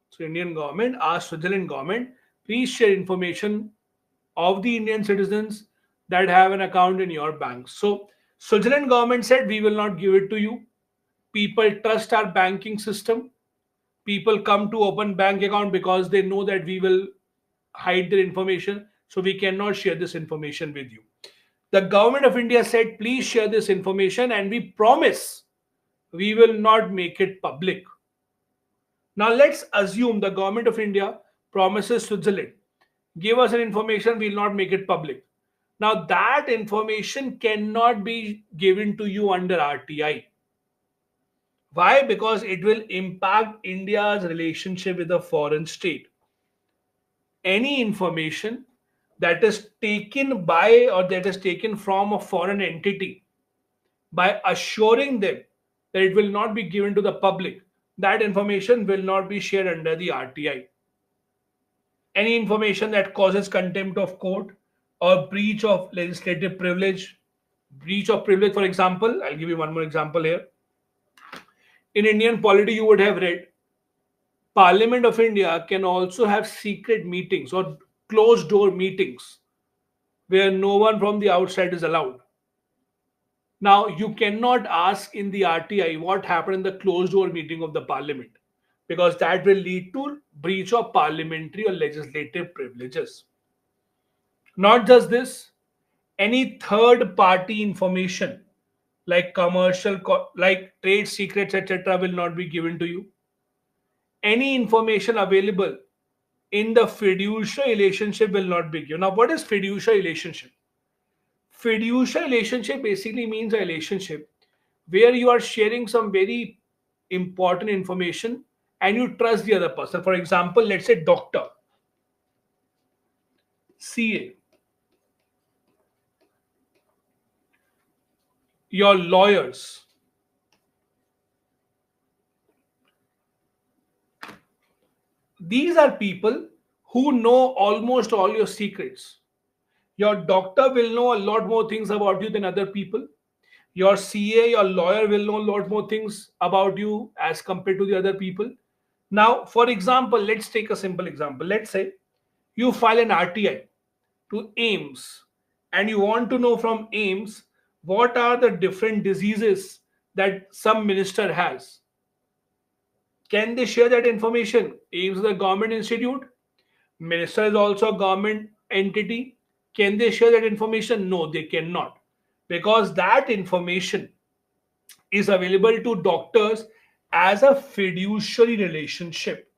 So Indian government asked Switzerland government, please share information of the Indian citizens that have an account in your banks. So Switzerland government said we will not give it to you. People trust our banking system. People come to open bank account because they know that we will hide their information. So we cannot share this information with you. The government of India said, please share this information and we promise we will not make it public. Now let's assume the government of India promises Switzerland, give us an information, we'll not make it public. Now that information cannot be given to you under RTI. Why? Because it will impact India's relationship with a foreign state. Any information that is taken by or that is taken from a foreign entity by assuring them that it will not be given to the public, that information will not be shared under the RTI. Any information that causes contempt of court or breach of legislative privilege, breach of privilege, for example, I'll give you one more example here. In Indian polity, you would have read Parliament of India can also have secret meetings or closed door meetings where no one from the outside is allowed. Now, you cannot ask in the RTI what happened in the closed door meeting of the parliament because that will lead to breach of parliamentary or legislative privileges. Not just this, any third party information like like trade secrets, etc., will not be given to you. Any information available in the fiduciary relationship will not be given. Now, what is fiduciary relationship? Fiduciary relationship basically means a relationship where you are sharing some very important information and you trust the other person. For example, let's say doctor, CA, your lawyers. These are people who know almost all your secrets. Your doctor will know a lot more things about you than other people. Your CA, your lawyer will know a lot more things about you as compared to the other people. Now, for example, let's take a simple example. Let's say you file an RTI to AIMS and you want to know from AIMS what are the different diseases that some minister has. Can they share that information? AIMS is a government institute. Minister is also a government entity. Can they share that information? No, they cannot. Because that information is available to doctors as a fiduciary relationship.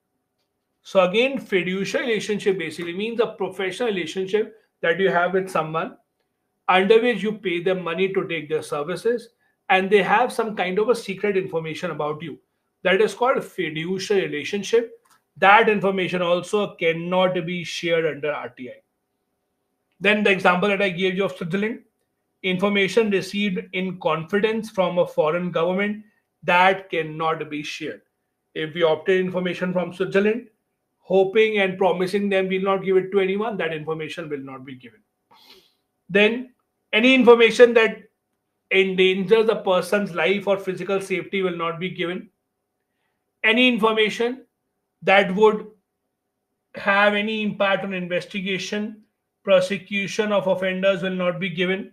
So again, fiduciary relationship basically means a professional relationship that you have with someone under which you pay them money to take their services and they have some kind of a secret information about you. That is called fiduciary relationship. That information also cannot be shared under RTI. Then the example that I gave you of Switzerland, information received in confidence from a foreign government that cannot be shared. If we obtain information from Switzerland, hoping and promising them we'll not give it to anyone, that information will not be given. Then any information that endangers a person's life or physical safety will not be given. Any information that would have any impact on investigation. Prosecution of offenders will not be given.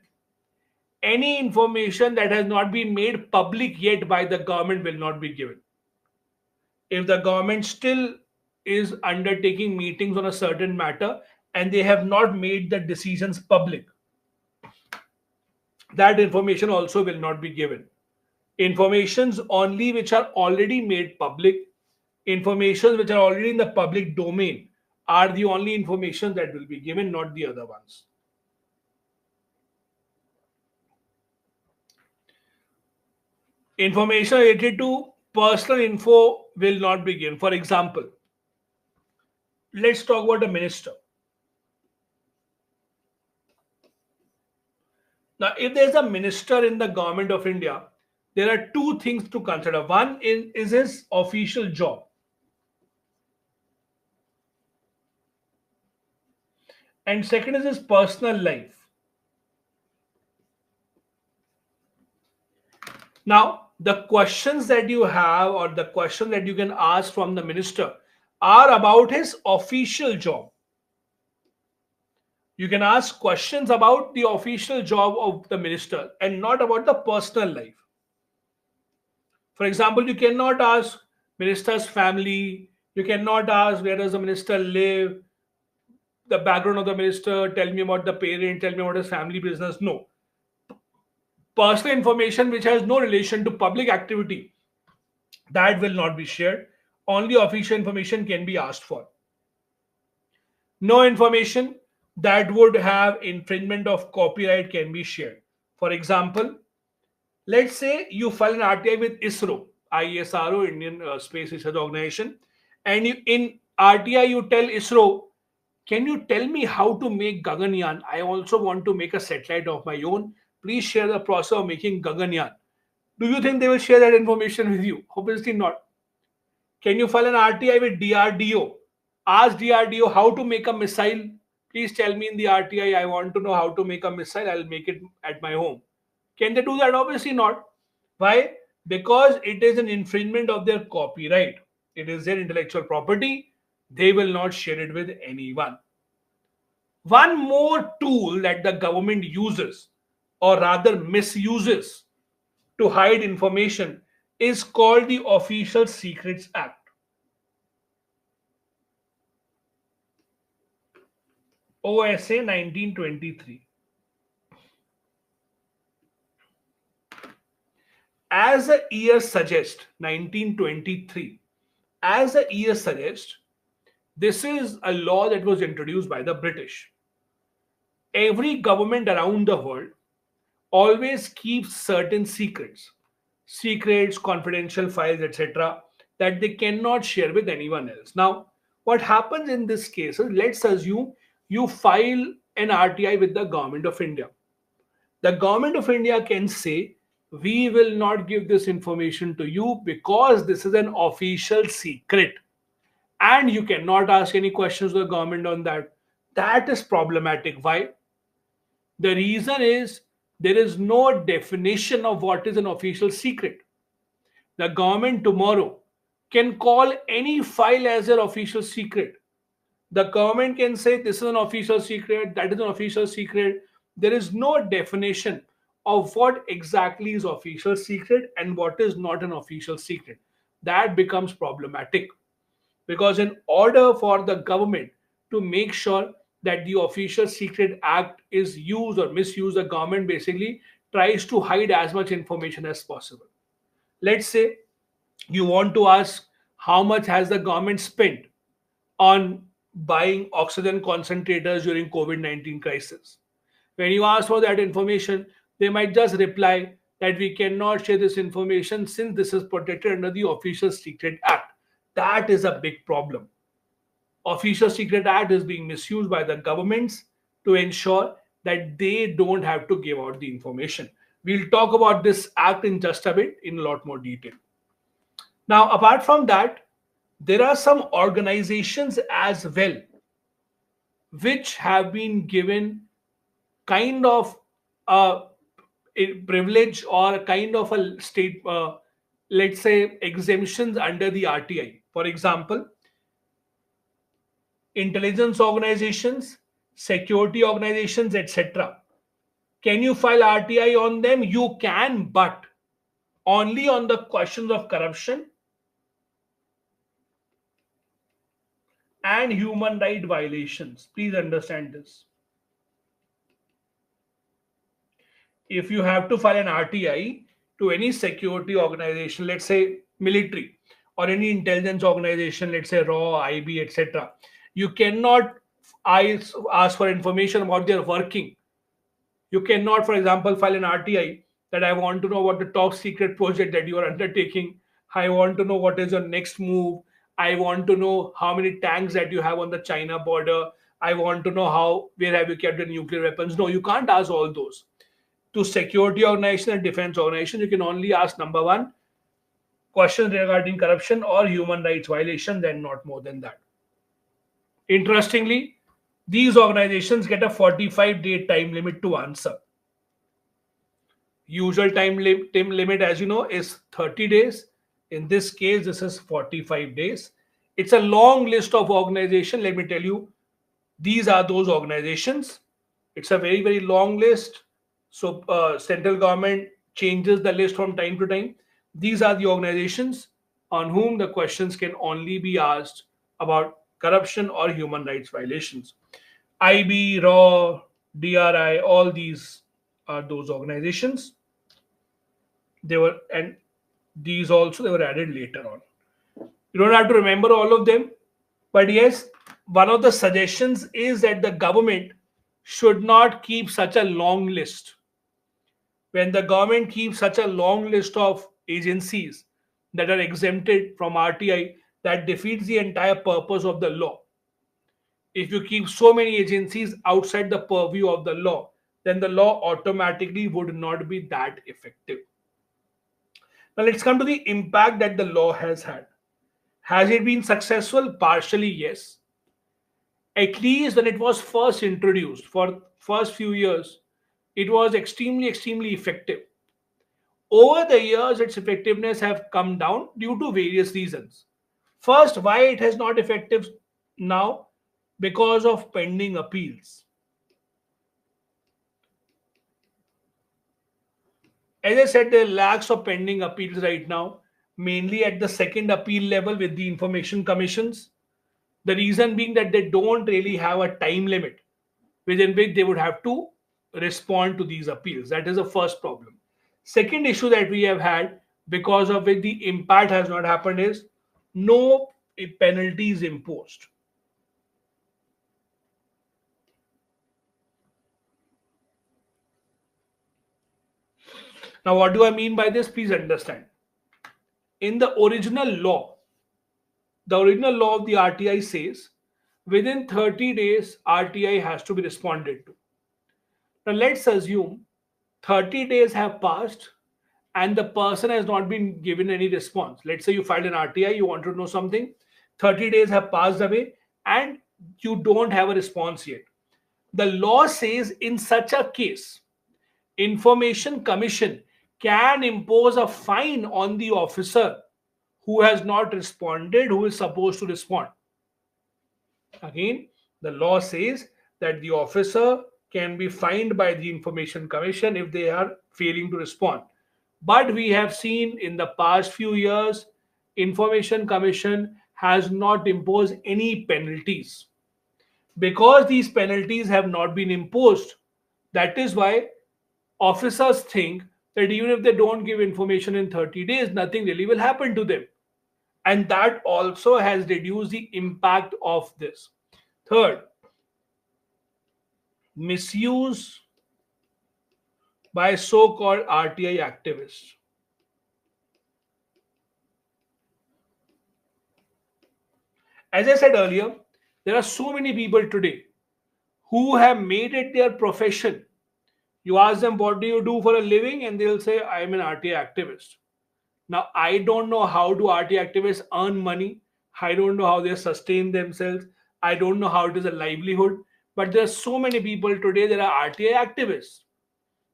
Any information that has not been made public yet by the government will not be given. If the government still is undertaking meetings on a certain matter and they have not made the decisions public, that information also will not be given. Informations only which are already made public, informations which are already in the public domain, are the only information that will be given, not the other ones. Information related to personal info will not be given. For example, let's talk about a minister. Now, if there's a minister in the government of India, there are two things to consider. One is his official job, and second is his personal life. Now, the questions that you have or the question that you can ask from the minister are about his official job. You can ask questions about the official job of the minister and not about the personal life. For example, you cannot ask minister's family, you cannot ask where does the minister live, the background of the minister, tell me about the parent, tell me about his family business. No. Personal information which has no relation to public activity, that will not be shared. Only official information can be asked for. No information that would have infringement of copyright can be shared. For example, let's say you file an RTI with ISRO, ISRO, Indian Space Research Organization, and in RTI you tell ISRO, can you tell me how to make Gaganyaan? I also want to make a satellite of my own. Please share the process of making Gaganyaan. Do you think they will share that information with you? Obviously not. Can you file an RTI with DRDO? Ask DRDO how to make a missile. Please tell me in the RTI, I want to know how to make a missile. I'll make it at my home. Can they do that? Obviously not. Why? Because it is an infringement of their copyright. It is their intellectual property. They will not share it with anyone. One more tool that the government uses, or rather misuses, to hide information is called the Official Secrets Act, OSA 1923. As the year suggests, 1923, as the year suggests, this is a law that was introduced by the British. Every government around the world always keeps certain secrets, confidential files, etc., that they cannot share with anyone else. Now, what happens in this case is, let's assume you file an RTI with the government of India. The government of India can say, we will not give this information to you because this is an official secret and you cannot ask any questions to the government on that. That is problematic. Why? The reason is there is no definition of what is an official secret. The government tomorrow can call any file as an official secret. The government can say this is an official secret, that is an official secret. There is no definition of what exactly is official secret and what is not an official secret. That becomes problematic because, in order for the government to make sure that the Official Secret Act is used or misused, the government basically tries to hide as much information as possible. Let's say you want to ask how much has the government spent on buying oxygen concentrators during COVID-19 crisis. When you ask for that information, they might just reply that we cannot share this information since this is protected under the Official Secret Act. That is a big problem. Official Secret Act is being misused by the governments to ensure that they don't have to give out the information. We'll talk about this act in just a bit in a lot more detail. Now, apart from that, there are some organizations as well which have been given kind of a privilege or kind of a state, let's say, exemptions under the RTI. For example, intelligence organizations, security organizations, etc. Can you file RTI on them? You can, but only on the questions of corruption and human right violations. Please understand this. If you have to file an RTI to any security organization, let's say military or any intelligence organization, let's say RAW, IB, etc., you cannot ask for information about their working. You cannot, for example, file an RTI that I want to know what the top secret project that you are undertaking. I want to know what is your next move. I want to know how many tanks that you have on the China border. I want to know where have you kept the nuclear weapons. No, you can't ask all those. To security organization and defense organization, you can only ask number one, questions regarding corruption or human rights violations, and not more than that. Interestingly, these organizations get a 45-day time limit to answer. Usual time limit, as you know, is 30 days. In this case, this is 45 days. It's a long list of organizations. Let me tell you, these are those organizations. It's a very, very long list. So, central government changes the list from time to time. These are the organizations on whom the questions can only be asked about corruption or human rights violations. IB, RAW, DRI, all these are those organizations. They were, and these also they were added later on. You don't have to remember all of them, but yes, one of the suggestions is that the government should not keep such a long list. When the government keeps such a long list of agencies that are exempted from RTI, that defeats the entire purpose of the law. If you keep so many agencies outside the purview of the law, then the law automatically would not be that effective. Now let's come to the impact that the law has had. Has it been successful? Partially, yes. At least when it was first introduced, for first few years, it was extremely effective. Over the years, its effectiveness have come down due to various reasons. First, why it has not effective now? Because of pending appeals. As I said, there are lakhs of pending appeals right now, mainly at the second appeal level with the information commissions. The reason being that they don't really have a time limit within which they would have to respond to these appeals. That is the first problem. Second issue that we have had, because of which the impact has not happened, is no penalties imposed. Now, what do I mean by this? Please understand. In the original law of the RTI says within 30 days, RTI has to be responded to. Now, let's assume 30 days have passed and the person has not been given any response. Let's say you filed an RTI, you want to know something, 30 days have passed away, and you don't have a response yet. The law says in such a case, Information Commission can impose a fine on the officer who has not responded, who is supposed to respond. Again, the law says that the officer can be fined by the Information Commission if they are failing to respond. But we have seen in the past few years, Information Commission has not imposed any penalties. Because these penalties have not been imposed, that is why officers think that even if they don't give information in 30 days, nothing really will happen to them. And that also has reduced the impact of this. Third, misuse by so-called RTI activists. As I said earlier, there are so many people today who have made it their profession. You ask them, what do you do for a living? And they'll say, I'm an RTI activist. Now, I don't know how do RTI activists earn money. I don't know how they sustain themselves. I don't know how it is a livelihood. But there are so many people today that are RTI activists.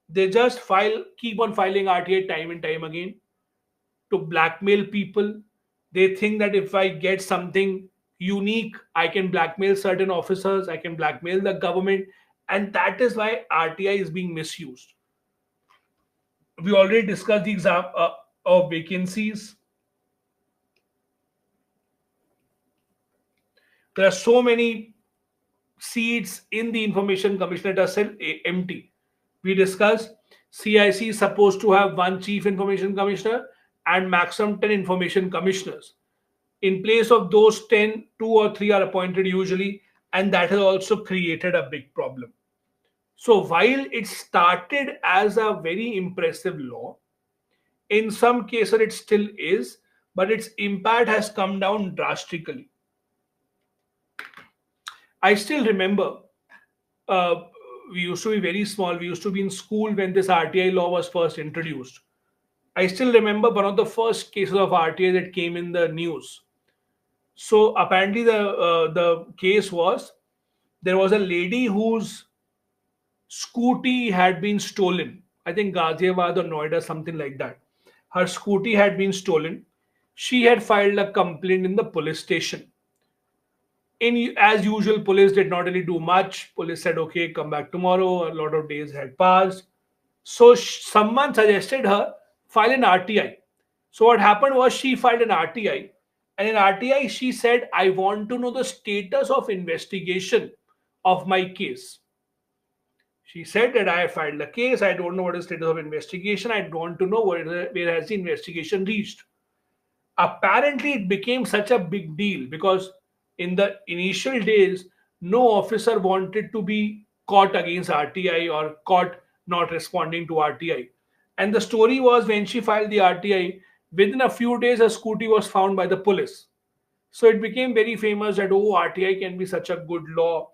They just keep on filing RTI time and time again to blackmail people. They think that if I get something unique. I can blackmail certain officers, I can blackmail the government, and that is why RTI is being misused. We already discussed the example of vacancies. There are so many seats in the information commission that are still empty. We discussed CIC is supposed to have one chief information commissioner and maximum 10 information commissioners. In place of those 10, two or three are appointed usually, and that has also created a big problem. So while it started as a very impressive law, in some cases it still is, but its impact has come down drastically. I still remember, uh, we used to be very small. We used to be in school when this RTI law was first introduced. I still remember one of the first cases of RTI that came in the news. So apparently, the case was, there was a lady whose scooty had been stolen. I think Ghaziabad or Noida, something like that. Her scooty had been stolen. She had filed a complaint in the police station. As usual, police did not really do much. Police said, "Okay, come back tomorrow." A lot of days had passed. So someone suggested her file an RTI. So what happened was she filed an RTI, and in RTI she said, "I want to know the status of investigation of my case." She said that I have filed a case. I don't know what is the status of investigation. I want to know where has the investigation reached. Apparently, it became such a big deal because in the initial days, no officer wanted to be caught against RTI or caught not responding to RTI. And the story was, when she filed the RTI, within a few days, a scooty was found by the police. So it became very famous that, oh, RTI can be such a good law.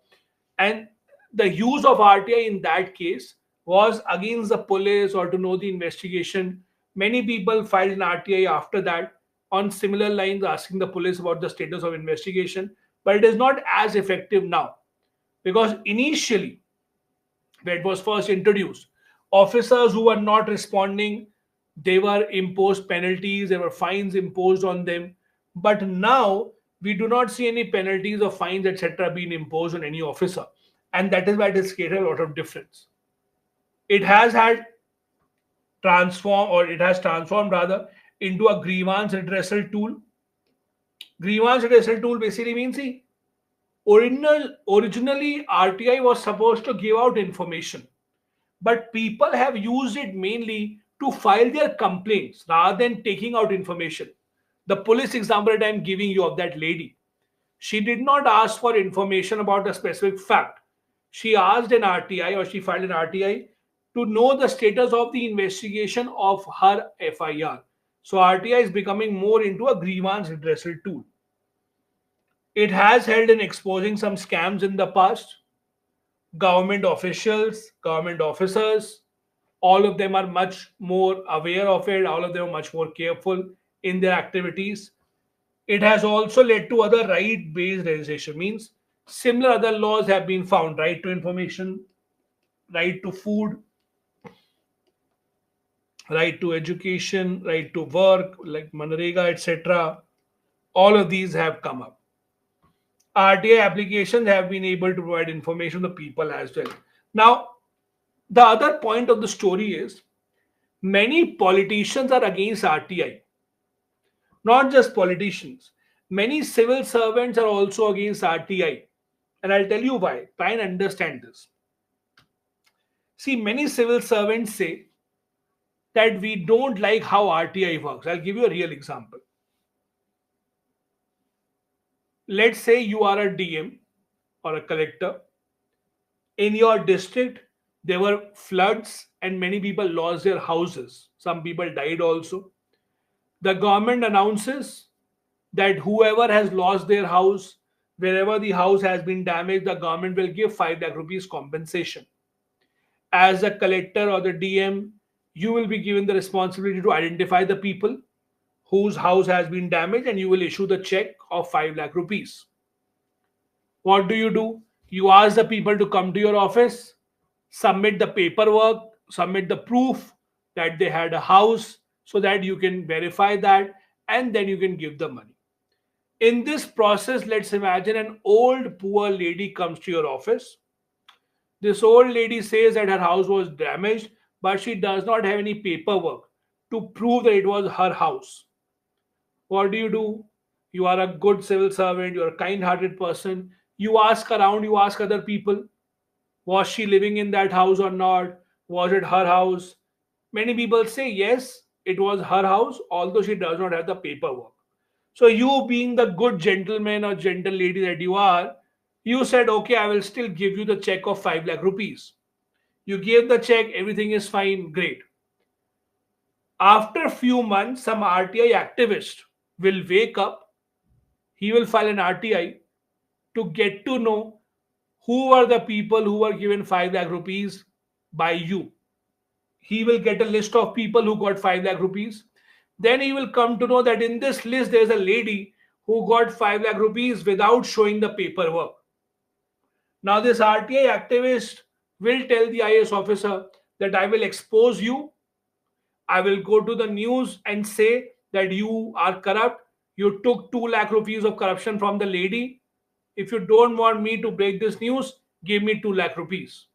And the use of RTI in that case was against the police or to know the investigation. Many people filed an RTI after that on similar lines, asking the police about the status of investigation. But it is not as effective now, because initially, when it was first introduced, officers who were not responding, they were imposed penalties, there were fines imposed on them. But now we do not see any penalties or fines, etc., being imposed on any officer. And that is why it has created a lot of difference. It has had transform, or it has transformed rather, into a grievance redressal tool. Grievance redressal tool basically means, see, originally RTI was supposed to give out information, but people have used it mainly to file their complaints rather than taking out information. The police example that I'm giving you of that lady, she did not ask for information about a specific fact. She asked an RTI, or she filed an RTI to know the status of the investigation of her FIR. So RTI is becoming more into a grievance redressal tool. It has helped in exposing some scams in the past. Government officials, government officers, all of them are much more aware of it. All of them are much more careful in their activities. It has also led to other right-based legislation. Means similar other laws have been found: right to information, right to food, right to education, right to work, like Manrega, etc. All of these have come up. RTI applications have been able to provide information to people as well. Now, the other point of the story is, many politicians are against RTI. Not just politicians. Many civil servants are also against RTI. And I'll tell you why. Try and understand this. See, many civil servants say that we don't like how RTI works. I'll give you a real example. Let's say you are a DM or a collector. In your district, there were floods and many people lost their houses. Some people died also. The government announces that whoever has lost their house, wherever the house has been damaged, the government will give 5 lakh rupees compensation. As a collector or the DM, you will be given the responsibility to identify the people whose house has been damaged, and you will issue the check of 5 lakh rupees. What do? You ask the people to come to your office, submit the paperwork, submit the proof that they had a house, so that you can verify that, and then you can give the money. In this process, let's imagine an old poor lady comes to your office. This old lady says that her house was damaged, but she does not have any paperwork to prove that it was her house. What do? You are a good civil servant, you are a kind hearted person. You ask around, you ask other people, was she living in that house or not? Was it her house? Many people say yes, it was her house, although she does not have the paperwork. So, you being the good gentleman or gentle lady that you are, you said, okay, I will still give you the check of 5 lakh rupees. You gave the check, everything is fine, great. After a few months, some RTI activist will wake up, he will file an RTI to get to know who were the people who were given 5 lakh rupees by you. He will get a list of people who got 5 lakh rupees. Then he will come to know that in this list there is a lady who got 5 lakh rupees without showing the paperwork. Now, this RTI activist will tell the IAS officer that I will expose you. I will go to the news and say that you are corrupt. You took 2 lakh rupees of corruption from the lady. If you don't want me to break this news, give me 2 lakh rupees.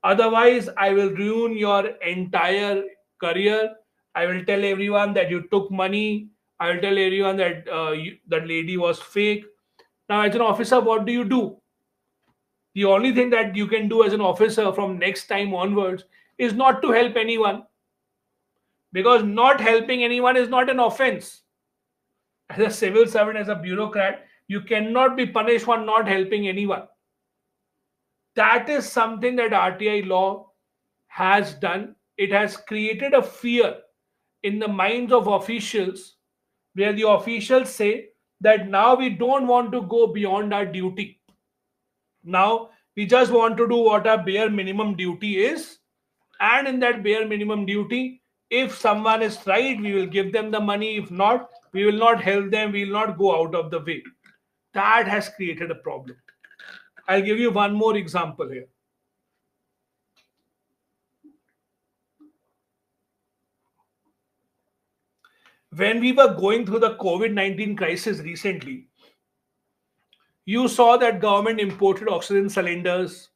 Otherwise, I will ruin your entire career. I will tell everyone that you took money. I will tell everyone that that lady was fake. Now, as an officer, what do you do? The only thing that you can do as an officer from next time onwards is not to help anyone, because not helping anyone is not an offense. As a civil servant, as a bureaucrat, you cannot be punished for not helping anyone. That is something that RTI law has done. It has created a fear in the minds of officials, where the officials say that now we don't want to go beyond our duty. Now we just want to do what our bare minimum duty is. And in that bare minimum duty, if someone is right, we will give them the money. If not, we will not help them. We will not go out of the way. That has created a problem. I'll give you one more example here. When we were going through the COVID-19 crisis recently, you saw that government imported oxygen cylinders,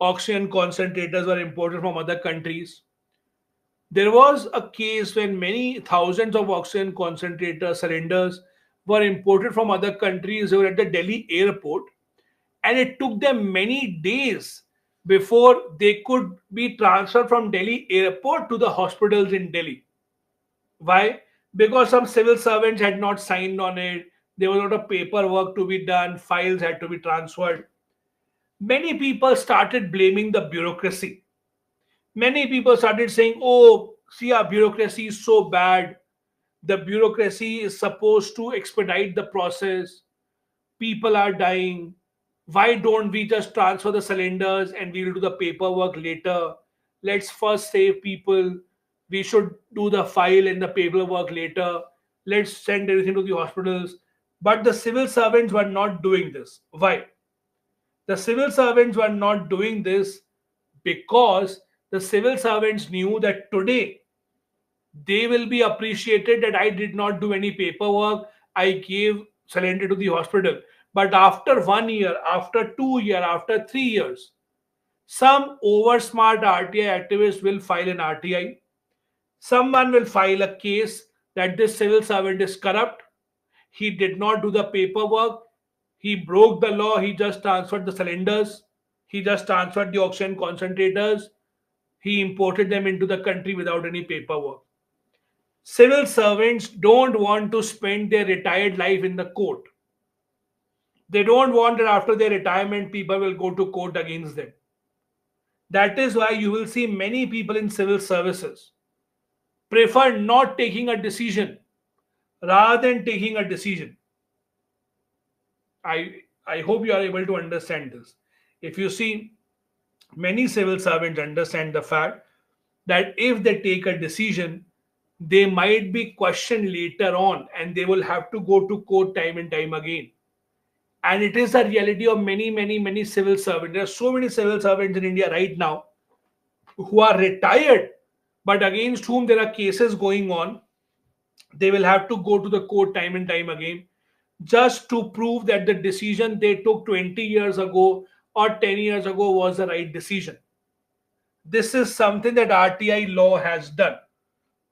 oxygen concentrators were imported from other countries. There was a case when many thousands of oxygen concentrator cylinders were imported from other countries. They were at the Delhi airport, and it took them many days before they could be transferred from Delhi airport to the hospitals in Delhi. Why? Because some civil servants had not signed on it. There was a lot of paperwork to be done, files had to be transferred. Many people started blaming the bureaucracy. Many people started saying, oh, see, our bureaucracy is so bad. The bureaucracy is supposed to expedite the process. People are dying. Why don't we just transfer the cylinders and we'll do the paperwork later? Let's first save people. We should do the file and the paperwork later. Let's send everything to the hospitals. But the civil servants were not doing this. Why? The civil servants were not doing this because the civil servants knew that today they will be appreciated that I did not do any paperwork. I gave cylinder to the hospital. But after 1 year, after 2 years, after 3 years, some over smart RTI activist will file an RTI. Someone will file a case that this civil servant is corrupt. He did not do the paperwork. He broke the law. He just transferred the cylinders. He just transferred the oxygen concentrators. He imported them into the country without any paperwork. Civil servants don't want to spend their retired life in the court. They don't want that after their retirement, people will go to court against them. That is why you will see many people in civil services prefer not taking a decision rather than taking a decision. I hope you are able to understand this. If you see, many civil servants understand the fact that if they take a decision, they might be questioned later on and they will have to go to court time and time again. And it is the reality of many civil servants. There are so many civil servants in India right now who are retired, but against whom there are cases going on. They will have to go to the court time and time again. just to prove that the decision they took 20 years ago or 10 years ago was the right decision. This is something that RTI law has done.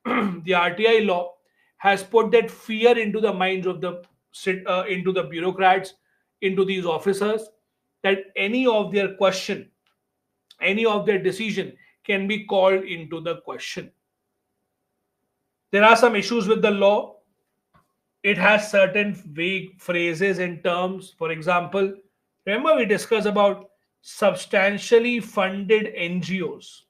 The RTI law has put that fear into the minds of the into the bureaucrats, into these officers, that any of their question, any of their decision can be called into the question. There are some issues with the law. It has certain vague phrases and terms. For example, remember we discussed about substantially funded NGOs.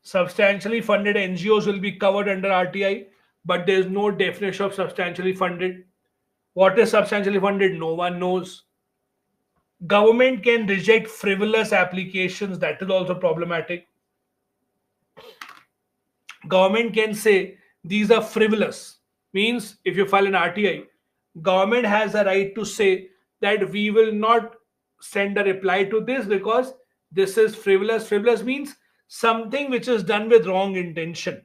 Substantially funded NGOs will be covered under RTI, but there is no definition of substantially funded. What is substantially funded? No one knows. Government can reject frivolous applications. That is also problematic. Government can say these are frivolous. Means if you file an RTI, government has a right to say that we will not send a reply to this because this is frivolous. Frivolous means something which is done with wrong intention.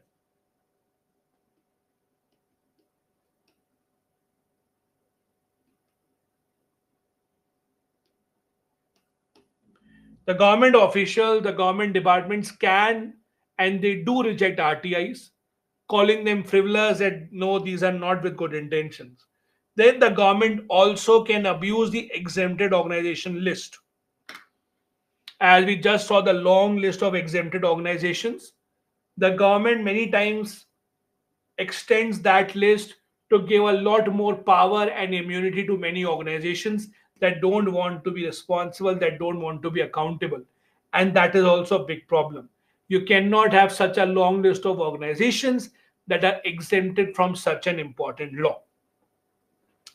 The government official, the government departments can and they do reject RTIs, calling them frivolous and no, these are not with good intentions. Then the government also can abuse the exempted organization list. As we just saw the long list of exempted organizations, the government many times extends that list to give a lot more power and immunity to many organizations that don't want to be responsible, that don't want to be accountable. And that is also a big problem. You cannot have such a long list of organizations that are exempted from such an important law.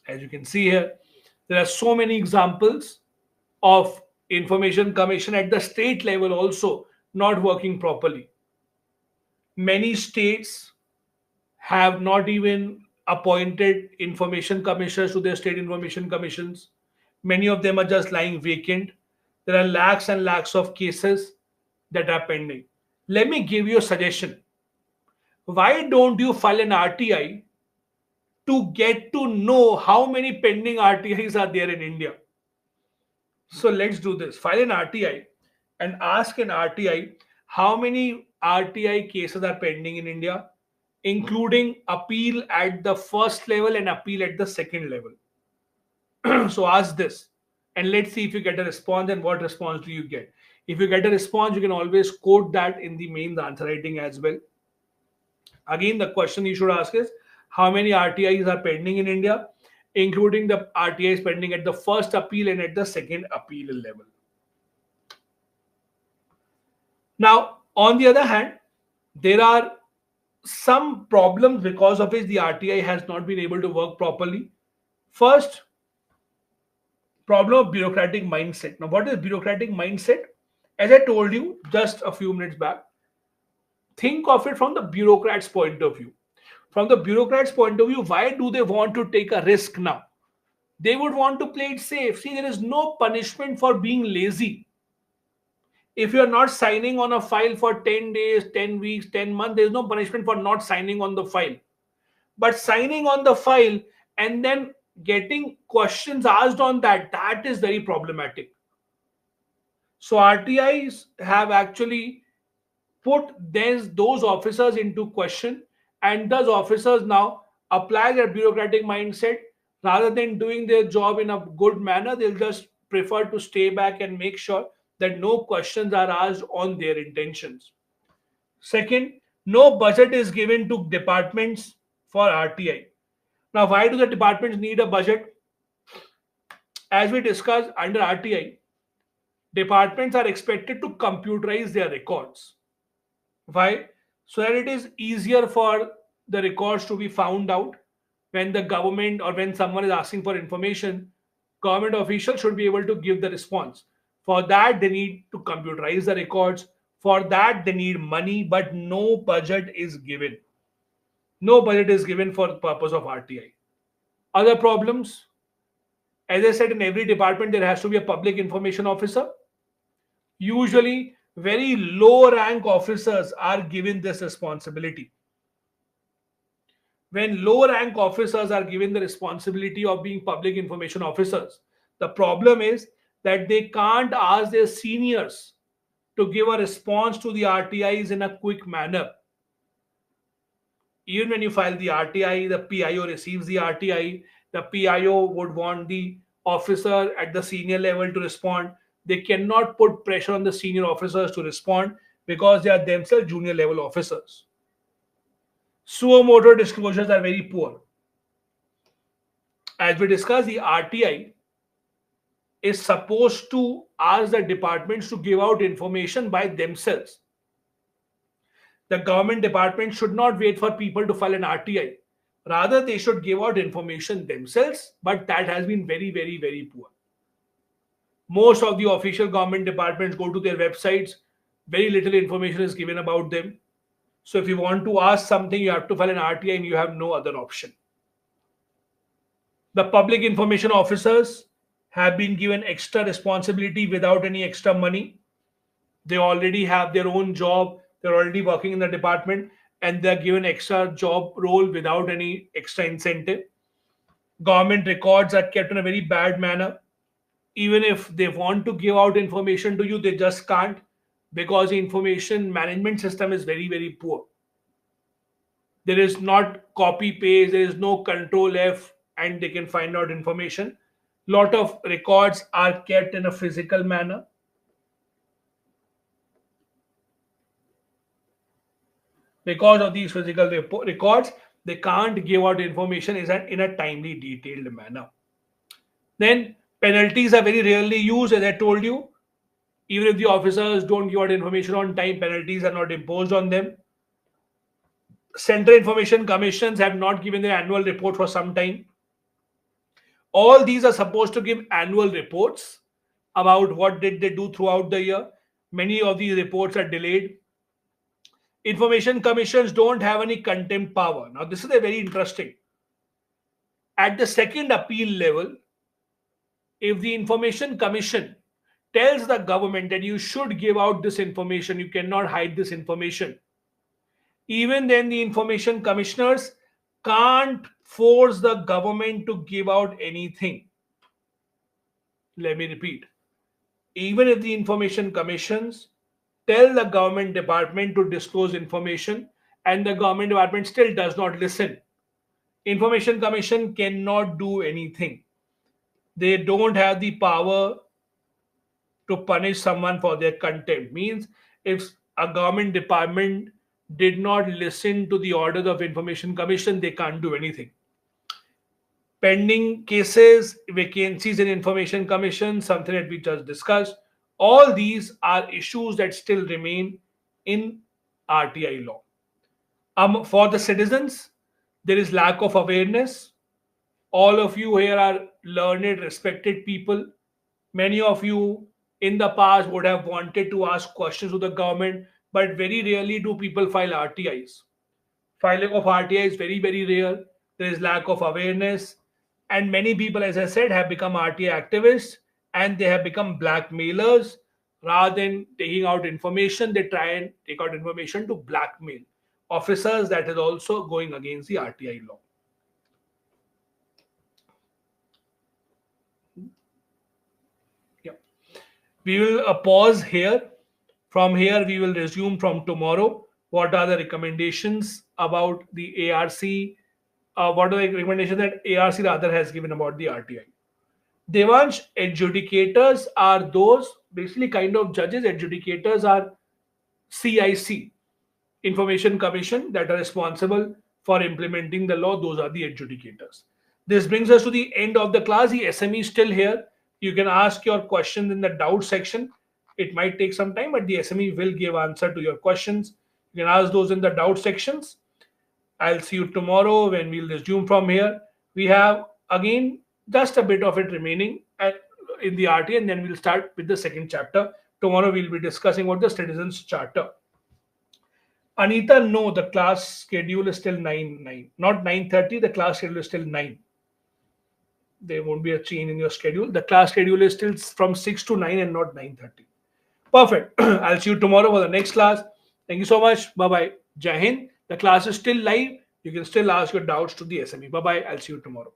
As you can see here, there are so many examples of information commission at the state level also not working properly. Many states have not even appointed information commissioners to their state information commissions. Many of them are just lying vacant. There are lakhs and lakhs of cases that are pending. Let me give you a suggestion. Why don't you file an RTI to get to know how many pending RTIs are there in India? So let's do this. File an RTI and ask an RTI how many RTI cases are pending in India, including appeal at the first level and appeal at the second level. So ask this and let's see if you get a response and what response do you get. If you get a response, you can always quote that in the main answer writing as well. Again, the question you should ask is how many RTIs are pending in India, including the RTIs pending at the first appeal and at the second appeal level. Now, on the other hand, there are some problems because of which the RTI has not been able to work properly. First, problem of bureaucratic mindset. Now, what is bureaucratic mindset? As I told you just a few minutes back, think of it from the bureaucrat's point of view. From the bureaucrat's point of view, why do they want to take a risk now? They would want to play it safe. See, there is no punishment for being lazy. If you're not signing on a file for 10 days, 10 weeks, 10 months, there's no punishment for not signing on the file. But signing on the file and then getting questions asked on that, that is very problematic. So RTIs have actually put those officers into question, and those officers now apply their bureaucratic mindset. Rather than doing their job in a good manner, they'll just prefer to stay back and make sure that no questions are asked on their intentions. Second, no budget is given to departments for RTI. Now, why do the departments need a budget? As we discussed, under RTI, departments are expected to computerize their records. Why? So that it is easier for the records to be found out when the government or when someone is asking for information. Government officials should be able to give the response. For that, they need to computerize the records. For that, they need money, but no budget is given. No budget is given for the purpose of RTI. Other problems, as I said, in every department, there has to be a public information officer. Usually, very low rank officers are given this responsibility. when low rank officers are given the responsibility of being public information officers, the problem is that they can't ask their seniors to give a response to the RTIs in a quick manner. Even when you file the RTI, the PIO receives the RTI, the PIO would want the officer at the senior level to respond. They cannot put pressure on the senior officers to respond because they are themselves junior level officers. Suo motu disclosures are very poor. As we discussed, the RTI is supposed to ask the departments to give out information by themselves. The government department should not wait for people to file an RTI. Rather, they should give out information themselves, but that has been very, very, very poor. Most of the official government departments go to their websites, very little information is given about them. So if you want to ask something, you have to file an RTI and you have no other option. The public information officers have been given extra responsibility without any extra money. They already have their own job, they're already working in the department, and they're given extra job role without any extra incentive. Government records are kept in a very bad manner. Even if they want to give out information to you, they just can't because the information management system is very, very poor. There is not copy paste, there is no control F, and they can find out information. Lot of records are kept in a physical manner. Because of these physical records, they can't give out information in a timely, detailed manner. Then penalties are very rarely used, as I told you. Even if the officers don't give out information on time, penalties are not imposed on them. Central Information Commissions have not given their annual report for some time. All these are supposed to give annual reports about what did they do throughout the year. Many of these reports are delayed. Information commissions don't have any contempt power. Now, this is a very interesting. At the second appeal level, if the Information Commission tells the government that you should give out this information, you cannot hide this information, even then the information commissioners can't force the government to give out anything. Let me repeat. Even if the information commissions tell the government department to disclose information and the government department still does not listen, information commission cannot do anything. They don't have the power to punish someone for their contempt. Means if a government department did not listen to the orders of information commission, they can't do anything. Pending cases, vacancies in information commission, something that we just discussed, all these are issues that still remain in RTI law. For the citizens, there is lack of awareness. All of you here are learned, respected people. Many of you in the past would have wanted to ask questions to the government, but very rarely do people file RTIs. Filing of RTI is very, very rare. There is lack of awareness. And many people, as I said, have become RTI activists and they have become blackmailers. Rather than taking out information, they try and take out information to blackmail officers. That is also going against the RTI law. Yeah. We will pause here. From here, we will resume from tomorrow. What are the recommendations about the ARC? What are the recommendations that ARC rather has given about the RTI? Devansh, adjudicators are those basically kind of judges. Adjudicators are CIC, Information Commission, that are responsible for implementing the law. Those are the adjudicators. This brings us to the end of the class. The SME is still here. You can ask your questions in the doubt section. It might take some time, but the SME will give answer to your questions. You can ask those in the doubt sections. I'll see you tomorrow when we'll resume from here. We have again just a bit of it remaining in the RT, and then we'll start with the second chapter. Tomorrow we'll be discussing about the Citizens Charter. Anita, no, the class schedule is still 9, not 9:30. The class schedule is still 9. There won't be a change in your schedule. The class schedule is still from 6 to 9 and not 9:30. Perfect. I'll see you tomorrow for the next class. Thank you so much. Bye-bye. Jai Hind. The class is still live. You can still ask your doubts to the SME. Bye bye. I'll see you tomorrow.